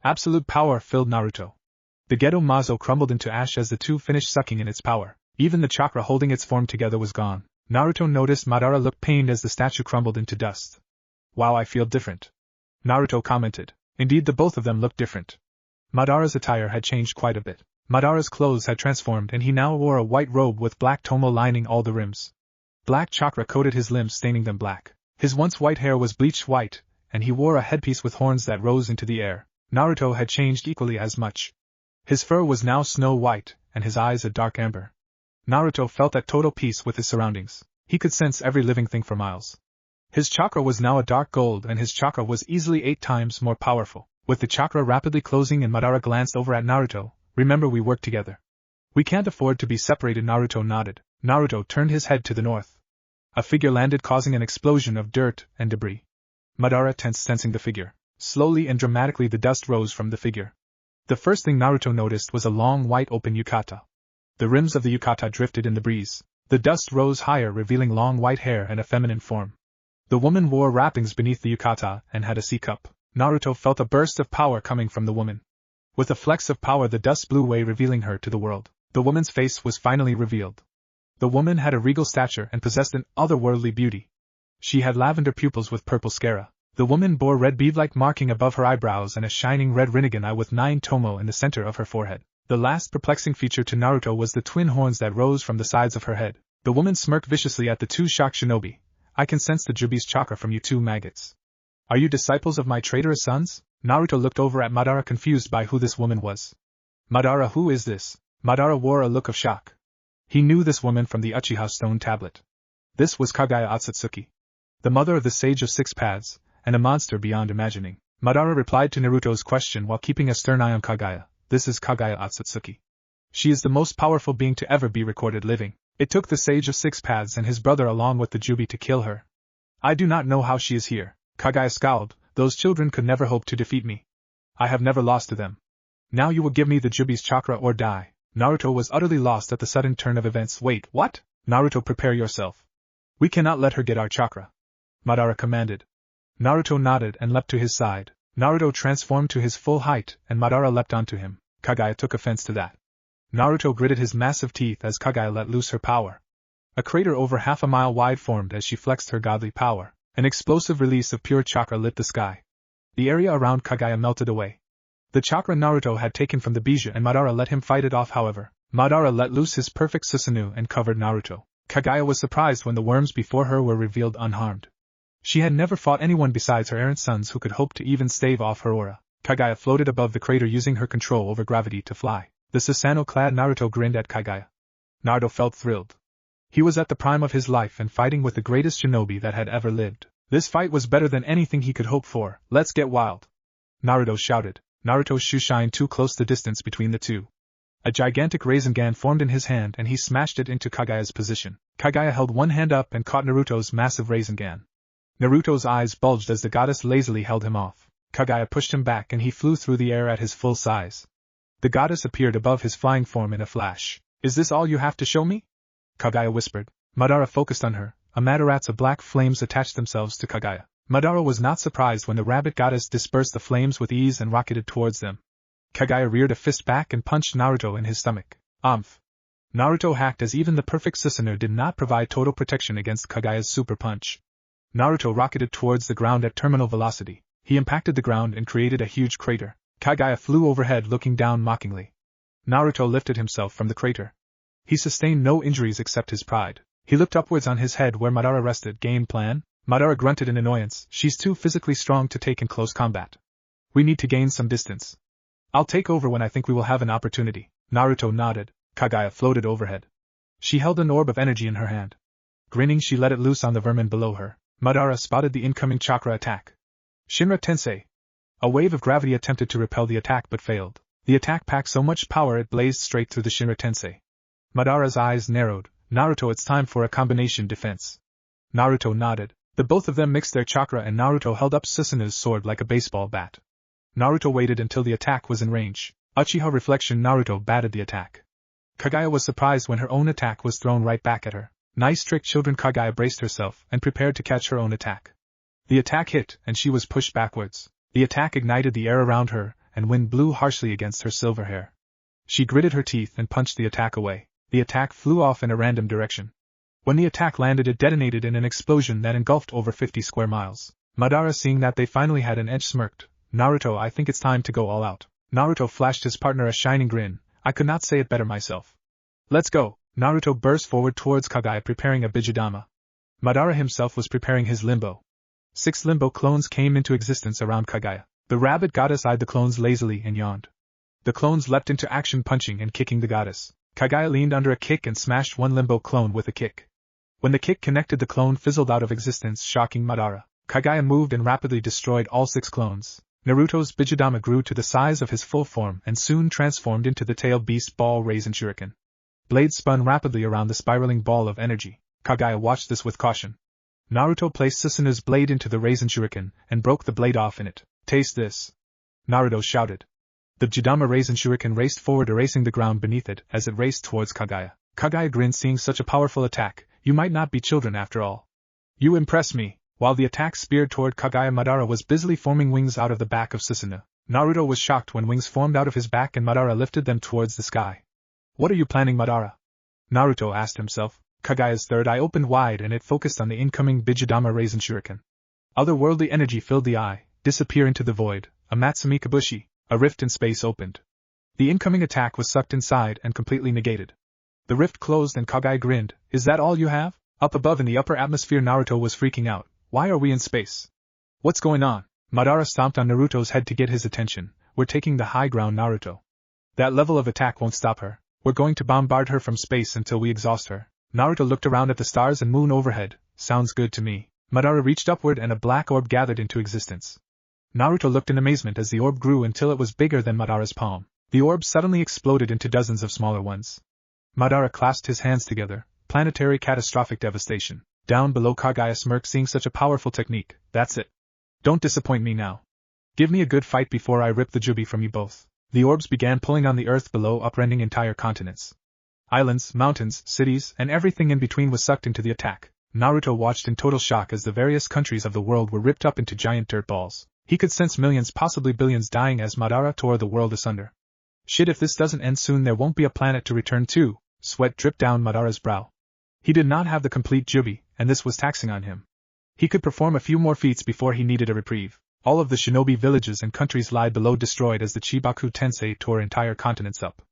S1: Absolute power filled Naruto. The Gedo Mazo crumbled into ash as the two finished sucking in its power. Even the chakra holding its form together was gone. Naruto noticed Madara looked pained as the statue crumbled into dust. Wow, I feel different. Naruto commented. Indeed, the both of them looked different. Madara's attire had changed quite a bit. Madara's clothes had transformed and he now wore a white robe with black tomo lining all the rims. Black chakra coated his limbs, staining them black. His once white hair was bleached white, and he wore a headpiece with horns that rose into the air. Naruto had changed equally as much. His fur was now snow white, and his eyes a dark amber. Naruto felt at total peace with his surroundings. He could sense every living thing for miles. His chakra was now a dark gold and his chakra was easily 8 times more powerful. With the chakra rapidly closing and Madara glanced over at Naruto, remember we work together. We can't afford to be separated. Naruto nodded. Naruto turned his head to the north. A figure landed causing an explosion of dirt and debris. Madara tensed sensing the figure. Slowly and dramatically the dust rose from the figure. The first thing Naruto noticed was a long white open yukata. The rims of the yukata drifted in the breeze. The dust rose higher revealing long white hair and a feminine form. The woman wore wrappings beneath the yukata and had a sea cup. Naruto felt a burst of power coming from the woman. With a flex of power the dust blew away revealing her to the world. The woman's face was finally revealed. The woman had a regal stature and possessed an otherworldly beauty. She had lavender pupils with purple sclera. The woman bore red bead-like marking above her eyebrows and a shining red rinnegan eye with 9 tomo in the center of her forehead. The last perplexing feature to Naruto was the twin horns that rose from the sides of her head. The woman smirked viciously at the 2 shocked shinobi. I can sense the Jubi's chakra from you 2 maggots. Are you disciples of my traitorous sons? Naruto looked over at Madara confused by who this woman was. Madara, who is this? Madara wore a look of shock. He knew this woman from the Uchiha stone tablet. This was Kaguya Akatsuki, the mother of the Sage of 6 Paths, and a monster beyond imagining. Madara replied to Naruto's question while keeping a stern eye on Kaguya. This is Kaguya Akatsuki. She is the most powerful being to ever be recorded living. It took the Sage of 6 Paths and his brother along with the Jubi to kill her. I do not know how she is here. Kaguya scowled. Those children could never hope to defeat me. I have never lost to them. Now you will give me the Jubi's chakra or die. Naruto was utterly lost at the sudden turn of events. Wait, what? Naruto, prepare yourself. We cannot let her get our chakra. Madara commanded. Naruto nodded and leapt to his side. Naruto transformed to his full height and Madara leapt onto him. Kaguya took offense to that. Naruto gritted his massive teeth as Kaguya let loose her power. A crater over half a mile wide formed as she flexed her godly power. An explosive release of pure chakra lit the sky. The area around Kaguya melted away. The chakra Naruto had taken from the Bija and Madara let him fight it off. However, Madara let loose his perfect Susanoo and covered Naruto. Kaguya was surprised when the worms before her were revealed unharmed. She had never fought anyone besides her errant sons who could hope to even stave off her aura. Kaguya floated above the crater using her control over gravity to fly. The Susanoo-clad Naruto grinned at Kaguya. Naruto felt thrilled. He was at the prime of his life and fighting with the greatest shinobi that had ever lived. This fight was better than anything he could hope for. Let's get wild. Naruto shouted. Naruto's shoe shined too close the distance between the two. A gigantic Rasengan formed in his hand and he smashed it into Kaguya's position. Kaguya held one hand up and caught Naruto's massive Rasengan. Naruto's eyes bulged as the goddess lazily held him off. Kaguya pushed him back and he flew through the air at his full size. The goddess appeared above his flying form in a flash. Is this all you have to show me? Kaguya whispered. Madara focused on her. Amaterasu of black flames attached themselves to Kaguya. Madara was not surprised when the rabbit goddess dispersed the flames with ease and rocketed towards them. Kaguya reared a fist back and punched Naruto in his stomach. Naruto hacked as even the perfect Susanoo did not provide total protection against Kaguya's super punch. Naruto rocketed towards the ground at terminal velocity. He impacted the ground and created a huge crater. Kaguya flew overhead looking down mockingly. Naruto lifted himself from the crater. He sustained no injuries except his pride. He looked upwards on his head where Madara rested. Game plan? Madara grunted in annoyance. She's too physically strong to take in close combat. We need to gain some distance. I'll take over when I think we will have an opportunity. Naruto nodded. Kaguya floated overhead. She held an orb of energy in her hand. Grinning, she let it loose on the vermin below her. Madara spotted the incoming chakra attack. Shinra Tensei. A wave of gravity attempted to repel the attack but failed. The attack packed so much power it blazed straight through the Shinra Tensei. Madara's eyes narrowed. Naruto, it's time for a combination defense. Naruto nodded. The both of them mixed their chakra and Naruto held up Susanoo's sword like a baseball bat. Naruto waited until the attack was in range. Uchiha reflection. Naruto batted the attack. Kaguya was surprised when her own attack was thrown right back at her. Nice trick, children. Kaguya braced herself and prepared to catch her own attack. The attack hit and she was pushed backwards. The attack ignited the air around her and wind blew harshly against her silver hair. She gritted her teeth and punched the attack away. The attack flew off in a random direction. When the attack landed, it detonated in an explosion that engulfed over 50 square miles. Madara, seeing that they finally had an edge, smirked. Naruto, I think it's time to go all out. Naruto flashed his partner a shining grin. I could not say it better myself. Let's go. Naruto burst forward towards Kaguya, preparing a Bijudama. Madara himself was preparing his limbo. 6 limbo clones came into existence around Kaguya. The rabbit goddess eyed the clones lazily and yawned. The clones leapt into action, punching and kicking the goddess. Kaguya leaned under a kick and smashed one limbo clone with a kick. When the kick connected, the clone fizzled out of existence, shocking Madara. Kaguya moved and rapidly destroyed all 6 clones. Naruto's Bijudama grew to the size of his full form and soon transformed into the tail beast ball Raisin Shuriken. Blades spun rapidly around the spiraling ball of energy. Kaguya watched this with caution. Naruto placed Susanu's blade into the Raisin Shuriken and broke the blade off in it. Taste this! Naruto shouted. The Bijudama Raisin Shuriken raced forward, erasing the ground beneath it as it raced towards Kaguya. Kaguya grinned, seeing such a powerful attack. You might not be children after all. You impress me. While the attack speared toward Kaguya, Madara was busily forming wings out of the back of Susanoo. Naruto was shocked when wings formed out of his back and Madara lifted them towards the sky. What are you planning, Madara? Naruto asked himself. Kaguya's third eye opened wide and it focused on the incoming Bijudama Raisin Shuriken. Otherworldly energy filled the eye, disappear into the void. A Matsumi Kabushi, a rift in space opened. The incoming attack was sucked inside and completely negated. The rift closed and Kaguya grinned. Is that all you have? Up above in the upper atmosphere, Naruto was freaking out. Why are we in space? What's going on? Madara stomped on Naruto's head to get his attention. We're taking the high ground, Naruto. That level of attack won't stop her. We're going to bombard her from space until we exhaust her. Naruto looked around at the stars and moon overhead. Sounds good to me. Madara reached upward and a black orb gathered into existence. Naruto looked in amazement as the orb grew until it was bigger than Madara's palm. The orb suddenly exploded into dozens of smaller ones. Madara clasped his hands together. Planetary catastrophic devastation. Down below, Kaguya smirked, seeing such a powerful technique. That's it. Don't disappoint me now. Give me a good fight before I rip the jubi from you both. The orbs began pulling on the earth below, uprending entire continents. Islands, mountains, cities, and everything in between was sucked into the attack. Naruto watched in total shock as the various countries of the world were ripped up into giant dirt balls. He could sense millions, possibly billions, dying as Madara tore the world asunder. Shit, if this doesn't end soon, there won't be a planet to return to. Sweat dripped down Madara's brow. He did not have the complete jubi, and this was taxing on him. He could perform a few more feats before he needed a reprieve. All of the shinobi villages and countries lied below, destroyed as the Chibaku Tensei tore entire continents up.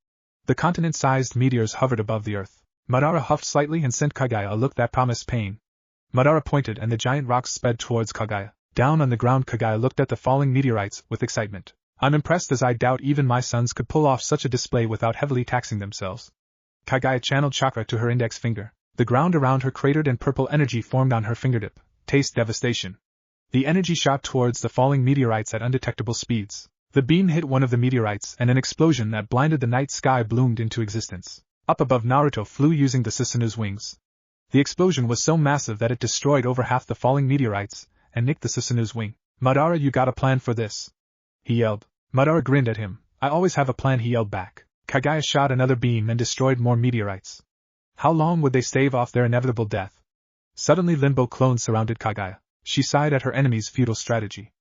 S1: The continent-sized meteors hovered above the earth. Madara huffed slightly and sent Kaguya a look that promised pain. Madara pointed and the giant rocks sped towards Kaguya. Down on the ground, Kaguya looked at the falling meteorites with excitement. I'm impressed, as I doubt even my sons could pull off such a display without heavily taxing themselves. Kaguya channeled chakra to her index finger. The ground around her cratered and purple energy formed on her fingertip. Taste devastation. The energy shot towards the falling meteorites at undetectable speeds. The beam hit one of the meteorites and an explosion that blinded the night sky bloomed into existence. Up above, Naruto flew using the Susanu's wings. The explosion was so massive that it destroyed over half the falling meteorites and nicked the Susanu's wing. Madara, you got a plan for this? He yelled. Madara grinned at him. I always have a plan, he yelled back. Kaguya shot another beam and destroyed more meteorites. How long would they stave off their inevitable death? Suddenly Limbo clones surrounded Kaguya. She sighed at her enemy's futile strategy.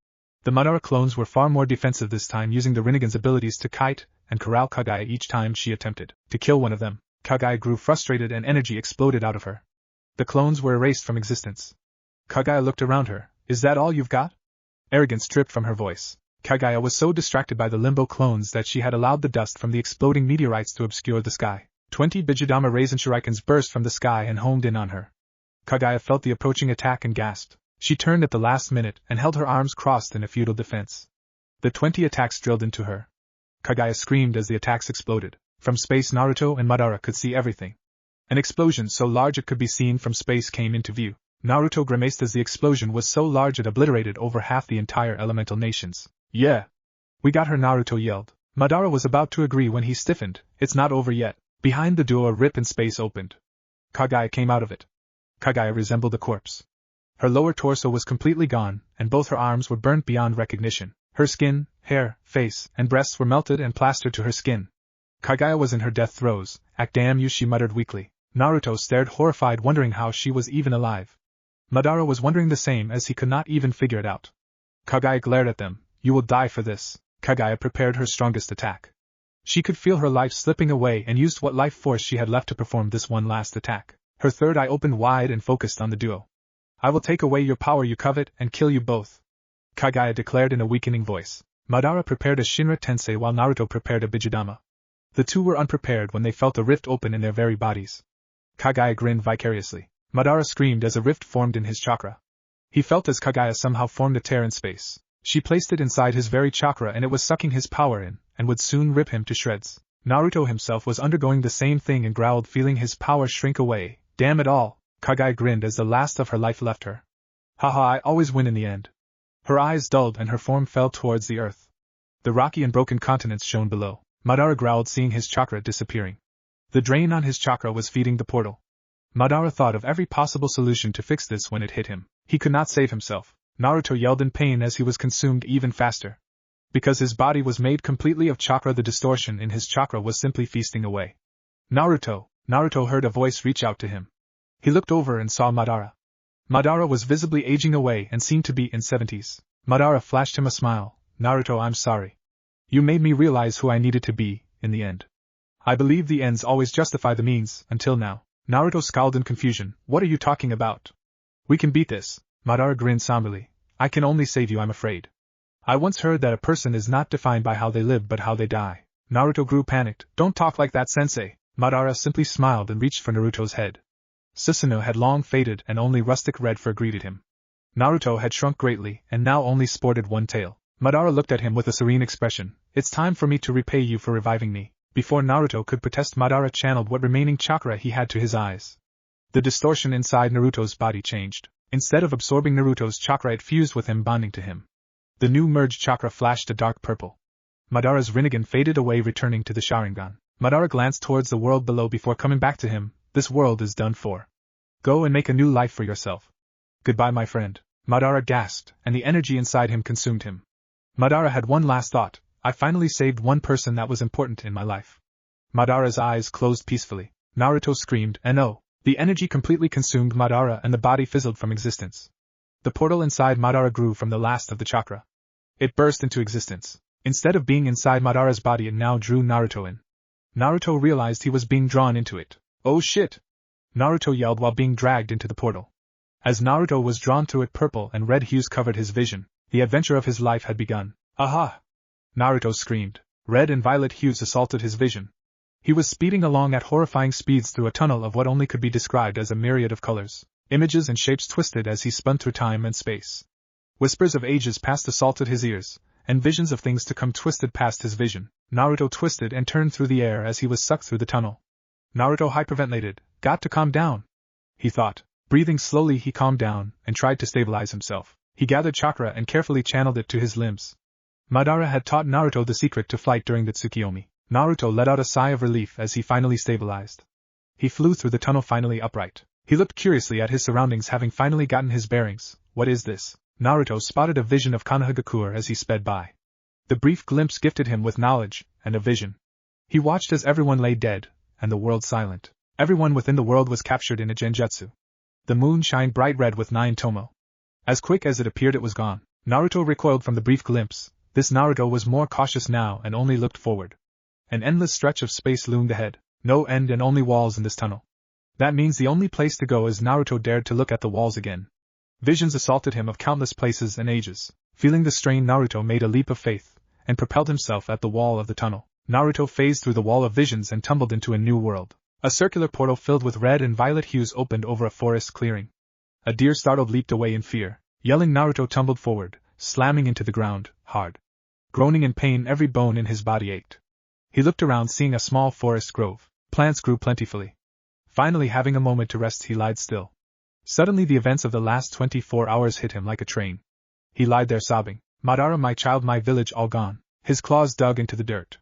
S1: The Madara clones were far more defensive this time, using the Rinnegan's abilities to kite and corral Kaguya each time she attempted to kill one of them. Kaguya grew frustrated and energy exploded out of her. The clones were erased from existence. Kaguya looked around her. Is that all you've got? Arrogance dripped from her voice. Kaguya was so distracted by the Limbo clones that she had allowed the dust from the exploding meteorites to obscure the sky. 20 Bijudama Raisin Shurikens burst from the sky and homed in on her. Kaguya felt the approaching attack and gasped. She turned at the last minute and held her arms crossed in a futile defense. The 20 attacks drilled into her. Kaguya screamed as the attacks exploded. From space, Naruto and Madara could see everything. An explosion so large it could be seen from space came into view. Naruto grimaced as the explosion was so large it obliterated over half the entire elemental nations. Yeah! We got her, Naruto yelled. Madara was about to agree when he stiffened. It's not over yet. Behind the duo, a rip in space opened. Kaguya came out of it. Kaguya resembled a corpse. Her lower torso was completely gone, and both her arms were burnt beyond recognition. Her skin, hair, face, and breasts were melted and plastered to her skin. Kaguya was in her death throes. Damn you, she muttered weakly. Naruto stared horrified, wondering how she was even alive. Madara was wondering the same, as he could not even figure it out. Kaguya glared at them. You will die for this. Kaguya prepared her strongest attack. She could feel her life slipping away and used what life force she had left to perform this one last attack. Her third eye opened wide and focused on the duo. I will take away your power you covet and kill you both, Kaguya declared in a weakening voice. Madara prepared a Shinra Tensei while Naruto prepared a Bijudama. The two were unprepared when they felt a rift open in their very bodies. Kaguya grinned vicariously. Madara screamed as a rift formed in his chakra. He felt as Kaguya somehow formed a tear in space. She placed it inside his very chakra and it was sucking his power in, and would soon rip him to shreds. Naruto himself was undergoing the same thing and growled, feeling his power shrink away. Damn it all, Kaguya grinned as the last of her life left her. Haha, I always win in the end. Her eyes dulled and her form fell towards the earth. The rocky and broken continents shone below. Madara growled, seeing his chakra disappearing. The drain on his chakra was feeding the portal. Madara thought of every possible solution to fix this when it hit him. He could not save himself. Naruto yelled in pain as he was consumed even faster. Because his body was made completely of chakra, the distortion in his chakra was simply feasting away. Naruto heard a voice reach out to him. He looked over and saw Madara. Madara was visibly aging away and seemed to be in 70s. Madara flashed him a smile. Naruto, I'm sorry. You made me realize who I needed to be, in the end. I believe the ends always justify the means, until now. Naruto scowled in confusion. What are you talking about? We can beat this. Madara grinned somberly. I can only save you, I'm afraid. I once heard that a person is not defined by how they live but how they die. Naruto grew panicked. Don't talk like that, sensei. Madara simply smiled and reached for Naruto's head. Susanoo had long faded and only rustic red fur greeted him. Naruto had shrunk greatly and now only sported one tail. Madara looked at him with a serene expression. It's time for me to repay you for reviving me. Before Naruto could protest, Madara channeled what remaining chakra he had to his eyes. The distortion inside Naruto's body changed. Instead of absorbing Naruto's chakra, it fused with him, bonding to him. The new merged chakra flashed a dark purple. Madara's Rinnegan faded away, returning to the Sharingan. Madara glanced towards the world below before coming back to him. This world is done for. Go and make a new life for yourself. Goodbye, my friend. Madara gasped, and the energy inside him consumed him. Madara had one last thought. I finally saved one person that was important in my life. Madara's eyes closed peacefully. Naruto screamed, and oh! The energy completely consumed Madara and the body fizzled from existence. The portal inside Madara grew from the last of the chakra. It burst into existence. Instead of being inside Madara's body, it now drew Naruto in. Naruto realized he was being drawn into it. Oh shit! Naruto yelled while being dragged into the portal. As Naruto was drawn to it, purple and red hues covered his vision. The adventure of his life had begun. Aha! Naruto screamed. Red and violet hues assaulted his vision. He was speeding along at horrifying speeds through a tunnel of what only could be described as a myriad of colors. Images and shapes twisted as he spun through time and space. Whispers of ages past assaulted his ears, and visions of things to come twisted past his vision. Naruto twisted and turned through the air as he was sucked through the tunnel. Naruto hyperventilated. Got to calm down, he thought. Breathing slowly, he calmed down and tried to stabilize himself. He gathered chakra and carefully channeled it to his limbs. Madara had taught Naruto the secret to flight during the Tsukiyomi. Naruto let out a sigh of relief as he finally stabilized. He flew through the tunnel, finally upright. He looked curiously at his surroundings, having finally gotten his bearings. What is this? Naruto spotted a vision of Konohagakure as he sped by. The brief glimpse gifted him with knowledge and a vision. He watched as everyone lay dead, and the world silent. Everyone within the world was captured in a genjutsu. The moon shined bright red with 9 tomo. As quick as it appeared, it was gone. Naruto recoiled from the brief glimpse. This Naruto was more cautious now and only looked forward. An endless stretch of space loomed ahead. No end and only walls in this tunnel. That means the only place to go. As Naruto dared to look at the walls again. Visions assaulted him of countless places and ages. Feeling the strain, Naruto made a leap of faith, and propelled himself at the wall of the tunnel. Naruto phased through the wall of visions and tumbled into a new world. A circular portal filled with red and violet hues opened over a forest clearing. A deer startled leaped away in fear. Yelling, Naruto tumbled forward, slamming into the ground, hard. Groaning in pain, every bone in his body ached. He looked around, seeing a small forest grove. Plants grew plentifully. Finally, having a moment to rest, he lied still. Suddenly the events of the last 24 hours hit him like a train. He lied there sobbing. Madara, my child, my village all gone. His claws dug into the dirt.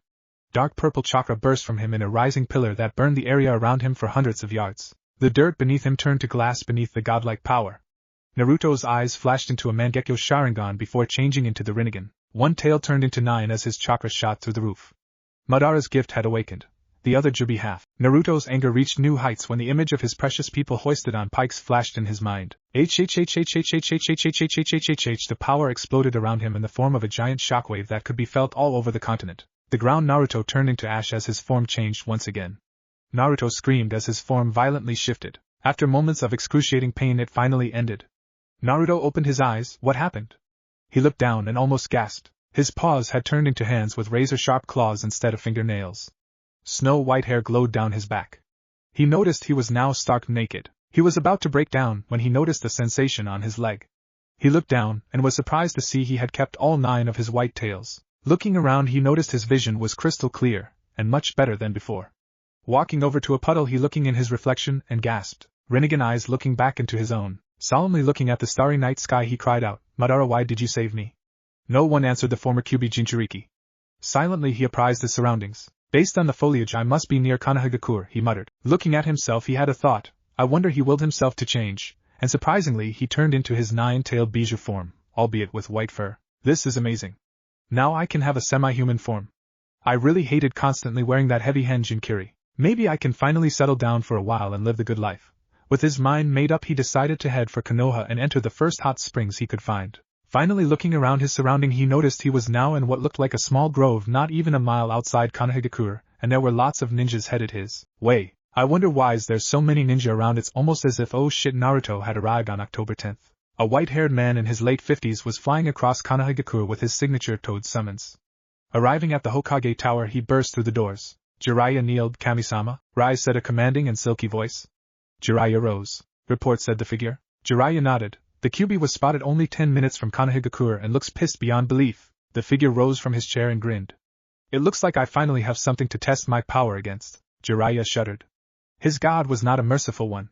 S1: Dark purple chakra burst from him in a rising pillar that burned the area around him for hundreds of yards. The dirt beneath him turned to glass beneath the godlike power. Naruto's eyes flashed into a Mangekyo Sharingan before changing into the Rinnegan. One tail turned into 9 as his chakra shot through the roof. Madara's gift had awakened. The other Jubi half. Naruto's anger reached new heights when the image of his precious people hoisted on pikes flashed in his mind. The power exploded around him in the form of a giant shockwave that could be felt all over the continent. The ground Naruto turned into ash as his form changed once again. Naruto screamed as his form violently shifted. After moments of excruciating pain, it finally ended. Naruto opened his eyes. What happened? He looked down and almost gasped. His paws had turned into hands with razor-sharp claws instead of fingernails. Snow-white hair glowed down his back. He noticed he was now stark naked. He was about to break down when he noticed a sensation on his leg. He looked down and was surprised to see he had kept all 9 of his white tails. Looking around, he noticed his vision was crystal clear, and much better than before. Walking over to a puddle, he looking in his reflection and gasped. Rinnegan eyes looking back into his own. Solemnly looking at the starry night sky, he cried out, "Madara, why did you save me?" No one answered the former Kyuubi Jinchuriki. Silently he apprised his surroundings. Based on the foliage, I must be near Konohagakure, he muttered. Looking at himself, he had a thought. I wonder. He willed himself to change, and surprisingly he turned into his 9-tailed bijou form, albeit with white fur. This is amazing. Now I can have a semi-human form. I really hated constantly wearing that heavy Henjinkiri. Maybe I can finally settle down for a while and live the good life. With his mind made up, he decided to head for Konoha and enter the first hot springs he could find. Finally looking around his surrounding, he noticed he was now in what looked like a small grove not even a mile outside Konohagakure, and there were lots of ninjas headed his way. I wonder why there's so many ninja around. It's almost as if oh shit, Naruto had arrived on October 10th. A white-haired man in his late 50s was flying across Konohagakure with his signature Toad summons. Arriving at the Hokage Tower, he burst through the doors. Jiraiya kneeled. Kami-sama, Rise, said a commanding and silky voice. Jiraiya rose. Report, said the figure. Jiraiya nodded. The Kyuubi was spotted only 10 minutes from Konohagakure and looks pissed beyond belief. The figure rose from his chair and grinned. It looks like I finally have something to test my power against. Jiraiya shuddered. His god was not a merciful one.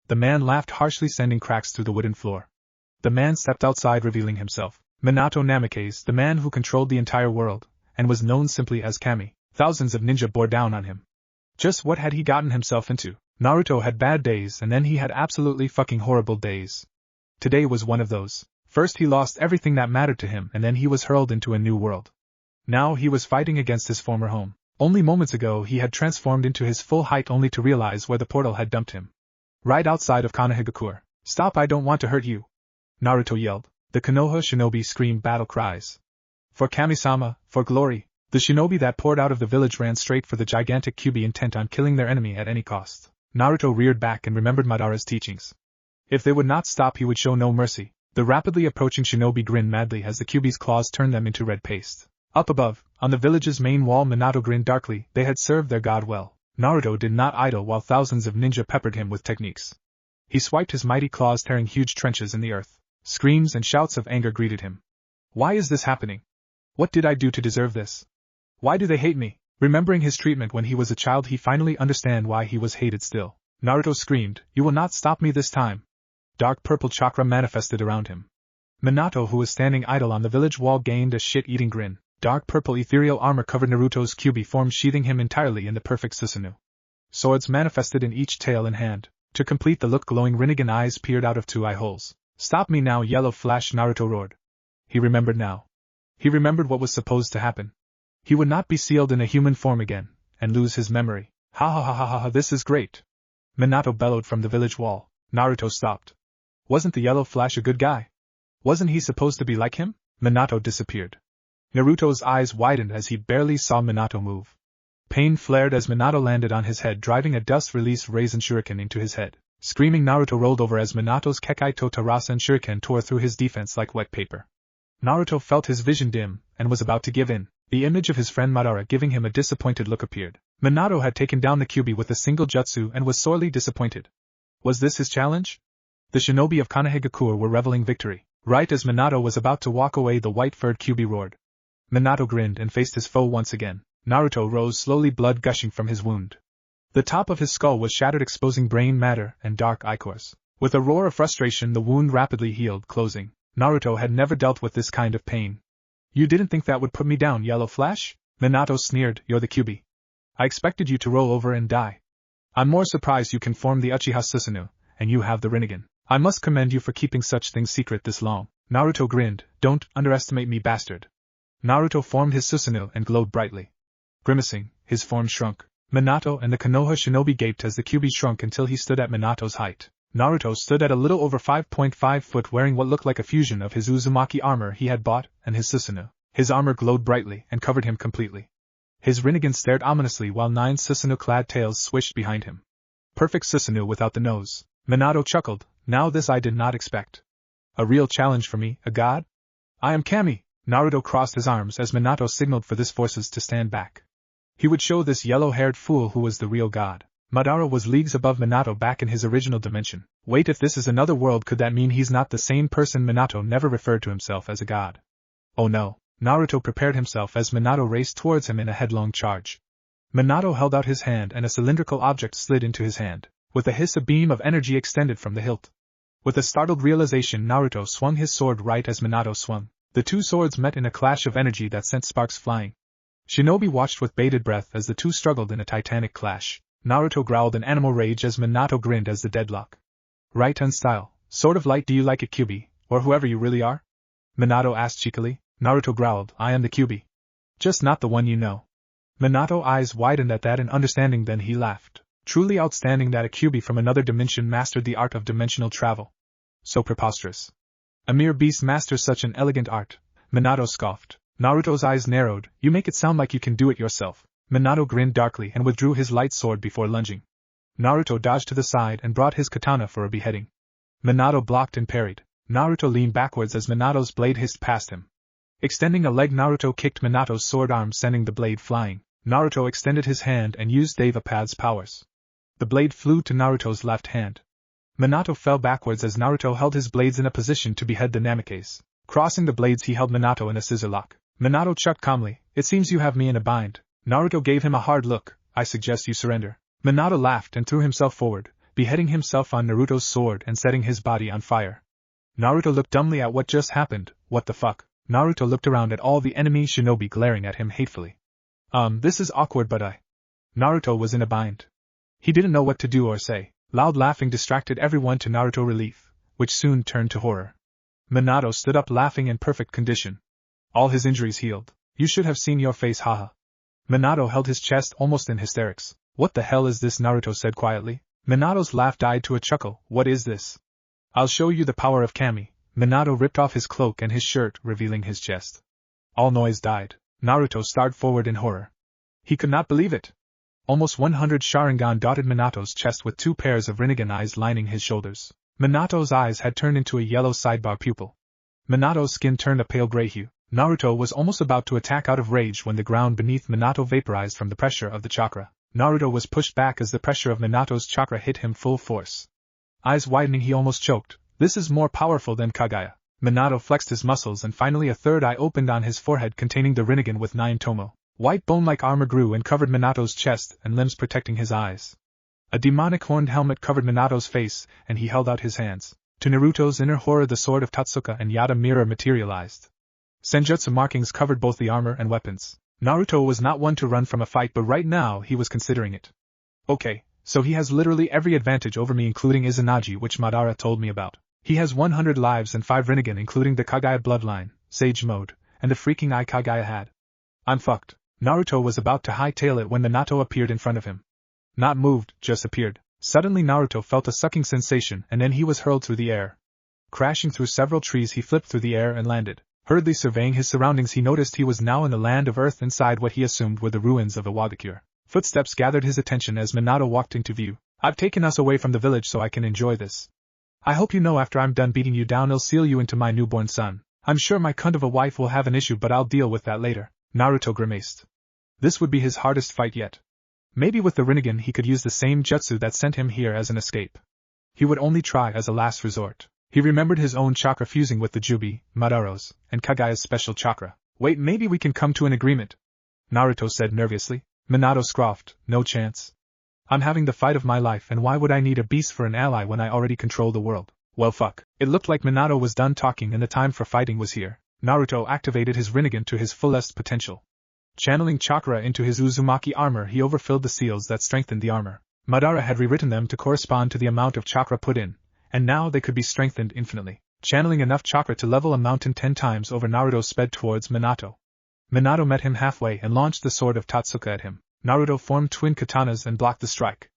S1: The man laughed harshly, sending cracks through the wooden floor. The man stepped outside, revealing himself. Minato Namikaze, the man who controlled the entire world, and was known simply as Kami. Thousands of ninja bore down on him. Just what had he gotten himself into? Naruto had bad days, and then he had absolutely fucking horrible days. Today was one of those. First he lost everything that mattered to him, and then he was hurled into a new world. Now he was fighting against his former home. Only moments ago he had transformed into his full height only to realize where the portal had dumped him. Right outside of Konohagakure. Stop, I don't want to hurt you, Naruto yelled. The Konoha shinobi screamed battle cries. For Kami-sama, for glory. The shinobi that poured out of the village ran straight for the gigantic Kyuubi, intent on killing their enemy at any cost. Naruto reared back and remembered Madara's teachings. If they would not stop, he would show no mercy. The rapidly approaching shinobi grinned madly as the Kyuubi's claws turned them into red paste. Up above, on the village's main wall, Minato grinned darkly. They had served their god well. Naruto did not idle while thousands of ninja peppered him with techniques. He swiped his mighty claws, tearing huge trenches in the earth. Screams and shouts of anger greeted him. Why is this happening? What did I do to deserve this? Why do they hate me? Remembering his treatment when he was a child, he finally understood why he was hated still. Naruto screamed, "You will not stop me this time." Dark purple chakra manifested around him. Minato, who was standing idle on the village wall, gained a shit-eating grin. Dark purple ethereal armor covered Naruto's Kyuubi form, sheathing him entirely in the perfect Susanoo. Swords manifested in each tail and hand. To complete the look, glowing Rinnegan eyes peered out of 2 eye holes. "Stop me now, Yellow Flash!" Naruto roared. He remembered now. He remembered what was supposed to happen. He would not be sealed in a human form again, and lose his memory. Ha ha ha ha ha, this is great! Minato bellowed from the village wall. Naruto stopped. Wasn't the Yellow Flash a good guy? Wasn't he supposed to be like him? Minato disappeared. Naruto's eyes widened as he barely saw Minato move. Pain flared as Minato landed on his head, driving a dust-release Raisin Shuriken into his head. Screaming, Naruto rolled over as Minato's Kekai to Rasen Shuriken tore through his defense like wet paper. Naruto felt his vision dim, and was about to give in. The image of his friend Madara giving him a disappointed look appeared. Minato had taken down the Kyuubi with a single jutsu and was sorely disappointed. Was this his challenge? The shinobi of Konohagakure were reveling victory. Right as Minato was about to walk away, the white-furred Kyuubi roared. Minato grinned and faced his foe once again. Naruto rose slowly, blood gushing from his wound. The top of his skull was shattered, exposing brain matter and dark ichors. With a roar of frustration, the wound rapidly healed, closing. Naruto had never dealt with this kind of pain. "You didn't think that would put me down, Yellow Flash?" Minato sneered. "You're the Kyuubi. I expected you to roll over and die. I'm more surprised you can form the Uchiha Susanoo, and you have the Rinnegan. I must commend you for keeping such things secret this long." Naruto grinned. "Don't underestimate me, bastard." Naruto formed his Susanoo and glowed brightly. Grimacing, his form shrunk. Minato and the Konoha shinobi gaped as the Kyuubi shrunk until he stood at Minato's height. Naruto stood at a little over 5.5 foot, wearing what looked like a fusion of his Uzumaki armor he had bought and his Susanoo. His armor glowed brightly and covered him completely. His Rinnegan stared ominously while 9 Susanoo-clad tails swished behind him. Perfect Susanoo without the nose. Minato chuckled. "Now this I did not expect." A real challenge for me, a god? I am Kami. Naruto crossed his arms as Minato signaled for his forces to stand back. He would show this yellow-haired fool who was the real god. Madara was leagues above Minato back in his original dimension. Wait, if this is another world, could that mean he's not the same person? Minato never referred to himself as a god. Oh no. Naruto prepared himself as Minato raced towards him in a headlong charge. Minato held out his hand and a cylindrical object slid into his hand. With a hiss, a beam of energy extended from the hilt. With a startled realization, Naruto swung his sword right as Minato swung. The two swords met in a clash of energy that sent sparks flying. Shinobi watched with bated breath as the two struggled in a titanic clash. Naruto growled in animal rage as Minato grinned as the deadlock. Right on style, sort of like, do you like it, Kyuubi, or whoever you really are? Minato asked cheekily. Naruto growled, I am the Kyuubi. Just not the one you know. Minato's eyes widened at that in understanding, then he laughed. Truly outstanding that a Kyuubi from another dimension mastered the art of dimensional travel. So preposterous. A mere beast masters such an elegant art, Minato scoffed. Naruto's eyes narrowed. You make it sound like you can do it yourself. Minato grinned darkly and withdrew his light sword before lunging. Naruto dodged to the side and brought his katana for a beheading. Minato blocked and parried. Naruto leaned backwards as Minato's blade hissed past him. Extending a leg, Naruto kicked Minato's sword arm, sending the blade flying. Naruto extended his hand and used Devapad's powers. The blade flew to Naruto's left hand. Minato fell backwards as Naruto held his blades in a position to behead the Namikaze. Crossing the blades, he held Minato in a scissor lock. Minato chucked calmly, it seems you have me in a bind. Naruto gave him a hard look. I suggest you surrender. Minato laughed and threw himself forward, beheading himself on Naruto's sword and setting his body on fire. Naruto looked dumbly at what just happened. What the fuck? Naruto looked around at all the enemy shinobi glaring at him hatefully. This is awkward, but Naruto was in a bind. He didn't know what to do or say. Loud laughing distracted everyone to Naruto's relief, which soon turned to horror. Minato stood up laughing in perfect condition. All his injuries healed. You should have seen your face, haha. Minato held his chest almost in hysterics. What the hell is this? Naruto said quietly. Minato's laugh died to a chuckle. What is this? I'll show you the power of Kami. Minato ripped off his cloak and his shirt, revealing his chest. All noise died. Naruto started forward in horror. He could not believe it. Almost 100 Sharingan dotted Minato's chest with 2 pairs of Rinnegan eyes lining his shoulders. Minato's eyes had turned into a yellow sidebar pupil. Minato's skin turned a pale gray hue. Naruto was almost about to attack out of rage when the ground beneath Minato vaporized from the pressure of the chakra. Naruto was pushed back as the pressure of Minato's chakra hit him full force. Eyes widening, he almost choked. This is more powerful than Kaguya. Minato flexed his muscles and finally a third eye opened on his forehead containing the Rinnegan with 9 tomo. White bone-like armor grew and covered Minato's chest and limbs, protecting his eyes. A demonic horned helmet covered Minato's face, and he held out his hands. To Naruto's inner horror, the sword of Totsuka and Yata mirror materialized. Senjutsu markings covered both the armor and weapons. Naruto was not one to run from a fight, but right now he was considering it. Okay, so he has literally every advantage over me, including Izanagi, which Madara told me about. He has 100 lives and 5 Rinnegan, including the Kaguya bloodline, Sage Mode, and the freaking eye Kaguya had. I'm fucked. Naruto was about to hightail it when Minato appeared in front of him. Not moved, just appeared. Suddenly Naruto felt a sucking sensation and then he was hurled through the air. Crashing through several trees, he flipped through the air and landed. Hurriedly surveying his surroundings, he noticed he was now in the land of earth inside what he assumed were the ruins of Iwagakure. Footsteps gathered his attention as Minato walked into view. I've taken us away from the village so I can enjoy this. I hope you know after I'm done beating you down I'll seal you into my newborn son. I'm sure my cunt of a wife will have an issue, but I'll deal with that later. Naruto grimaced. This would be his hardest fight yet. Maybe with the Rinnegan he could use the same jutsu that sent him here as an escape. He would only try as a last resort. He remembered his own chakra fusing with the Jubi, Madaro's, and Kaguya's special chakra. Wait, maybe we can come to an agreement, Naruto said nervously. Minato scoffed, no chance. I'm having the fight of my life, and why would I need a beast for an ally when I already control the world? Well fuck. It looked like Minato was done talking and the time for fighting was here. Naruto activated his Rinnegan to his fullest potential. Channeling chakra into his Uzumaki armor, he overfilled the seals that strengthened the armor. Madara had rewritten them to correspond to the amount of chakra put in, and now they could be strengthened infinitely. Channeling enough chakra to level a mountain 10 times over, Naruto sped towards Minato. Minato met him halfway and launched the sword of Totsuka at him. Naruto formed twin katanas and blocked the strike.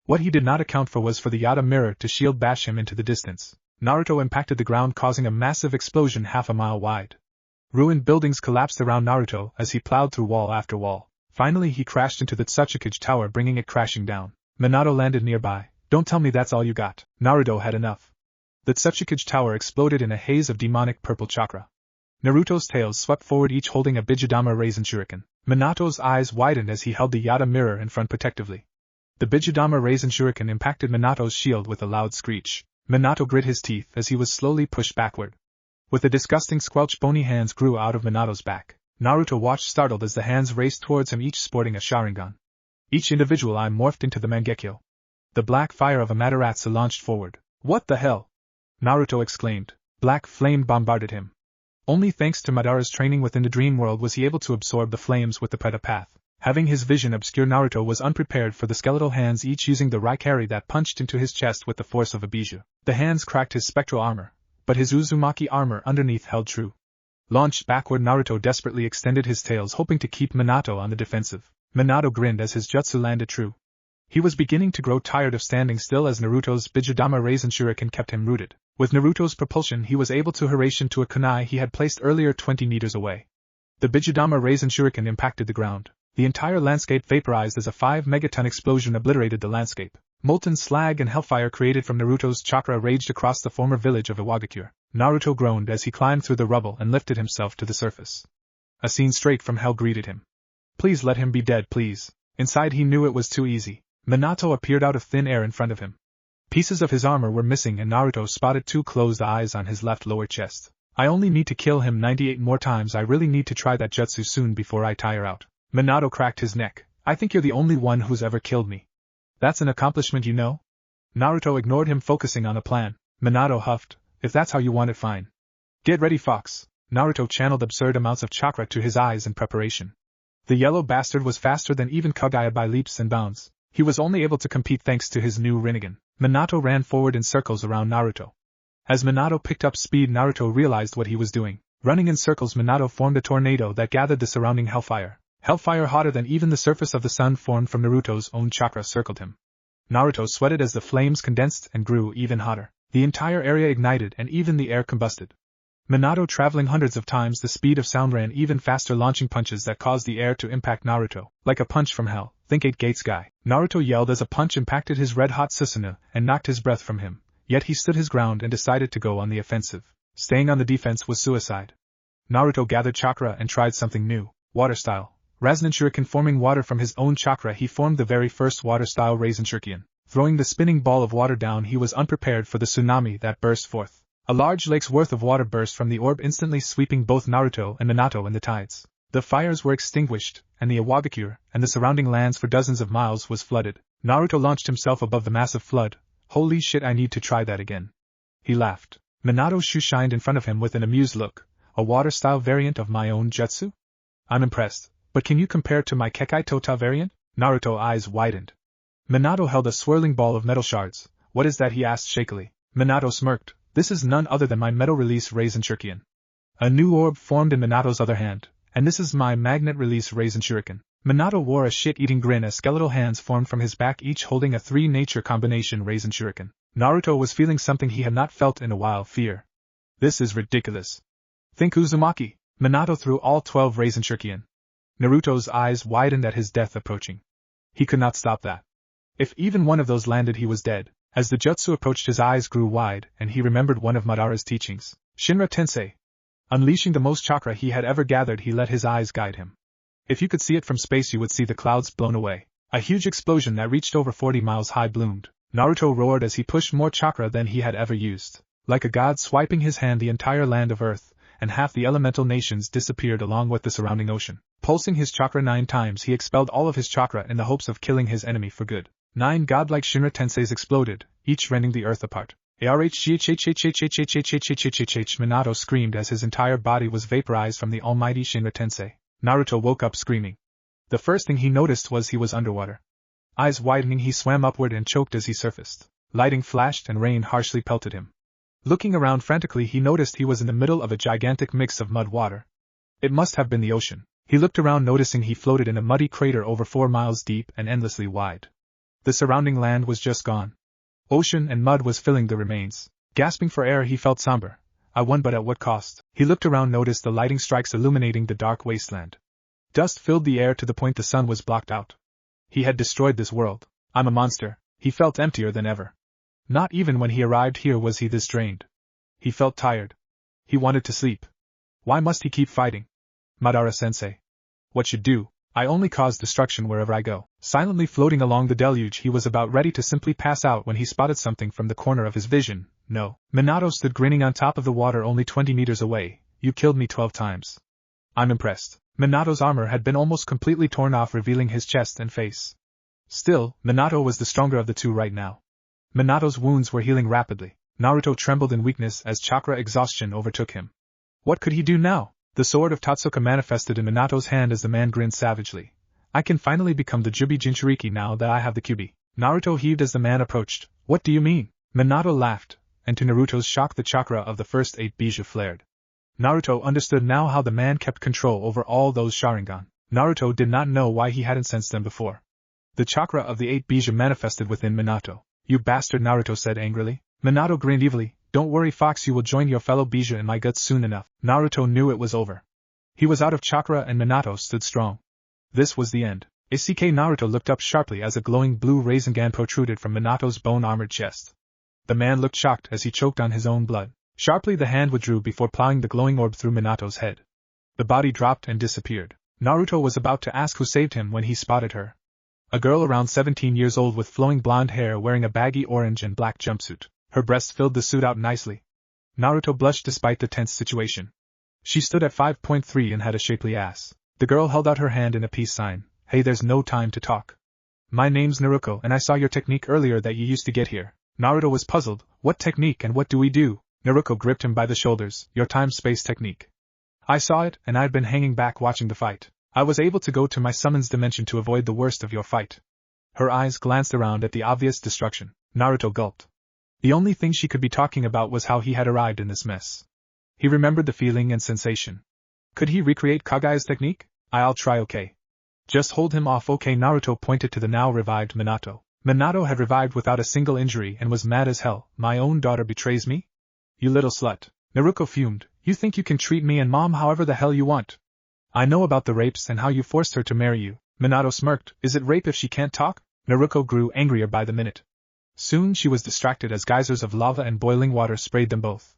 S1: What he did not account for was for the Yata mirror to shield bash him into the distance. Naruto impacted the ground, causing a massive explosion half a mile wide. Ruined buildings collapsed around Naruto as he plowed through wall after wall. Finally he crashed into the Tsuchikage tower, bringing it crashing down. Minato landed nearby. Don't tell me that's all you got. Naruto had enough. The Mizukage tower exploded in a haze of demonic purple chakra. Naruto's tails swept forward, each holding a Bijudama Raisin Shuriken. Minato's eyes widened as he held the Yata mirror in front protectively. The Bijudama Raisin Shuriken impacted Minato's shield with a loud screech. Minato grit his teeth as he was slowly pushed backward. With a disgusting squelch, bony hands grew out of Minato's back. Naruto watched startled as the hands raced towards him, each sporting a Sharingan. Each individual eye morphed into the Mangekyo. The black fire of a Antaraxes launched forward. What the hell? Naruto exclaimed. Black flame bombarded him. Only thanks to Madara's training within the dream world was he able to absorb the flames with the Preta path. Having his vision obscure, Naruto was unprepared for the skeletal hands, each using the Raikiri that punched into his chest with the force of a bijou. The hands cracked his spectral armor, but his Uzumaki armor underneath held true. Launched backward, Naruto desperately extended his tails, hoping to keep Minato on the defensive. Minato grinned as his jutsu landed true. He was beginning to grow tired of standing still as Naruto's Bijudama Raisin Shuriken kept him rooted. With Naruto's propulsion, he was able to Hiraishin to a kunai he had placed earlier 20 meters away. The Bijudama Raisin Shuriken impacted the ground. The entire landscape vaporized as a 5-megaton explosion obliterated the landscape. Molten slag and hellfire created from Naruto's chakra raged across the former village of Iwagakure. Naruto groaned as he climbed through the rubble and lifted himself to the surface. A scene straight from hell greeted him. Please let him be dead, please. Inside he knew it was too easy. Minato appeared out of thin air in front of him. Pieces of his armor were missing and Naruto spotted 2 closed eyes on his left lower chest. I only need to kill him 98 more times. I really need to try that jutsu soon before I tire out. Minato cracked his neck. I think you're the only one who's ever killed me. That's an accomplishment, you know? Naruto ignored him, focusing on a plan. Minato huffed. If that's how you want it, fine. Get ready, Fox. Naruto channeled absurd amounts of chakra to his eyes in preparation. The yellow bastard was faster than even Kaguya by leaps and bounds. He was only able to compete thanks to his new Rinnegan. Minato ran forward in circles around Naruto. As Minato picked up speed, Naruto realized what he was doing. Running in circles, Minato formed a tornado that gathered the surrounding hellfire. Hellfire hotter than even the surface of the sun formed from Naruto's own chakra circled him. Naruto sweated as the flames condensed and grew even hotter. The entire area ignited and even the air combusted. Minato, traveling hundreds of times the speed of sound, ran even faster, launching punches that caused the air to impact Naruto. Like a punch from hell. Think 8 Gates guy. Naruto yelled as a punch impacted his red-hot Susanoo and knocked his breath from him. Yet he stood his ground and decided to go on the offensive. Staying on the defense was suicide. Naruto gathered chakra and tried something new. Water style. Rasen Shuriken. Forming water from his own chakra, he formed the very first water-style Raisin Shuriken. Throwing the spinning ball of water down, he was unprepared for the tsunami that burst forth. A large lake's worth of water burst from the orb, instantly sweeping both Naruto and Minato in the tides. The fires were extinguished, and the Iwagakure and the surrounding lands for dozens of miles was flooded. Naruto launched himself above the massive flood. Holy shit, I need to try that again. He laughed. Minato shined in front of him with an amused look. A water-style variant of my own jutsu? I'm impressed, but can you compare to my Kekai Tota variant? Naruto's eyes widened. Minato held a swirling ball of metal shards. What is that? He asked shakily. Minato smirked. This is none other than my metal release Raisin Shuriken. A new orb formed in Minato's other hand, and this is my magnet release Raisin Shuriken. Minato wore a shit-eating grin as skeletal hands formed from his back, each holding a 3-nature combination Raisin Shuriken. Naruto was feeling something he had not felt in a while: fear. This is ridiculous. Think Uzumaki. Minato threw all 12 Raisin Shuriken. Naruto's eyes widened at his death approaching. He could not stop that. If even one of those landed, he was dead. As the jutsu approached, his eyes grew wide, and he remembered one of Madara's teachings. Shinra Tensei. Unleashing the most chakra he had ever gathered, he let his eyes guide him. If you could see it from space, you would see the clouds blown away. A huge explosion that reached over 40 miles high bloomed. Naruto roared as he pushed more chakra than he had ever used. Like a god swiping his hand, the entire land of Earth and half the elemental nations disappeared along with the surrounding ocean. Pulsing his chakra 9 times, he expelled all of his chakra in the hopes of killing his enemy for good. 9 godlike Shinra Tenseis exploded, each rending the earth apart. Minato screamed as his entire body was vaporized from the almighty Shinra Tensei. Naruto woke up screaming. The first thing he noticed was he was underwater. Eyes widening, he swam upward and choked as he surfaced. Lightning flashed and rain harshly pelted him. Looking around frantically, he noticed he was in the middle of a gigantic mix of mud water. It must have been the ocean. He looked around, noticing he floated in a muddy crater over 4 miles deep and endlessly wide. The surrounding land was just gone. Ocean and mud was filling the remains. Gasping for air, he felt somber. I won, but at what cost? He looked around, noticed the lighting strikes illuminating the dark wasteland. Dust filled the air to the point the sun was blocked out. He had destroyed this world. I'm a monster. He felt emptier than ever. Not even when he arrived here was he this drained. He felt tired. He wanted to sleep. Why must he keep fighting? Madara-sensei. What should do? I only cause destruction wherever I go. Silently floating along the deluge, he was about ready to simply pass out when he spotted something from the corner of his vision. No. Minato stood grinning on top of the water only 20 meters away. You killed me 12 times. I'm impressed. Minato's armor had been almost completely torn off, revealing his chest and face. Still, Minato was the stronger of the two right now. Minato's wounds were healing rapidly. Naruto trembled in weakness as chakra exhaustion overtook him. What could he do now? The sword of Totsuka manifested in Minato's hand as the man grinned savagely. I can finally become the Jubi Jinchuriki now that I have the Kyubi. Naruto heaved as the man approached. What do you mean? Minato laughed, and to Naruto's shock the chakra of the first 8 Bija flared. Naruto understood now how the man kept control over all those Sharingan. Naruto did not know why he hadn't sensed them before. The chakra of the 8 Bija manifested within Minato. You bastard, Naruto said angrily. Minato grinned evilly. Don't worry, Fox, you will join your fellow Bija in my guts soon enough. Naruto knew it was over. He was out of chakra and Minato stood strong. This was the end. Isuke Naruto looked up sharply as a glowing blue Rasengan protruded from Minato's bone-armored chest. The man looked shocked as he choked on his own blood. Sharply the hand withdrew before plowing the glowing orb through Minato's head. The body dropped and disappeared. Naruto was about to ask who saved him when he spotted her. A girl around 17 years old with flowing blonde hair wearing a baggy orange and black jumpsuit. Her breasts filled the suit out nicely. Naruto blushed despite the tense situation. She stood at 5.3 and had a shapely ass. The girl held out her hand in a peace sign. Hey, there's no time to talk. My name's Naruto and I saw your technique earlier that you used to get here. Naruto was puzzled. What technique and what do we do? Naruto gripped him by the shoulders. Your time-space technique. I saw it, and I'd been hanging back watching the fight. I was able to go to my summons dimension to avoid the worst of your fight. Her eyes glanced around at the obvious destruction. Naruto gulped. The only thing she could be talking about was how he had arrived in this mess. He remembered the feeling and sensation. Could he recreate Kaguya's technique? I'll try, okay. Just hold him off, okay. Naruto pointed to the now revived Minato. Minato had revived without a single injury and was mad as hell. My own daughter betrays me? You little slut. Naruto fumed. You think you can treat me and mom however the hell you want? I know about the rapes and how you forced her to marry you. Minato smirked. Is it rape if she can't talk? Naruto grew angrier by the minute. Soon she was distracted as geysers of lava and boiling water sprayed them both.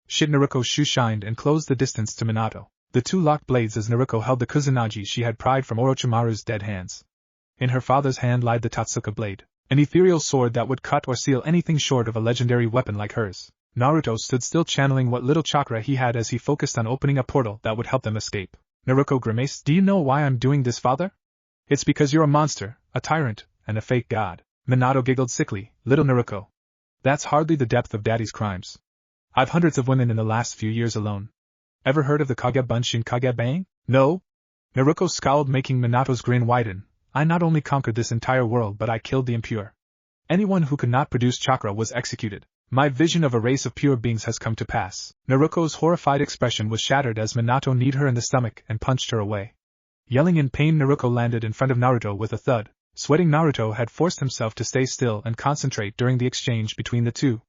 S1: Shit, Naruto's shoe shined and closed the distance to Minato. The two locked blades as Naruto held the kusanagi she had pried from Orochimaru's dead hands. In her father's hand lied the Totsuka blade, an ethereal sword that would cut or seal anything short of a legendary weapon like hers. Naruto stood still, channeling what little chakra he had as he focused on opening a portal that would help them escape. Naruto grimaced. Do you know why I'm doing this, father? It's because you're a monster, a tyrant, and a fake god. Minato giggled sickly. Little Naruto. That's hardly the depth of daddy's crimes. I've hundreds of women in the last few years alone. Ever heard of the Kage Bunshin Kage Bang? No? Naruto scowled, making Minato's grin widen. I not only conquered this entire world but I killed the impure. Anyone who could not produce chakra was executed. My vision of a race of pure beings has come to pass. Naruto's horrified expression was shattered as Minato kneed her in the stomach and punched her away. Yelling in pain, Naruto landed in front of Naruto with a thud. Sweating, Naruto had forced himself to stay still and concentrate during the exchange between the two.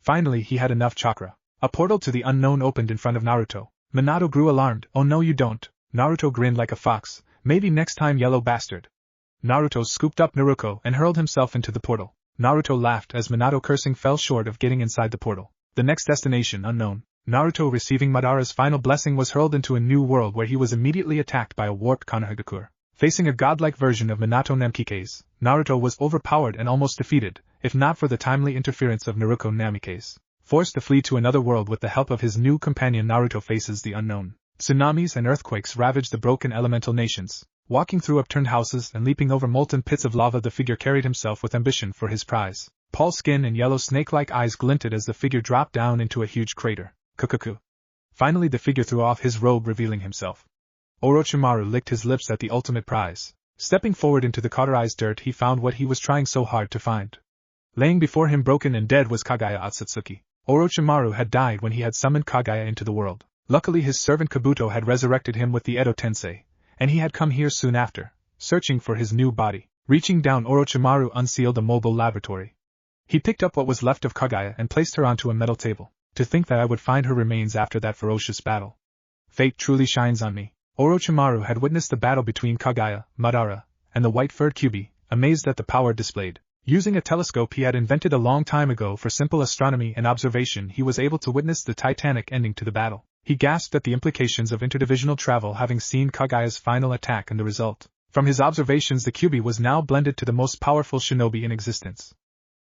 S1: Finally he had enough chakra. A portal to the unknown opened in front of Naruto. Minato grew alarmed. Oh no, you don't. Naruto grinned like a fox. Maybe next time, yellow bastard. Naruto scooped up Naruto and hurled himself into the portal. Naruto laughed as Minato, cursing, fell short of getting inside the portal. The next destination unknown. Naruto, receiving Madara's final blessing, was hurled into a new world where he was immediately attacked by a warped Konohagakure. Facing a godlike version of Minato Namikaze, Naruto was overpowered and almost defeated, if not for the timely interference of Naruto Namikaze. Forced to flee to another world with the help of his new companion, Naruto faces the unknown. Tsunamis and earthquakes ravaged the broken elemental nations. Walking through upturned houses and leaping over molten pits of lava, the figure carried himself with ambition for his prize. Pale skin and yellow snake-like eyes glinted as the figure dropped down into a huge crater. Kukuku. Finally the figure threw off his robe, revealing himself. Orochimaru licked his lips at the ultimate prize. Stepping forward into the cauterized dirt, he found what he was trying so hard to find. Laying before him broken and dead was Kaguya Akatsuki. Orochimaru had died when he had summoned Kaguya into the world. Luckily his servant Kabuto had resurrected him with the Edo Tensei, and he had come here soon after, searching for his new body. Reaching down, Orochimaru unsealed a mobile laboratory. He picked up what was left of Kaguya and placed her onto a metal table. To think that I would find her remains after that ferocious battle. Fate truly shines on me. Orochimaru had witnessed the battle between Kaguya, Madara, and the white-furred Kyubi, amazed at the power displayed. Using a telescope he had invented a long time ago for simple astronomy and observation, he was able to witness the titanic ending to the battle. He gasped at the implications of interdivisional travel, having seen Kaguya's final attack and the result. From his observations, the Kyuubi was now blended to the most powerful shinobi in existence.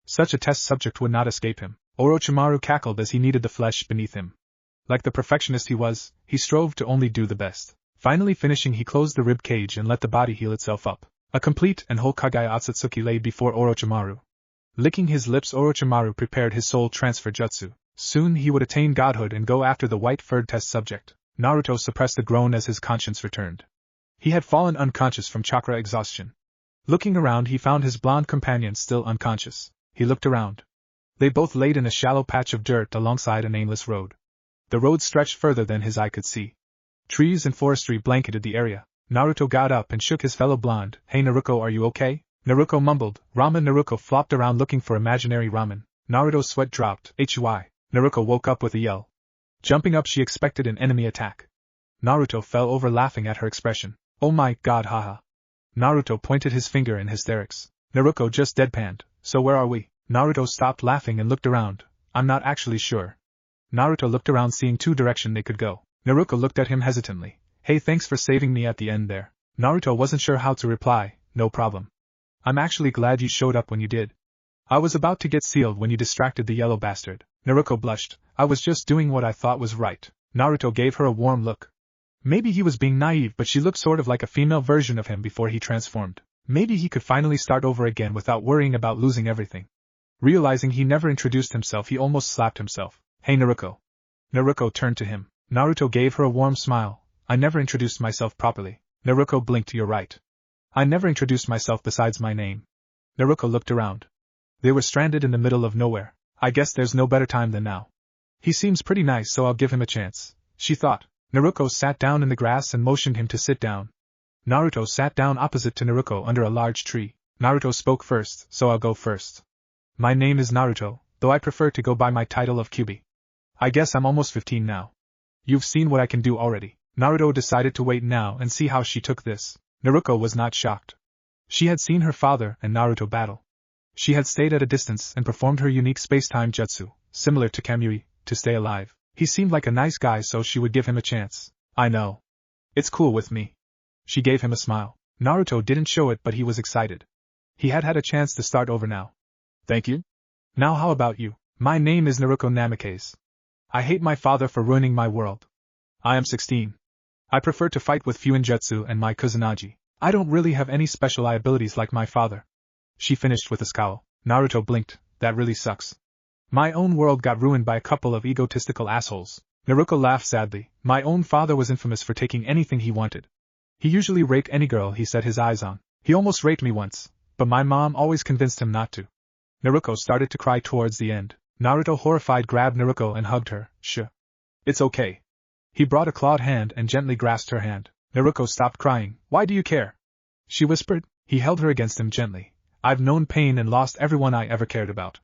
S1: Such a test subject would not escape him. Orochimaru cackled as he kneaded the flesh beneath him. Like the perfectionist he was, he strove to only do the best. Finally finishing, he closed the rib cage and let the body heal itself up. A complete and whole Kaguya Akatsuki lay before Orochimaru. Licking his lips, Orochimaru prepared his soul transfer jutsu. Soon he would attain godhood and go after the white-furred test subject. Naruto suppressed a groan as his conscience returned. He had fallen unconscious from chakra exhaustion. Looking around, he found his blonde companion still unconscious. He looked around. They both laid in a shallow patch of dirt alongside an aimless road. The road stretched further than his eye could see. Trees and forestry blanketed the area. Naruto got up and shook his fellow blonde. "Hey Naruto, are you okay?" Naruto mumbled. "Ramen." Naruto flopped around looking for imaginary ramen. Naruto's sweat dropped. "Hui." Naruto woke up with a yell. Jumping up, she expected an enemy attack. Naruto fell over laughing at her expression. "Oh my god, haha." Naruto pointed his finger in hysterics. Naruto just deadpanned. "So where are we?" Naruto stopped laughing and looked around. "I'm not actually sure." Naruto looked around, seeing two directions they could go. Naruto looked at him hesitantly. "Hey, thanks for saving me at the end there." Naruto wasn't sure how to reply. "No problem. I'm actually glad you showed up when you did. I was about to get sealed when you distracted the yellow bastard." Naruto blushed. "I was just doing what I thought was right." Naruto gave her a warm look. Maybe he was being naive, but she looked sort of like a female version of him before he transformed. Maybe he could finally start over again without worrying about losing everything. Realizing he never introduced himself, he almost slapped himself. "Hey Naruto." Naruto turned to him. Naruto gave her a warm smile. "I never introduced myself properly." Naruto blinked. "You're right. I never introduced myself besides my name." Naruto looked around. They were stranded in the middle of nowhere. "I guess there's no better time than now. He seems pretty nice, so I'll give him a chance," she thought. Naruto sat down in the grass and motioned him to sit down. Naruto sat down opposite to Naruto under a large tree. Naruto spoke first, "So I'll go first. My name is Naruto, though I prefer to go by my title of Kyuubi. I guess I'm almost 15 now. You've seen what I can do already." Naruto decided to wait now and see how she took this. Naruto was not shocked. She had seen her father and Naruto battle. She had stayed at a distance and performed her unique space-time jutsu, similar to Kamui, to stay alive. He seemed like a nice guy, so she would give him a chance. "I know. It's cool with me." She gave him a smile. Naruto didn't show it, but he was excited. He had had a chance to start over now. "Thank you. Now how about you?" "My name is Naruto Namikaze. I hate my father for ruining my world. I am 16. I prefer to fight with Fuinjutsu and my Kusanagi. I don't really have any special abilities like my father." She finished with a scowl. Naruto blinked. "That really sucks. My own world got ruined by a couple of egotistical assholes." Naruto laughed sadly. "My own father was infamous for taking anything he wanted. He usually raped any girl he set his eyes on. He almost raped me once, but my mom always convinced him not to." Naruto started to cry towards the end. Naruto, horrified, grabbed Naruto and hugged her. "Shh. It's okay." He brought a clawed hand and gently grasped her hand. Naruto stopped crying. "Why do you care?" she whispered. He held her against him gently. "I've known pain and lost everyone I ever cared about.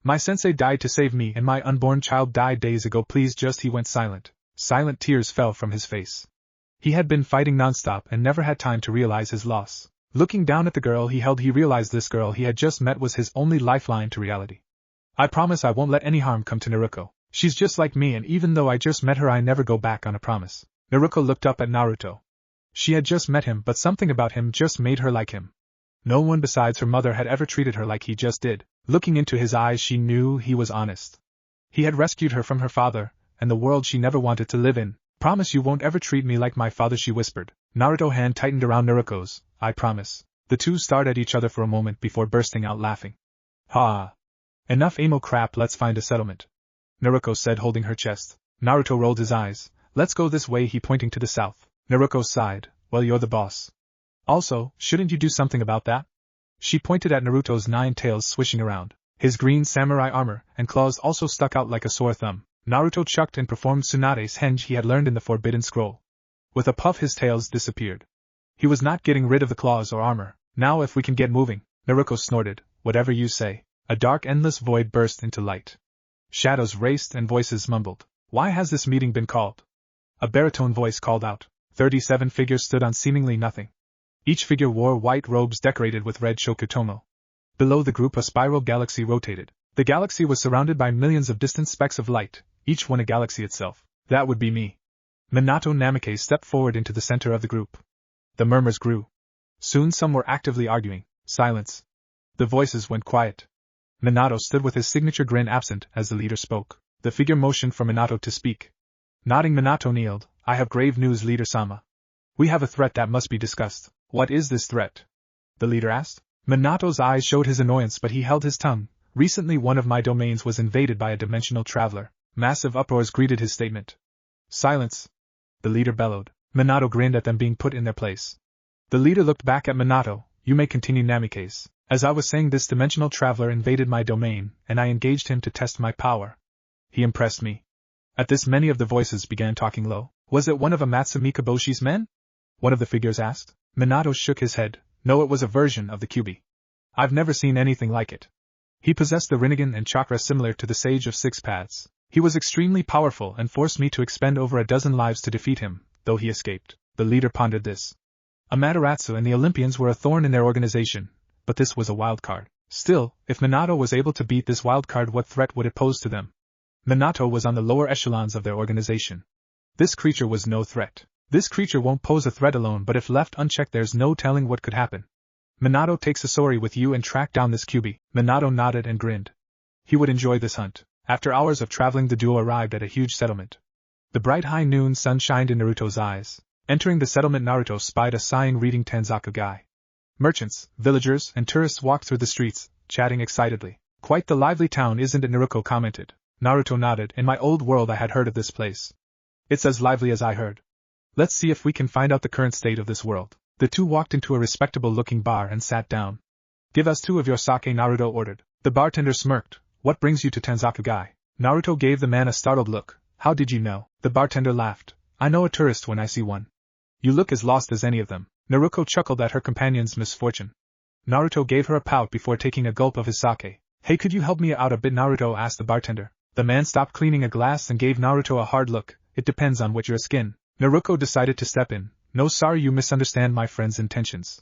S1: My sensei died to save me and my unborn child died days ago. Please just..." He went silent. Silent tears fell from his face. He had been fighting nonstop and never had time to realize his loss. Looking down at the girl he held, he realized this girl he had just met was his only lifeline to reality. "I promise I won't let any harm come to Naruto. She's just like me, and even though I just met her, I never go back on a promise." Naruto looked up at Naruto. She had just met him, but something about him just made her like him. No one besides her mother had ever treated her like he just did. Looking into his eyes, she knew he was honest. He had rescued her from her father, and the world she never wanted to live in. "Promise you won't ever treat me like my father," she whispered. Naruto's hand tightened around Naruto's. "I promise." The two stared at each other for a moment before bursting out laughing. "Ha! Enough emo crap, let's find a settlement," Naruto said, holding her chest. Naruto rolled his eyes. "Let's go this way," he pointing to the south. Naruto sighed. "Well, you're the boss. Also, shouldn't you do something about that?" She pointed at Naruto's 9 tails swishing around. His green samurai armor and claws also stuck out like a sore thumb. Naruto chucked and performed Tsunade's henge he had learned in the Forbidden Scroll. With a puff, his tails disappeared. He was not getting rid of the claws or armor. "Now if we can get moving," Naruto snorted. "Whatever you say." A dark, endless void burst into light. Shadows raced and voices mumbled. "Why has this meeting been called?" A baritone voice called out. 37 figures stood on seemingly nothing. Each figure wore white robes decorated with red shokutomo. Below the group a spiral galaxy rotated. The galaxy was surrounded by millions of distant specks of light, each one a galaxy itself. That would be me. Minato Namikaze stepped forward into the center of the group. The murmurs grew. Soon some were actively arguing. Silence. The voices went quiet. Minato stood with his signature grin absent as the leader spoke. The figure motioned for Minato to speak. Nodding, Minato kneeled. I have grave news, Leader-sama. We have a threat that must be discussed. What is this threat? The leader asked. Minato's eyes showed his annoyance, but he held his tongue. Recently one of my domains was invaded by a dimensional traveler. Massive uproars greeted his statement. Silence. The leader bellowed. Minato grinned at them being put in their place. The leader looked back at Minato. You may continue, Namikaze. As I was saying, this dimensional traveler invaded my domain, and I engaged him to test my power. He impressed me. At this many of the voices began talking low. Was it one of Amatsu Mikaboshi's men? One of the figures asked. Minato shook his head. No, it was a version of the Kyuubi. I've never seen anything like it. He possessed the Rinnegan and chakra similar to the Sage of Six Paths. He was extremely powerful and forced me to expend over a dozen lives to defeat him, though he escaped. The leader pondered this. Amaterasu and the Olympians were a thorn in their organization, but this was a wild card. Still, if Minato was able to beat this wild card, what threat would it pose to them? Minato was on the lower echelons of their organization. This creature was no threat. This creature won't pose a threat alone, but if left unchecked there's no telling what could happen. Minato takes a sorry with you and track down this Kyuubi. Minato nodded and grinned. He would enjoy this hunt. After hours of traveling, the duo arrived at a huge settlement. The bright high noon sun shined in Naruto's eyes. Entering the settlement, Naruto spied a sighing reading Tanzaku guy. Merchants, villagers, and tourists walked through the streets, chatting excitedly. Quite the lively town, isn't it? Naruto commented. Naruto nodded. In my old world I had heard of this place. It's as lively as I heard. Let's see if we can find out the current state of this world. The two walked into a respectable-looking bar and sat down. Give us 2 of your sake, Naruto ordered. The bartender smirked. What brings you to Tanzaku guy? Naruto gave the man a startled look. How did you know? The bartender laughed. I know a tourist when I see one. You look as lost as any of them. Naruto chuckled at her companion's misfortune. Naruto gave her a pout before taking a gulp of his sake. Hey, could you help me out a bit? Naruto asked the bartender. The man stopped cleaning a glass and gave Naruto a hard look. It depends on what your skin. Naruto decided to step in. No, sorry, you misunderstand my friend's intentions.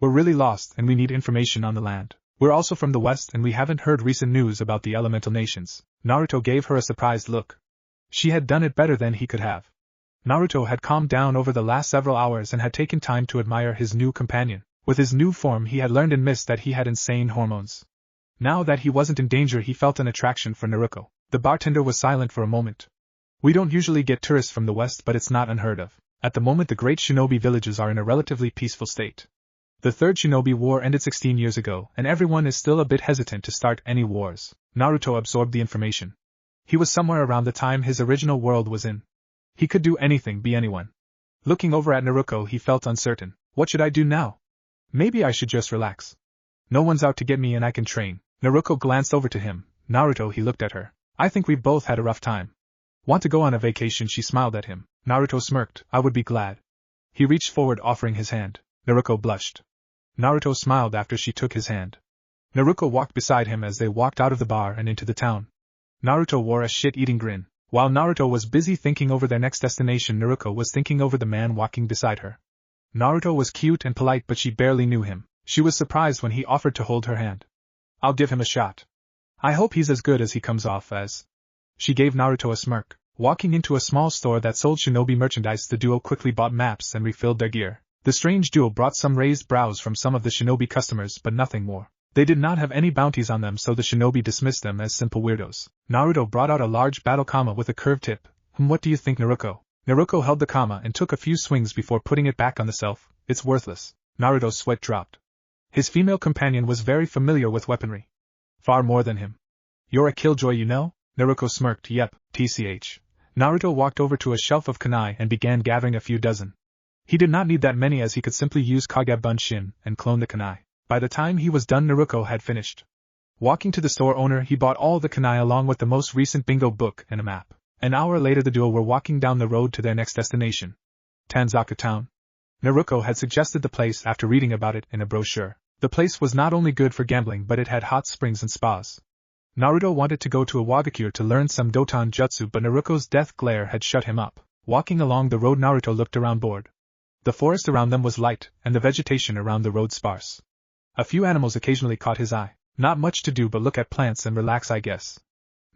S1: We're really lost and we need information on the land. We're also from the west and we haven't heard recent news about the elemental nations. Naruto gave her a surprised look. She had done it better than he could have. Naruto had calmed down over the last several hours and had taken time to admire his new companion. With his new form he had learned and missed that he had insane hormones. Now that he wasn't in danger he felt an attraction for Naruto. The bartender was silent for a moment. We don't usually get tourists from the west, but it's not unheard of. At the moment the great shinobi villages are in a relatively peaceful state. The third shinobi war ended 16 years ago, and everyone is still a bit hesitant to start any wars. Naruto absorbed the information. He was somewhere around the time his original world was in. He could do anything, be anyone. Looking over at Naruto he felt uncertain. What should I do now? Maybe I should just relax. No one's out to get me and I can train. Naruto glanced over to him. Naruto, he looked at her. I think we've both had a rough time. Want to go on a vacation? She smiled at him. Naruto smirked. I would be glad. He reached forward offering his hand. Naruto blushed. Naruto smiled after she took his hand. Naruto walked beside him as they walked out of the bar and into the town. Naruto wore a shit-eating grin. While Naruto was busy thinking over their next destination, Naruto was thinking over the man walking beside her. Naruto was cute and polite, but she barely knew him. She was surprised when he offered to hold her hand. I'll give him a shot. I hope he's as good as he comes off as. She gave Naruto a smirk. Walking into a small store that sold shinobi merchandise, the duo quickly bought maps and refilled their gear. The strange duo brought some raised brows from some of the shinobi customers, but nothing more. They did not have any bounties on them, so the shinobi dismissed them as simple weirdos. Naruto brought out a large battle kama with a curved tip. What do you think, Naruto? Naruto held the kama and took a few swings before putting it back on the shelf. It's worthless. Naruto's sweat dropped. His female companion was very familiar with weaponry. Far more than him. You're a killjoy, you know? Naruto smirked. Yep, tch. Naruto walked over to a shelf of kunai and began gathering a few dozen. He did not need that many as he could simply use Kage Bunshin and clone the kunai. By the time he was done, Naruto had finished. Walking to the store owner, he bought all the kunai along with the most recent bingo book and a map. An hour later the duo were walking down the road to their next destination. Tanzaku Town. Naruto had suggested the place after reading about it in a brochure. The place was not only good for gambling, but it had hot springs and spas. Naruto wanted to go to a Wagakure to learn some Doton Jutsu, but Naruto's death glare had shut him up. Walking along the road, Naruto looked around bored. The forest around them was light, and the vegetation around the road sparse. A few animals occasionally caught his eye. Not much to do but look at plants and relax, I guess.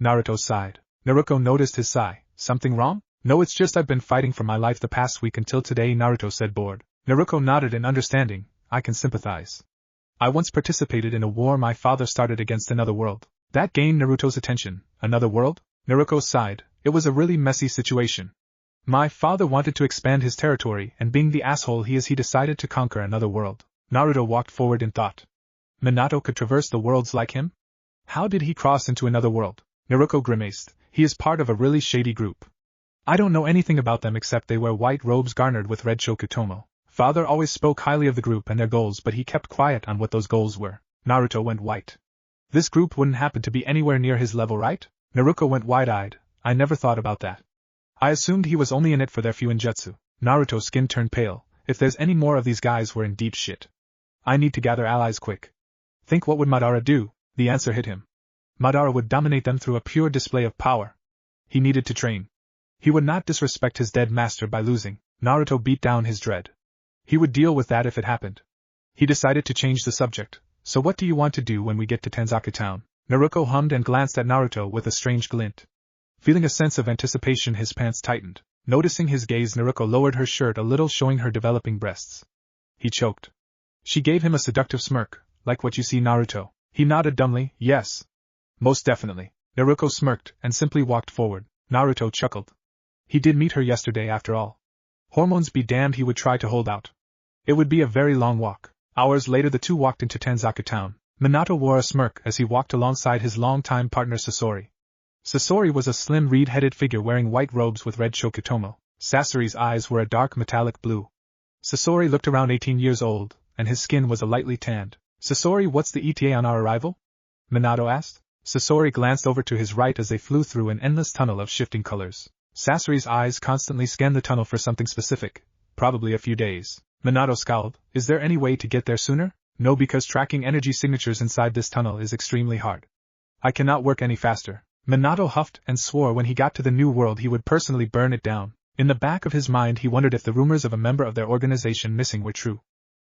S1: Naruto sighed. Naruto noticed his sigh. Something wrong? No, it's just I've been fighting for my life the past week until today, Naruto said, bored. Naruto nodded in understanding. I can sympathize. I once participated in a war my father started against another world. That gained Naruto's attention. Another world? Naruto sighed. It was a really messy situation. My father wanted to expand his territory, and being the asshole he is, he decided to conquer another world. Naruto walked forward in thought. Minato could traverse the worlds like him? How did he cross into another world? Naruto grimaced. He is part of a really shady group. I don't know anything about them except they wear white robes garnered with red shokutomo. Father always spoke highly of the group and their goals, but he kept quiet on what those goals were. Naruto went white. This group wouldn't happen to be anywhere near his level, right? Naruto went wide-eyed. I never thought about that. I assumed he was only in it for their fuinjutsu. Naruto's skin turned pale. If there's any more of these guys, we're in deep shit. I need to gather allies quick. Think, what would Madara do? The answer hit him. Madara would dominate them through a pure display of power. He needed to train. He would not disrespect his dead master by losing. Naruto beat down his dread. He would deal with that if it happened. He decided to change the subject. So what do you want to do when we get to Tanzaku Town? Naruto hummed and glanced at Naruto with a strange glint. Feeling a sense of anticipation, his pants tightened. Noticing his gaze, Naruto lowered her shirt a little, showing her developing breasts. He choked. She gave him a seductive smirk. Like what you see, Naruto? He nodded dumbly. Yes. Most definitely. Naruto smirked and simply walked forward. Naruto chuckled. He did meet her yesterday after all. Hormones be damned, he would try to hold out. It would be a very long walk. Hours later the two walked into Tanzaku Town. Minato wore a smirk as he walked alongside his longtime partner Sasori. Sasori was a slim reed-headed figure wearing white robes with red shokutomo. Sasori's eyes were a dark metallic blue. Sasori looked around 18 years old, and his skin was a lightly tanned. Sasori, what's the ETA on our arrival? Minato asked. Sasori glanced over to his right as they flew through an endless tunnel of shifting colors. Sasori's eyes constantly scanned the tunnel for something specific. Probably a few days. Minato scowled. Is there any way to get there sooner? No, because tracking energy signatures inside this tunnel is extremely hard. I cannot work any faster. Minato huffed and swore when he got to the new world he would personally burn it down. In the back of his mind he wondered if the rumors of a member of their organization missing were true.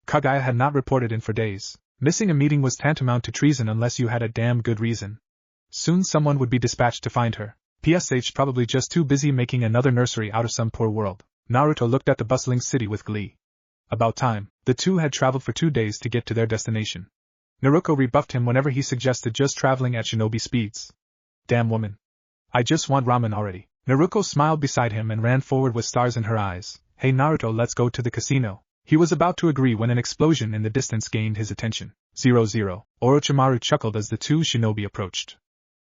S1: Kaguya had not reported in for days. Missing a meeting was tantamount to treason unless you had a damn good reason. Soon someone would be dispatched to find her. PSH probably just too busy making another nursery out of some poor world. Naruto looked at the bustling city with glee. About time. The two had traveled for 2 days to get to their destination. Naruto rebuffed him whenever he suggested just traveling at shinobi speeds. Damn woman. I just want ramen already. Naruto smiled beside him and ran forward with stars in her eyes. Hey Naruto, let's go to the casino. He was about to agree when an explosion in the distance gained his attention. 0-0. Orochimaru chuckled as the two shinobi approached.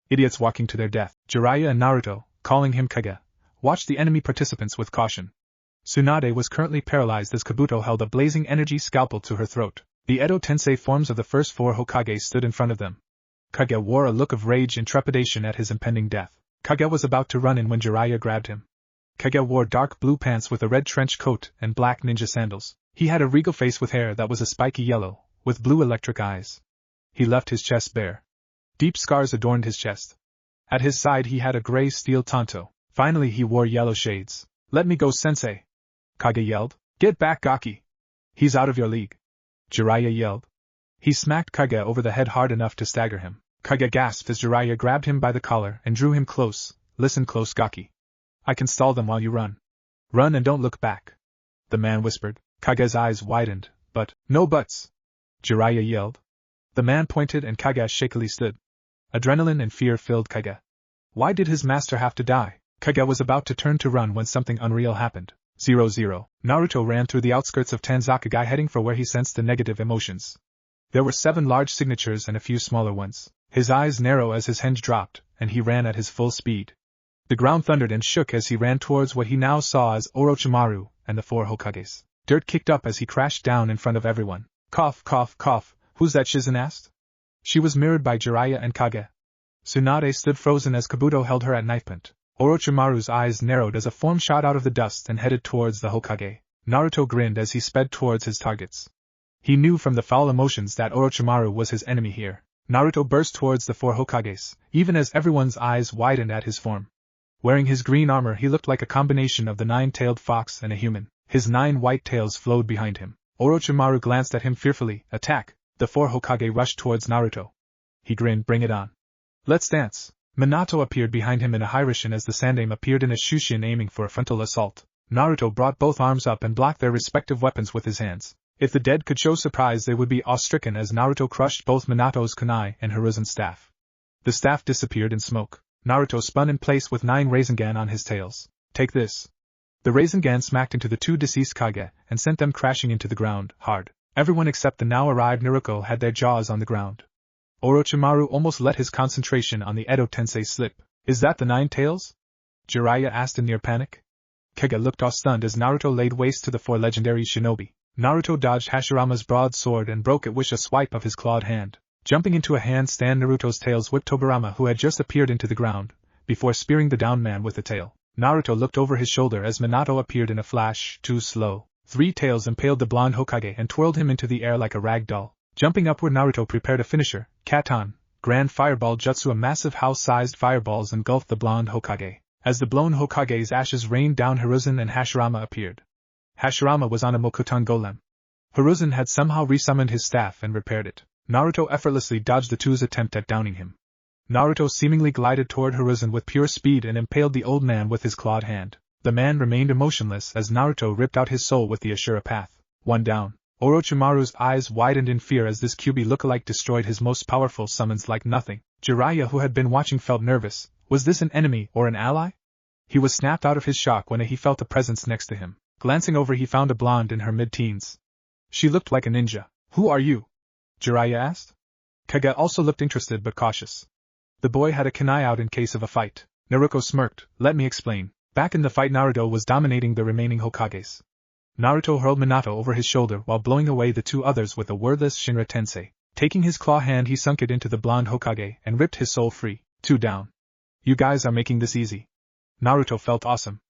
S1: Idiots walking to their death. Jiraiya and Naruto, calling him Kaguya, watched the enemy participants with caution. Tsunade was currently paralyzed as Kabuto held a blazing energy scalpel to her throat. The Edo Tensei forms of the first 4 Hokage stood in front of them. Kaguya wore a look of rage and trepidation at his impending death. Kaguya was about to run in when Jiraiya grabbed him. Kaguya wore dark blue pants with a red trench coat and black ninja sandals. He had a regal face with hair that was a spiky yellow, with blue electric eyes. He left his chest bare. Deep scars adorned his chest. At his side he had a gray steel tanto. Finally he wore yellow shades. Let me go, sensei! Kaguya yelled. Get back, Gaki! He's out of your league! Jiraiya yelled. He smacked Kaguya over the head hard enough to stagger him. Kaguya gasped as Jiraiya grabbed him by the collar and drew him close. Listen close, Gaki. I can stall them while you run. Run and don't look back. The man whispered. Kaguya's eyes widened. But, no buts! Jiraiya yelled. The man pointed and Kaguya shakily stood. Adrenaline and fear filled Kaguya. Why did his master have to die? Kaguya was about to turn to run when something unreal happened. 0-0. Naruto ran through the outskirts of Tanzaku heading for where he sensed the negative emotions. There were 7 large signatures and a few smaller ones. His eyes narrowed as his hinge dropped, and he ran at his full speed. The ground thundered and shook as he ran towards what he now saw as Orochimaru and the 4 Hokages. Dirt kicked up as he crashed down in front of everyone. Cough, cough, cough. Who's that, Shizen asked? She was mirrored by Jiraiya and Kaguya. Tsunade stood frozen as Kabuto held her at knife point. Orochimaru's eyes narrowed as a form shot out of the dust and headed towards the Hokage. Naruto grinned as he sped towards his targets. He knew from the foul emotions that Orochimaru was his enemy here. Naruto burst towards the 4 Hokages, even as everyone's eyes widened at his form. Wearing his green armor he looked like a combination of the 9-tailed fox and a human. His 9 white tails flowed behind him. Orochimaru glanced at him fearfully. Attack! The 4 Hokage rushed towards Naruto. He grinned, bring it on. Let's dance. Minato appeared behind him in a Hiraishin as the Sandaime appeared in a Shushin aiming for a frontal assault. Naruto brought both arms up and blocked their respective weapons with his hands. If the dead could show surprise, they would be awe-stricken as Naruto crushed both Minato's kunai and Hiruzen's staff. The staff disappeared in smoke. Naruto spun in place with 9 Rasengan on his tails. Take this. The Rasengan smacked into the 2 deceased Kage and sent them crashing into the ground, hard. Everyone except the now-arrived Naruto had their jaws on the ground. Orochimaru almost let his concentration on the Edo Tensei slip. Is that the 9 tails? Jiraiya asked in near panic. Kage looked awe-stunned as Naruto laid waste to the 4 legendary shinobi. Naruto dodged Hashirama's broadsword and broke it with a swipe of his clawed hand. Jumping into a handstand, Naruto's tails whipped Tobirama, who had just appeared, into the ground, before spearing the downed man with the tail. Naruto looked over his shoulder as Minato appeared in a flash, too slow. 3 tails impaled the blonde Hokage and twirled him into the air like a rag doll. Jumping upward, Naruto prepared a finisher, Katan, Grand Fireball Jutsu. A massive house-sized fireballs engulfed the blonde Hokage. As the blown Hokage's ashes rained down, Hiruzen and Hashirama appeared. Hashirama was on a Mokuton golem. Hiruzen had somehow resummoned his staff and repaired it. Naruto effortlessly dodged the 2's attempt at downing him. Naruto seemingly glided toward Hiruzen with pure speed and impaled the old man with his clawed hand. The man remained emotionless as Naruto ripped out his soul with the Ashura path. 1 down. Orochimaru's eyes widened in fear as this Kyuubi lookalike destroyed his most powerful summons like nothing. Jiraiya, who had been watching, felt nervous. Was this an enemy or an ally? He was snapped out of his shock when he felt a presence next to him. Glancing over, he found a blonde in her mid-teens. She looked like a ninja. Who are you? Jiraiya asked. Kage also looked interested but cautious. The boy had a kunai out in case of a fight. Naruto smirked. Let me explain. Back in the fight, Naruto was dominating the remaining Hokages. Naruto hurled Minato over his shoulder while blowing away the 2 others with a wordless Shinra Tensei. Taking his claw hand, he sunk it into the blonde Hokage and ripped his soul free. 2 down. You guys are making this easy. Naruto felt awesome.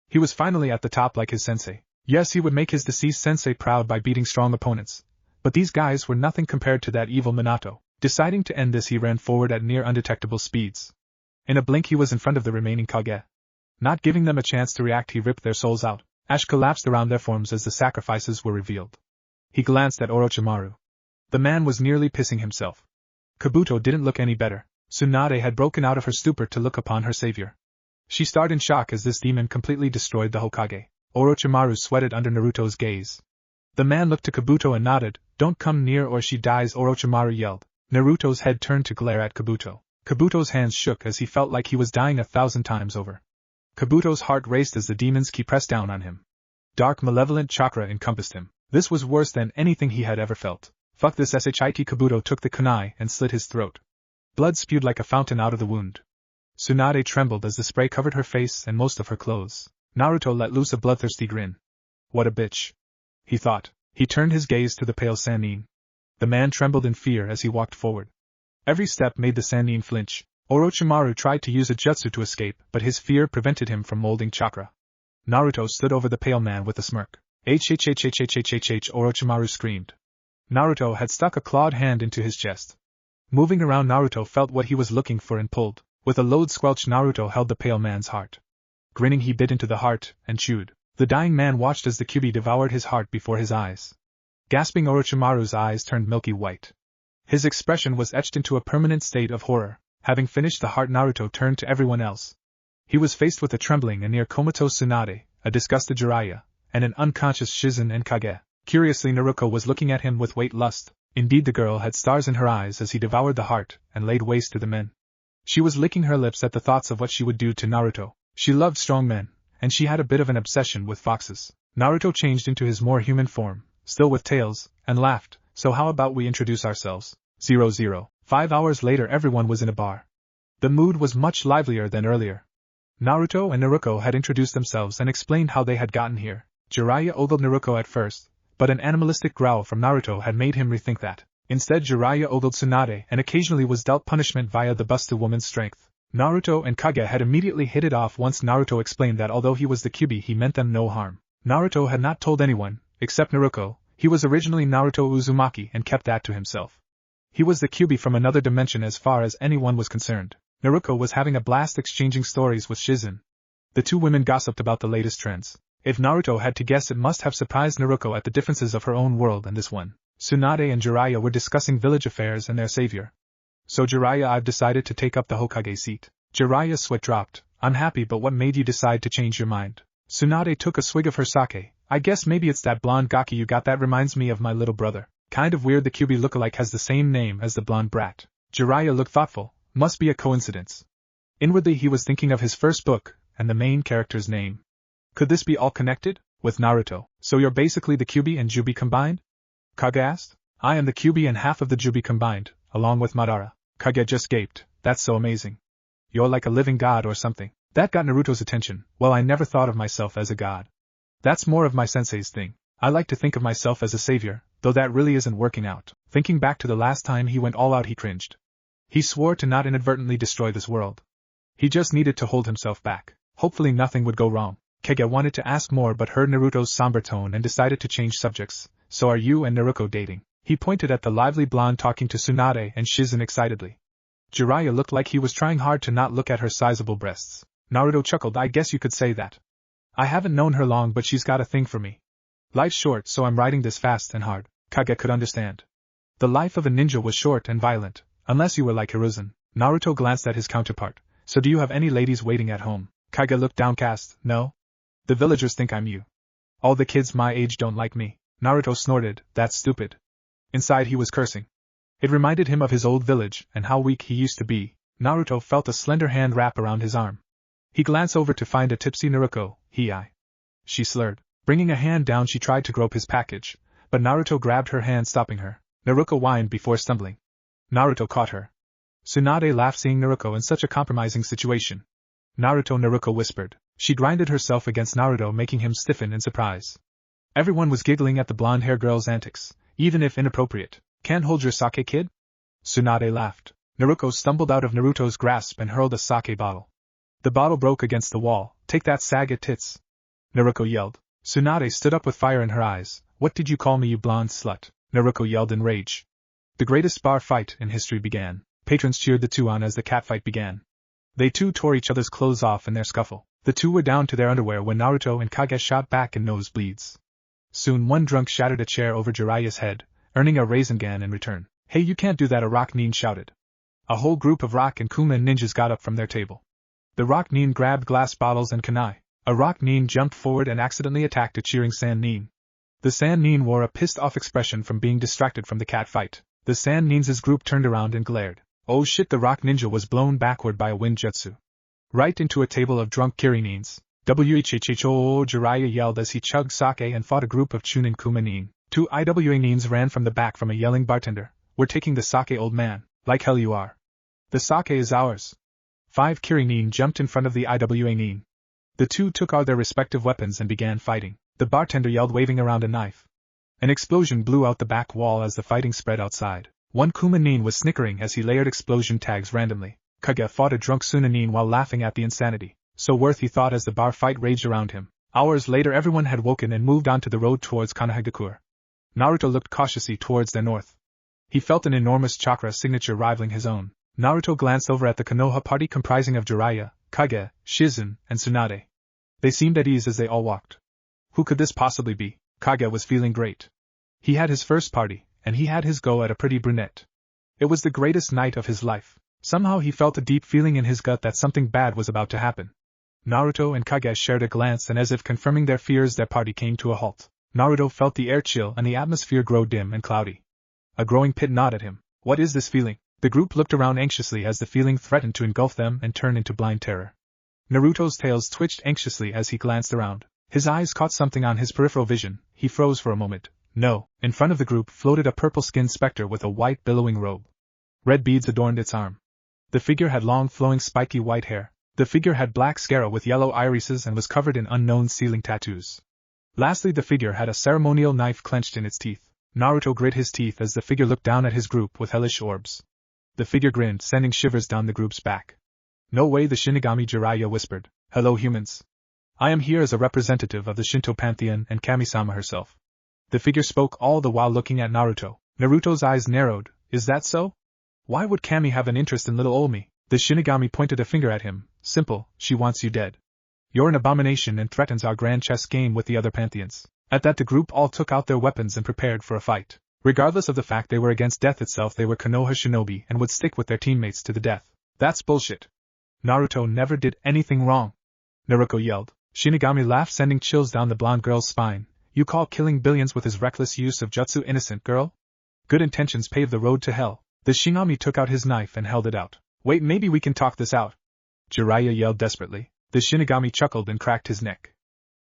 S1: He was finally at the top like his sensei. Yes, he would make his deceased sensei proud by beating strong opponents. But these guys were nothing compared to that evil Minato. Deciding to end this, he ran forward at near undetectable speeds. In a blink, he was in front of the remaining Kage. Not giving them a chance to react, he ripped their souls out. Ash collapsed around their forms as the sacrifices were revealed. He glanced at Orochimaru. The man was nearly pissing himself. Kabuto didn't look any better. Tsunade had broken out of her stupor to look upon her savior. She stared in shock as this demon completely destroyed the Hokage. Orochimaru sweated under Naruto's gaze. The man looked to Kabuto and nodded. Don't come near or she dies, Orochimaru yelled. Naruto's head turned to glare at Kabuto. Kabuto's hands shook as he felt like he was dying 1,000 times over. Kabuto's heart raced as the demon's ki pressed down on him. Dark malevolent chakra encompassed him. This was worse than anything he had ever felt. Fuck this shit. Kabuto took the kunai and slit his throat. Blood spewed like a fountain out of the wound. Tsunade trembled as the spray covered her face and most of her clothes. Naruto let loose a bloodthirsty grin. What a bitch, he thought. He turned his gaze to the pale Sannin. The man trembled in fear as he walked forward. Every step made the Sannin flinch. Orochimaru tried to use a jutsu to escape, but his fear prevented him from molding chakra. Naruto stood over the pale man with a smirk. Orochimaru screamed. Naruto had stuck a clawed hand into his chest. Moving around, Naruto felt what he was looking for and pulled. With a loud squelch, Naruto held the pale man's heart. Grinning, he bit into the heart and chewed. The dying man watched as the Kyuubi devoured his heart before his eyes. Gasping, Orochimaru's eyes turned milky white. His expression was etched into a permanent state of horror. Having finished the heart, Naruto turned to everyone else. He was faced with a trembling and near comatose Tsunade, a disgusted Jiraiya, and an unconscious Shizen and Kage. Curiously, Naruto was looking at him with wait lust. Indeed, the girl had stars in her eyes as he devoured the heart and laid waste to the men. She was licking her lips at the thoughts of what she would do to Naruto. She loved strong men, and she had a bit of an obsession with foxes. Naruto changed into his more human form, still with tails, and laughed. So how about we introduce ourselves? 00. 5 hours later, everyone was in a bar. The mood was much livelier than earlier. Naruto and Naruto had introduced themselves and explained how they had gotten here. Jiraiya ogled Naruto at first, but an animalistic growl from Naruto had made him rethink that. Instead, Jiraiya ogled Tsunade and occasionally was dealt punishment via the bust to woman's strength. Naruto and Kage had immediately hit it off once Naruto explained that although he was the Kyuubi, he meant them no harm. Naruto had not told anyone, except Naruto. He was originally Naruto Uzumaki and kept that to himself. He was the Kyuubi from another dimension as far as anyone was concerned. Naruto was having a blast exchanging stories with Shizen. The two women gossiped about the latest trends. If Naruto had to guess, it must have surprised Naruto at the differences of her own world and this one. Tsunade and Jiraiya were discussing village affairs and their savior. So Jiraiya, I've decided to take up the Hokage seat. Jiraiya's sweat dropped. I'm happy, but what made you decide to change your mind? Tsunade took a swig of her sake. I guess maybe it's that blonde gaki you got that reminds me of my little brother. Kind of weird the Kyuubi lookalike has the same name as the blonde brat. Jiraiya looked thoughtful. Must be a coincidence. Inwardly he was thinking of his first book, and the main character's name. Could this be all connected? With Naruto. So you're basically the Kyuubi and Jubi combined? Kage asked. I am the Kyuubi and half of the Jubi combined, along with Madara. Kage just gaped. That's so amazing. You're like a living god or something. That got Naruto's attention. Well, I never thought of myself as a god. That's more of my sensei's thing. I like to think of myself as a savior, though that really isn't working out. Thinking back to the last time he went all out, he cringed. He swore to not inadvertently destroy this world. He just needed to hold himself back. Hopefully nothing would go wrong. Kage wanted to ask more but heard Naruto's somber tone and decided to change subjects. So are you and Naruto dating? He pointed at the lively blonde talking to Tsunade and Shizen excitedly. Jiraiya looked like he was trying hard to not look at her sizable breasts. Naruto chuckled. I guess you could say that. I haven't known her long, but she's got a thing for me. Life's short, so I'm writing this fast and hard. Kage could understand. The life of a ninja was short and violent, unless you were like Hiruzen. Naruto glanced at his counterpart. So do you have any ladies waiting at home? Kage looked downcast. No. The villagers think I'm you. All the kids my age don't like me. Naruto snorted. That's stupid. Inside he was cursing. It reminded him of his old village and how weak he used to be. Naruto felt a slender hand wrap around his arm. He glanced over to find a tipsy Naruto. She slurred. Bringing a hand down, she tried to grope his package, but Naruto grabbed her hand, stopping her. Naruto whined before stumbling. Naruto caught her. Tsunade laughed seeing Naruto in such a compromising situation. Naruto whispered. She grinded herself against Naruto, making him stiffen in surprise. Everyone was giggling at the blonde-haired girl's antics, even if inappropriate. Can't hold your sake, kid? Tsunade laughed. Naruto stumbled out of Naruto's grasp and hurled a sake bottle. The bottle broke against the wall. Take that, Saga tits! Naruto yelled. Tsunade stood up with fire in her eyes. What did you call me, you blonde slut? Naruto yelled in rage. The greatest bar fight in history began. Patrons cheered the two on as the catfight began. They too tore each other's clothes off in their scuffle. The two were down to their underwear when Naruto and Kage shot back in nosebleeds. Soon one drunk shattered a chair over Jiraiya's head, earning a Rasengan in return. Hey, you can't do that, a Rock Nin shouted. A whole group of Rock and Kuma ninjas got up from their table. The Rock Nin grabbed glass bottles and kunai. A Rock Nin jumped forward and accidentally attacked a cheering Sand Nin. The Sand Nin wore a pissed-off expression from being distracted from the cat fight. The Sand Nin's group turned around and glared. Oh shit, the Rock Ninja was blown backward by a wind jutsu. Right into a table of drunk Kiri Nins. Whhho, Jiraiya yelled as he chugged sake and fought a group of Chunin Kuma Nin. Two Iwa Nins ran from the back from a yelling bartender. We're taking the sake, old man. Like hell you are. The sake is ours. 5 Kiri Nin jumped in front of the Iwa Nin. The two took out their respective weapons and began fighting. The bartender yelled, waving around a knife. An explosion blew out the back wall as the fighting spread outside. One Kuma Nin was snickering as he layered explosion tags randomly. Kage fought a drunk Suna Nin while laughing at the insanity. So worth, he thought as the bar fight raged around him. Hours later everyone had woken and moved onto the road towards Konohagakure. Naruto looked cautiously towards the north. He felt an enormous chakra signature rivaling his own. Naruto glanced over at the Konoha party comprising of Jiraiya, Kage, Shizen, and Tsunade. They seemed at ease as they all walked. Who could this possibly be? Kage was feeling great. He had his first party, and he had his go at a pretty brunette. It was the greatest night of his life. Somehow he felt a deep feeling in his gut that something bad was about to happen. Naruto and Kage shared a glance, and as if confirming their fears, their party came to a halt. Naruto felt the air chill and the atmosphere grow dim and cloudy. A growing pit gnawed at him. What is this feeling? The group looked around anxiously as the feeling threatened to engulf them and turn into blind terror. Naruto's tails twitched anxiously as he glanced around. His eyes caught something on his peripheral vision. He froze for a moment. No, in front of the group floated a purple-skinned specter with a white billowing robe. Red beads adorned its arm. The figure had long flowing spiky white hair. The figure had black scara with yellow irises and was covered in unknown ceiling tattoos. Lastly, the figure had a ceremonial knife clenched in its teeth. Naruto grit his teeth as the figure looked down at his group with hellish orbs. The figure grinned, sending shivers down the group's back. No way, the Shinigami Jiraiya whispered. Hello, humans. I am here as a representative of the Shinto pantheon and Kami-sama herself. The figure spoke all the while looking at Naruto. Naruto's eyes narrowed. Is that so? Why would Kami have an interest in little ol' me? The Shinigami pointed a finger at him. Simple, she wants you dead. You're an abomination and threatens our grand chess game with the other pantheons. At that the group all took out their weapons and prepared for a fight. Regardless of the fact they were against death itself, they were Konoha shinobi and would stick with their teammates to the death. That's bullshit. Naruto never did anything wrong, Naruto yelled. Shinigami laughed, sending chills down the blonde girl's spine. You call killing billions with his reckless use of jutsu innocent, girl? Good intentions pave the road to hell. The Shinigami took out his knife and held it out. Wait, maybe we can talk this out, Jiraiya yelled desperately. The Shinigami chuckled and cracked his neck.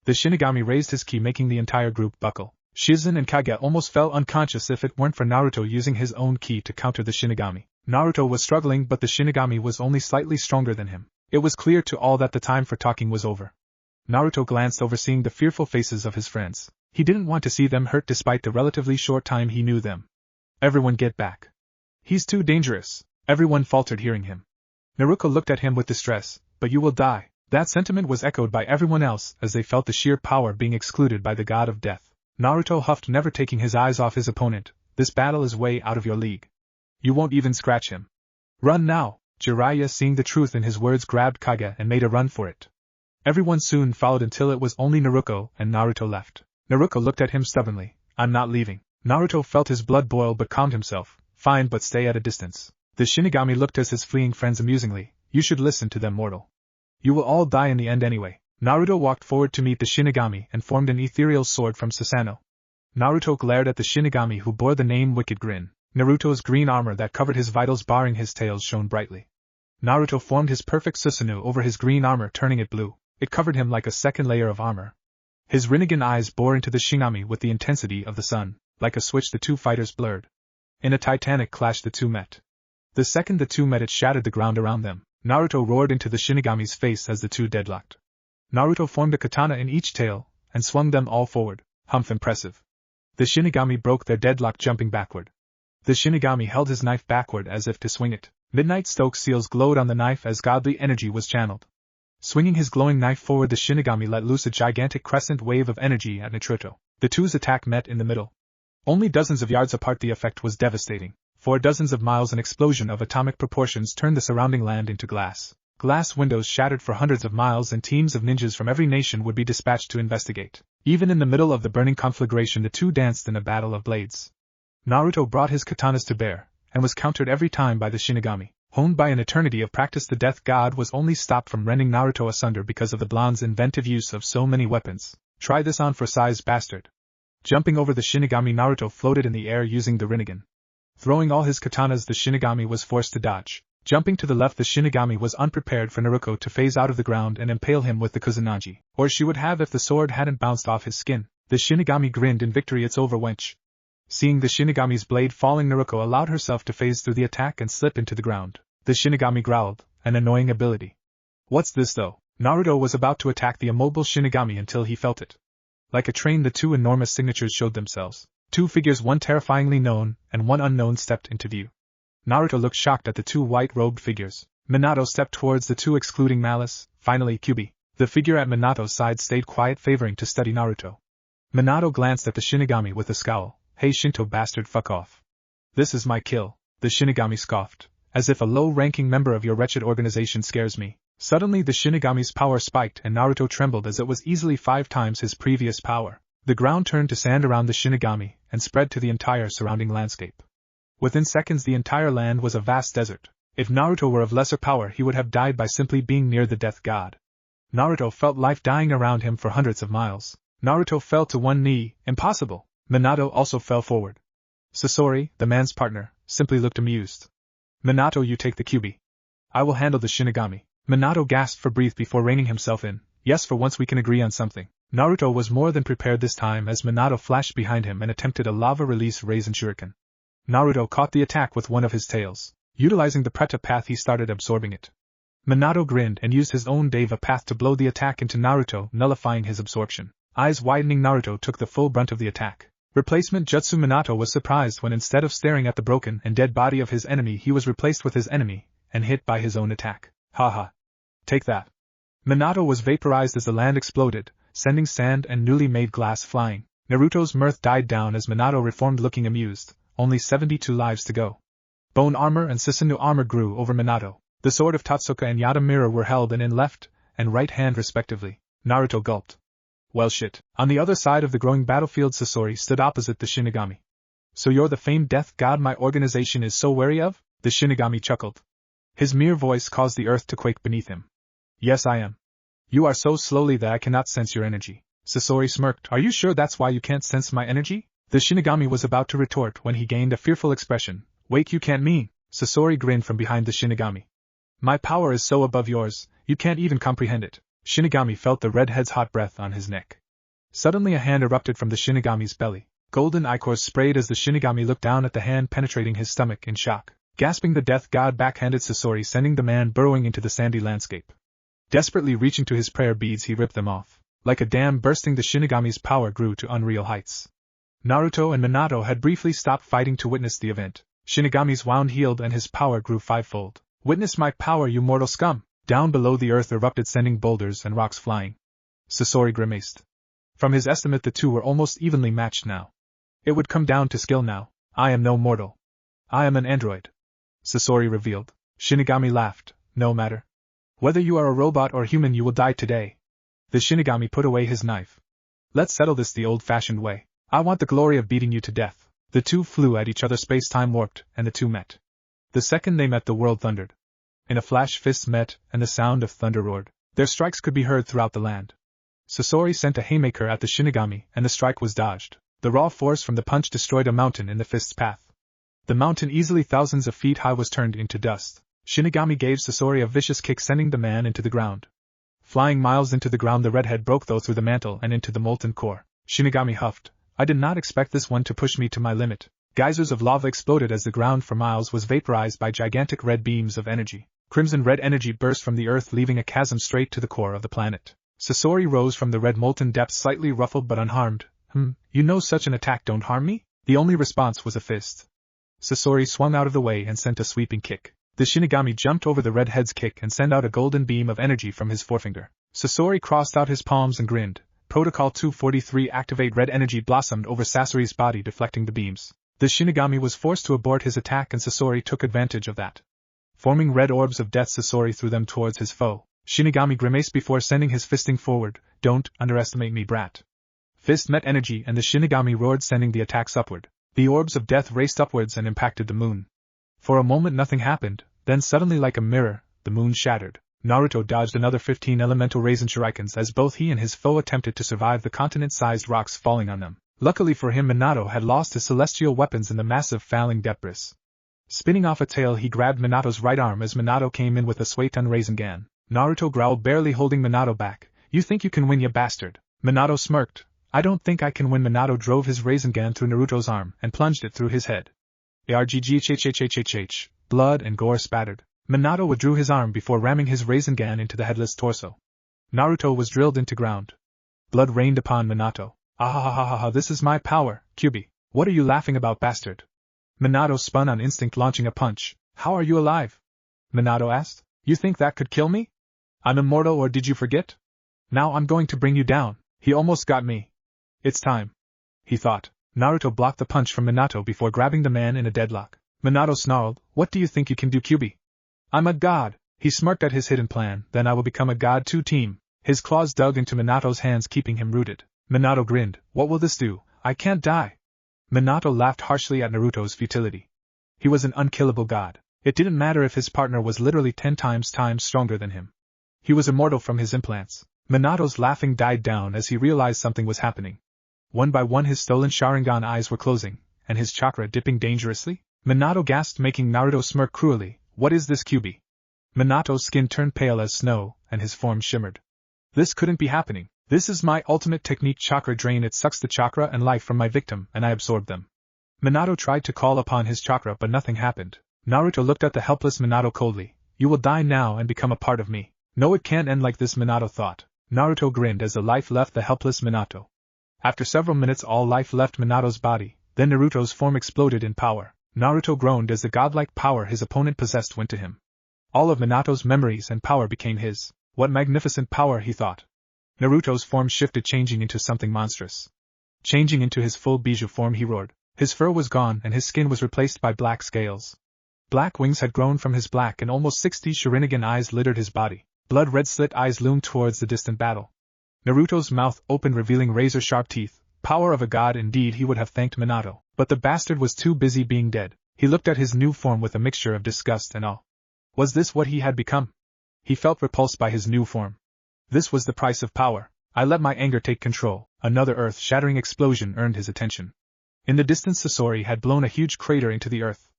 S1: The Shinigami raised his ki, making the entire group buckle. Shizen and Kaguya almost fell unconscious if it weren't for Naruto using his own ki to counter the Shinigami. Naruto was struggling, but the Shinigami was only slightly stronger than him. It was clear to all that the time for talking was over. Naruto glanced over, seeing the fearful faces of his friends. He didn't want to see them hurt despite the relatively short time he knew them. Everyone get back. He's too dangerous, everyone faltered hearing him. Naruto looked at him with distress. But you will die. That sentiment was echoed by everyone else as they felt the sheer power being excluded by the god of death. Naruto huffed, never taking his eyes off his opponent. This battle is way out of your league. You won't even scratch him. Run now! Jiraiya, seeing the truth in his words, grabbed Kaguya and made a run for it. Everyone soon followed until it was only Naruto and Naruto left. Naruto looked at him stubbornly. I'm not leaving. Naruto felt his blood boil but calmed himself. Fine, but stay at a distance. The Shinigami looked at his fleeing friends amusingly. You should listen to them, mortal. You will all die in the end anyway. Naruto walked forward to meet the Shinigami and formed an ethereal sword from Susanoo. Naruto glared at the Shinigami, who bore the name Wicked Grin. Naruto's green armor that covered his vitals barring his tails shone brightly. Naruto formed his perfect Susanoo over his green armor, turning it blue. It covered him like a second layer of armor. His Rinnegan eyes bore into the Shinigami with the intensity of the sun. Like a switch, the two fighters blurred. In a titanic clash, the two met. The second the two met, it shattered the ground around them. Naruto roared into the Shinigami's face as the two deadlocked. Naruto formed a katana in each tail and swung them all forward. Humph, impressive. The Shinigami broke their deadlock, jumping backward. The Shinigami held his knife backward as if to swing it. Midnight Stoke seals glowed on the knife as godly energy was channeled. Swinging his glowing knife forward, the Shinigami let loose a gigantic crescent wave of energy at Naruto. The two's attack met in the middle. Only dozens of yards apart, the effect was devastating. For dozens of miles, an explosion of atomic proportions turned the surrounding land into glass. Glass windows shattered for hundreds of miles, and teams of ninjas from every nation would be dispatched to investigate. Even in the middle of the burning conflagration, the two danced in a battle of blades. Naruto brought his katanas to bear, and was countered every time by the Shinigami. Honed by an eternity of practice, the death god was only stopped from rending Naruto asunder because of the blonde's inventive use of so many weapons. Try this on for size, bastard. Jumping over the Shinigami, Naruto floated in the air using the Rinnegan. Throwing all his katanas, the Shinigami was forced to dodge. Jumping to the left, the Shinigami was unprepared for Naruto to phase out of the ground and impale him with the Kusanagi. Or she would have if the sword hadn't bounced off his skin. The Shinigami grinned in victory. It's over, wench. Seeing the Shinigami's blade falling, Naruto allowed herself to phase through the attack and slip into the ground. The Shinigami growled, an annoying ability. What's this though? Naruto was about to attack the immobile Shinigami until he felt it. Like a train, the two enormous signatures showed themselves. Two figures, one terrifyingly known and one unknown, stepped into view. Naruto looked shocked at the two white-robed figures. Minato stepped towards the two, excluding malice. Finally, Kyubi. The figure at Minato's side stayed quiet, favoring to study Naruto. Minato glanced at the Shinigami with a scowl. Hey Shinto bastard, fuck off. This is my kill, the Shinigami scoffed. As if a low-ranking member of your wretched organization scares me. Suddenly the Shinigami's power spiked and Naruto trembled as it was easily 5 times his previous power. The ground turned to sand around the Shinigami and spread to the entire surrounding landscape. Within seconds the entire land was a vast desert. If Naruto were of lesser power, he would have died by simply being near the death god. Naruto felt life dying around him for hundreds of miles. Naruto fell to one knee. Impossible. Minato also fell forward. Sasori, the man's partner, simply looked amused. Minato, you take the Kyubi. I will handle the Shinigami. Minato gasped for breath before reining himself in. Yes, for once we can agree on something. Naruto was more than prepared this time as Minato flashed behind him and attempted a lava-release Raisin Shuriken. Naruto caught the attack with one of his tails. Utilizing the Preta path, he started absorbing it. Minato grinned and used his own Deva path to blow the attack into Naruto, nullifying his absorption. Eyes widening, Naruto took the full brunt of the attack. Replacement Jutsu. Minato was surprised when instead of staring at the broken and dead body of his enemy, he was replaced with his enemy, and hit by his own attack. Haha. Take that. Minato was vaporized as the land exploded, sending sand and newly made glass flying. Naruto's mirth died down as Minato reformed, looking amused. Only 72 lives to go. Bone armor and Susanoo armor grew over Minato. The sword of Totsuka and Yada mirror were held in left and right hand respectively. Naruto gulped. Well shit. On the other side of the growing battlefield, Sasori stood opposite the Shinigami. So you're the famed death god my organization is so wary of? The Shinigami chuckled. His mere voice caused the earth to quake beneath him. Yes, I am. You are so slowly that I cannot sense your energy. Sasori smirked. Are you sure that's why you can't sense my energy? The Shinigami was about to retort when he gained a fearful expression. Wait, you can't mean? Sasori grinned from behind the Shinigami. My power is so above yours, you can't even comprehend it. Shinigami felt the redhead's hot breath on his neck. Suddenly a hand erupted from the Shinigami's belly. Golden ichors sprayed as the Shinigami looked down at the hand penetrating his stomach in shock. Gasping, the death god backhanded Sasori, sending the man burrowing into the sandy landscape. Desperately reaching to his prayer beads, he ripped them off. Like a dam bursting, the Shinigami's power grew to unreal heights. Naruto and Minato had briefly stopped fighting to witness the event. Shinigami's wound healed and his power grew fivefold. Witness my power, you mortal scum! Down below, the earth erupted, sending boulders and rocks flying. Sasori grimaced. From his estimate, the two were almost evenly matched now. It would come down to skill now. I am no mortal. I am an android, Sasori revealed. Shinigami laughed. No matter. Whether you are a robot or human, you will die today. The Shinigami put away his knife. Let's settle this the old-fashioned way. I want the glory of beating you to death. The two flew at each other, space-time warped, and the two met. The second they met, the world thundered. In a flash, fists met, and the sound of thunder roared. Their strikes could be heard throughout the land. Sasori sent a haymaker at the Shinigami, and the strike was dodged. The raw force from the punch destroyed a mountain in the fist's path. The mountain, easily thousands of feet high, was turned into dust. Shinigami gave Sasori a vicious kick, sending the man into the ground. Flying miles into the ground, the redhead broke through the mantle and into the molten core. Shinigami huffed. I did not expect this one to push me to my limit. Geysers of lava exploded as the ground for miles was vaporized by gigantic red beams of energy. Crimson red energy burst from the earth, leaving a chasm straight to the core of the planet. Sasori rose from the red molten depths, slightly ruffled but unharmed. You know such an attack don't harm me? The only response was a fist. Sasori swung out of the way and sent a sweeping kick. The Shinigami jumped over the redhead's kick and sent out a golden beam of energy from his forefinger. Sasori crossed out his palms and grinned. Protocol 243 activate. Red energy blossomed over Sasori's body, deflecting the beams. The Shinigami was forced to abort his attack, and Sasori took advantage of that. Forming red orbs of death, Sasori threw them towards his foe. Shinigami grimaced before sending his fisting forward. Don't underestimate me, brat. Fist met energy and the Shinigami roared, sending the attacks upward. The orbs of death raced upwards and impacted the moon. For a moment nothing happened, then suddenly, like a mirror, the moon shattered. Naruto dodged another 15 elemental Raisin shurikens as both he and his foe attempted to survive the continent-sized rocks falling on them. Luckily for him, Minato had lost his celestial weapons in the massive falling debris. Spinning off a tail, he grabbed Minato's right arm as Minato came in with a Suiton Rasengan. Naruto growled, barely holding Minato back. You think you can win, you bastard? Minato smirked. I don't think I can win. Minato drove his Rasengan through Naruto's arm and plunged it through his head. Argghhhhhh. Blood and gore spattered. Minato withdrew his arm before ramming his Rasengan into the headless torso. Naruto was drilled into ground. Blood rained upon Minato. Ah, this is my power, Kyubi. What are you laughing about, bastard? Minato spun on instinct, launching a punch. How are you alive? Minato asked. You think that could kill me? I'm immortal, or did you forget? Now I'm going to bring you down. He almost got me. It's time, he thought. Naruto blocked the punch from Minato before grabbing the man in a deadlock. Minato snarled, What do you think you can do, Kyubi? I'm a god. He smirked at his hidden plan. Then I will become a god too, team. His claws dug into Minato's hands, keeping him rooted. Minato grinned. What will this do? I can't die. Minato laughed harshly at Naruto's futility. He was an unkillable god. It didn't matter if his partner was literally 10 times stronger than him. He was immortal from his implants. Minato's laughing died down as he realized something was happening. One by one his stolen Sharingan eyes were closing, and his chakra dipping dangerously. Minato gasped, making Naruto smirk cruelly. What is this, Kyubi? Minato's skin turned pale as snow, and his form shimmered. This couldn't be happening. This is my ultimate technique, chakra drain. It sucks the chakra and life from my victim, and I absorb them. Minato tried to call upon his chakra, but nothing happened. Naruto looked at the helpless Minato coldly. You will die now and become a part of me. No, it can't end like this, Minato thought. Naruto grinned as the life left the helpless Minato. After several minutes, all life left Minato's body. Then Naruto's form exploded in power. Naruto groaned as the godlike power his opponent possessed went to him. All of Minato's memories and power became his. What magnificent power, he thought. Naruto's form shifted, changing into something monstrous. Changing into his full Bijou form, he roared. His fur was gone and his skin was replaced by black scales. Black wings had grown from his black, and almost 60 Sharingan eyes littered his body. Blood-red slit eyes loomed towards the distant battle. Naruto's mouth opened, revealing razor-sharp teeth, Power of a god indeed, he would have thanked Minato, but the bastard was too busy being dead. He looked at his new form with a mixture of disgust and awe. Was this what he had become? He felt repulsed by his new form. This was the price of power. I let my anger take control. Another earth-shattering explosion earned his attention. In the distance, Sasori had blown a huge crater into the earth.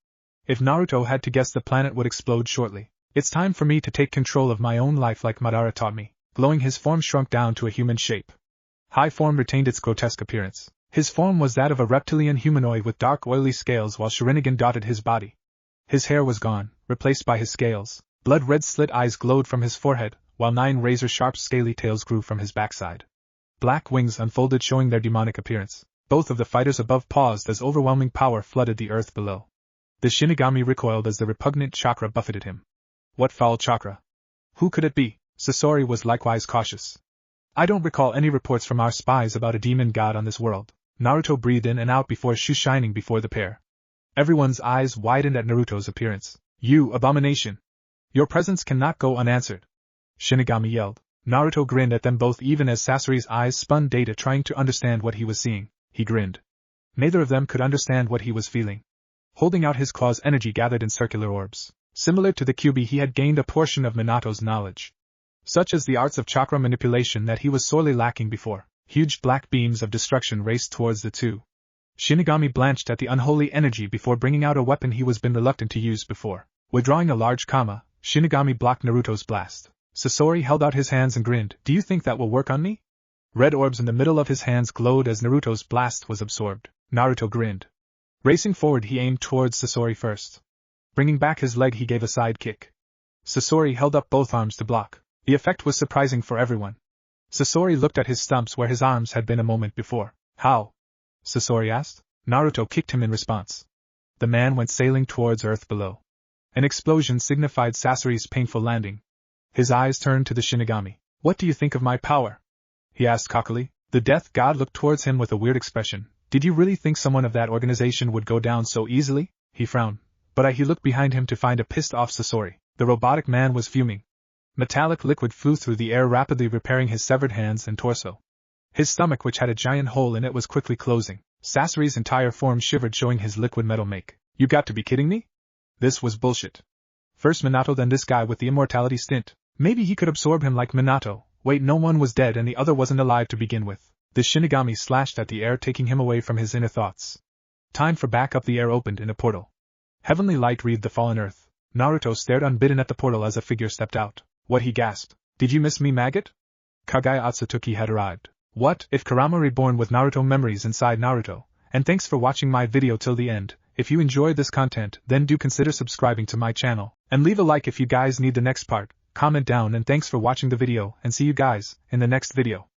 S1: If Naruto had to guess, the planet would explode shortly. It's time for me to take control of my own life like Madara taught me. Glowing, his form shrunk down to a human shape. High form retained its grotesque appearance. His form was that of a reptilian humanoid with dark oily scales, while Sharingan dotted his body. His hair was gone, replaced by his scales. Blood-red slit eyes glowed from his forehead, while 9 razor-sharp scaly tails grew from his backside. Black wings unfolded, showing their demonic appearance. Both of the fighters above paused as overwhelming power flooded the earth below. The Shinigami recoiled as the repugnant chakra buffeted him. What foul chakra? Who could it be? Sasori was likewise cautious. I don't recall any reports from our spies about a demon god on this world. Naruto breathed in and out before shoe shining before the pair. Everyone's eyes widened at Naruto's appearance. You abomination! Your presence cannot go unanswered! Shinigami yelled. Naruto grinned at them both, even as Sasori's eyes spun data, trying to understand what he was seeing. He grinned. Neither of them could understand what he was feeling. Holding out his claws, energy gathered in circular orbs. Similar to the Kyuubi, he had gained a portion of Minato's knowledge. Such as the arts of chakra manipulation that he was sorely lacking before. Huge black beams of destruction raced towards the two. Shinigami blanched at the unholy energy before bringing out a weapon he was been reluctant to use before. Withdrawing a large kama, Shinigami blocked Naruto's blast. Sasori held out his hands and grinned. Do you think that will work on me? Red orbs in the middle of his hands glowed as Naruto's blast was absorbed. Naruto grinned. Racing forward, he aimed towards Sasori first. Bringing back his leg, he gave a side kick. Sasori held up both arms to block. The effect was surprising for everyone. Sasori looked at his stumps where his arms had been a moment before. How? Sasori asked. Naruto kicked him in response. The man went sailing towards earth below. An explosion signified Sasori's painful landing. His eyes turned to the Shinigami. What do you think of my power? He asked cockily. The death god looked towards him with a weird expression. Did you really think someone of that organization would go down so easily? He frowned. But he looked behind him to find a pissed-off Sasori. The robotic man was fuming. Metallic liquid flew through the air, rapidly repairing his severed hands and torso. His stomach, which had a giant hole in it, was quickly closing. Sasori's entire form shivered, showing his liquid metal make. You got to be kidding me? This was bullshit. First Minato, then this guy with the immortality stint. Maybe he could absorb him like Minato. Wait, no one was dead and the other wasn't alive to begin with. The Shinigami slashed at the air, taking him away from his inner thoughts. Time for backup. The air opened in a portal. Heavenly light wreathed the fallen earth. Naruto stared unbidden at the portal as a figure stepped out. What, he gasped. Did you miss me, maggot? Kaguya Akatsuki had arrived. What, if Kurama reborn with Naruto memories inside Naruto? And thanks for watching my video till the end. If you enjoyed this content, then do consider subscribing to my channel. And leave a like if you guys need the next part. Comment down, and thanks for watching the video, and see you guys in the next video.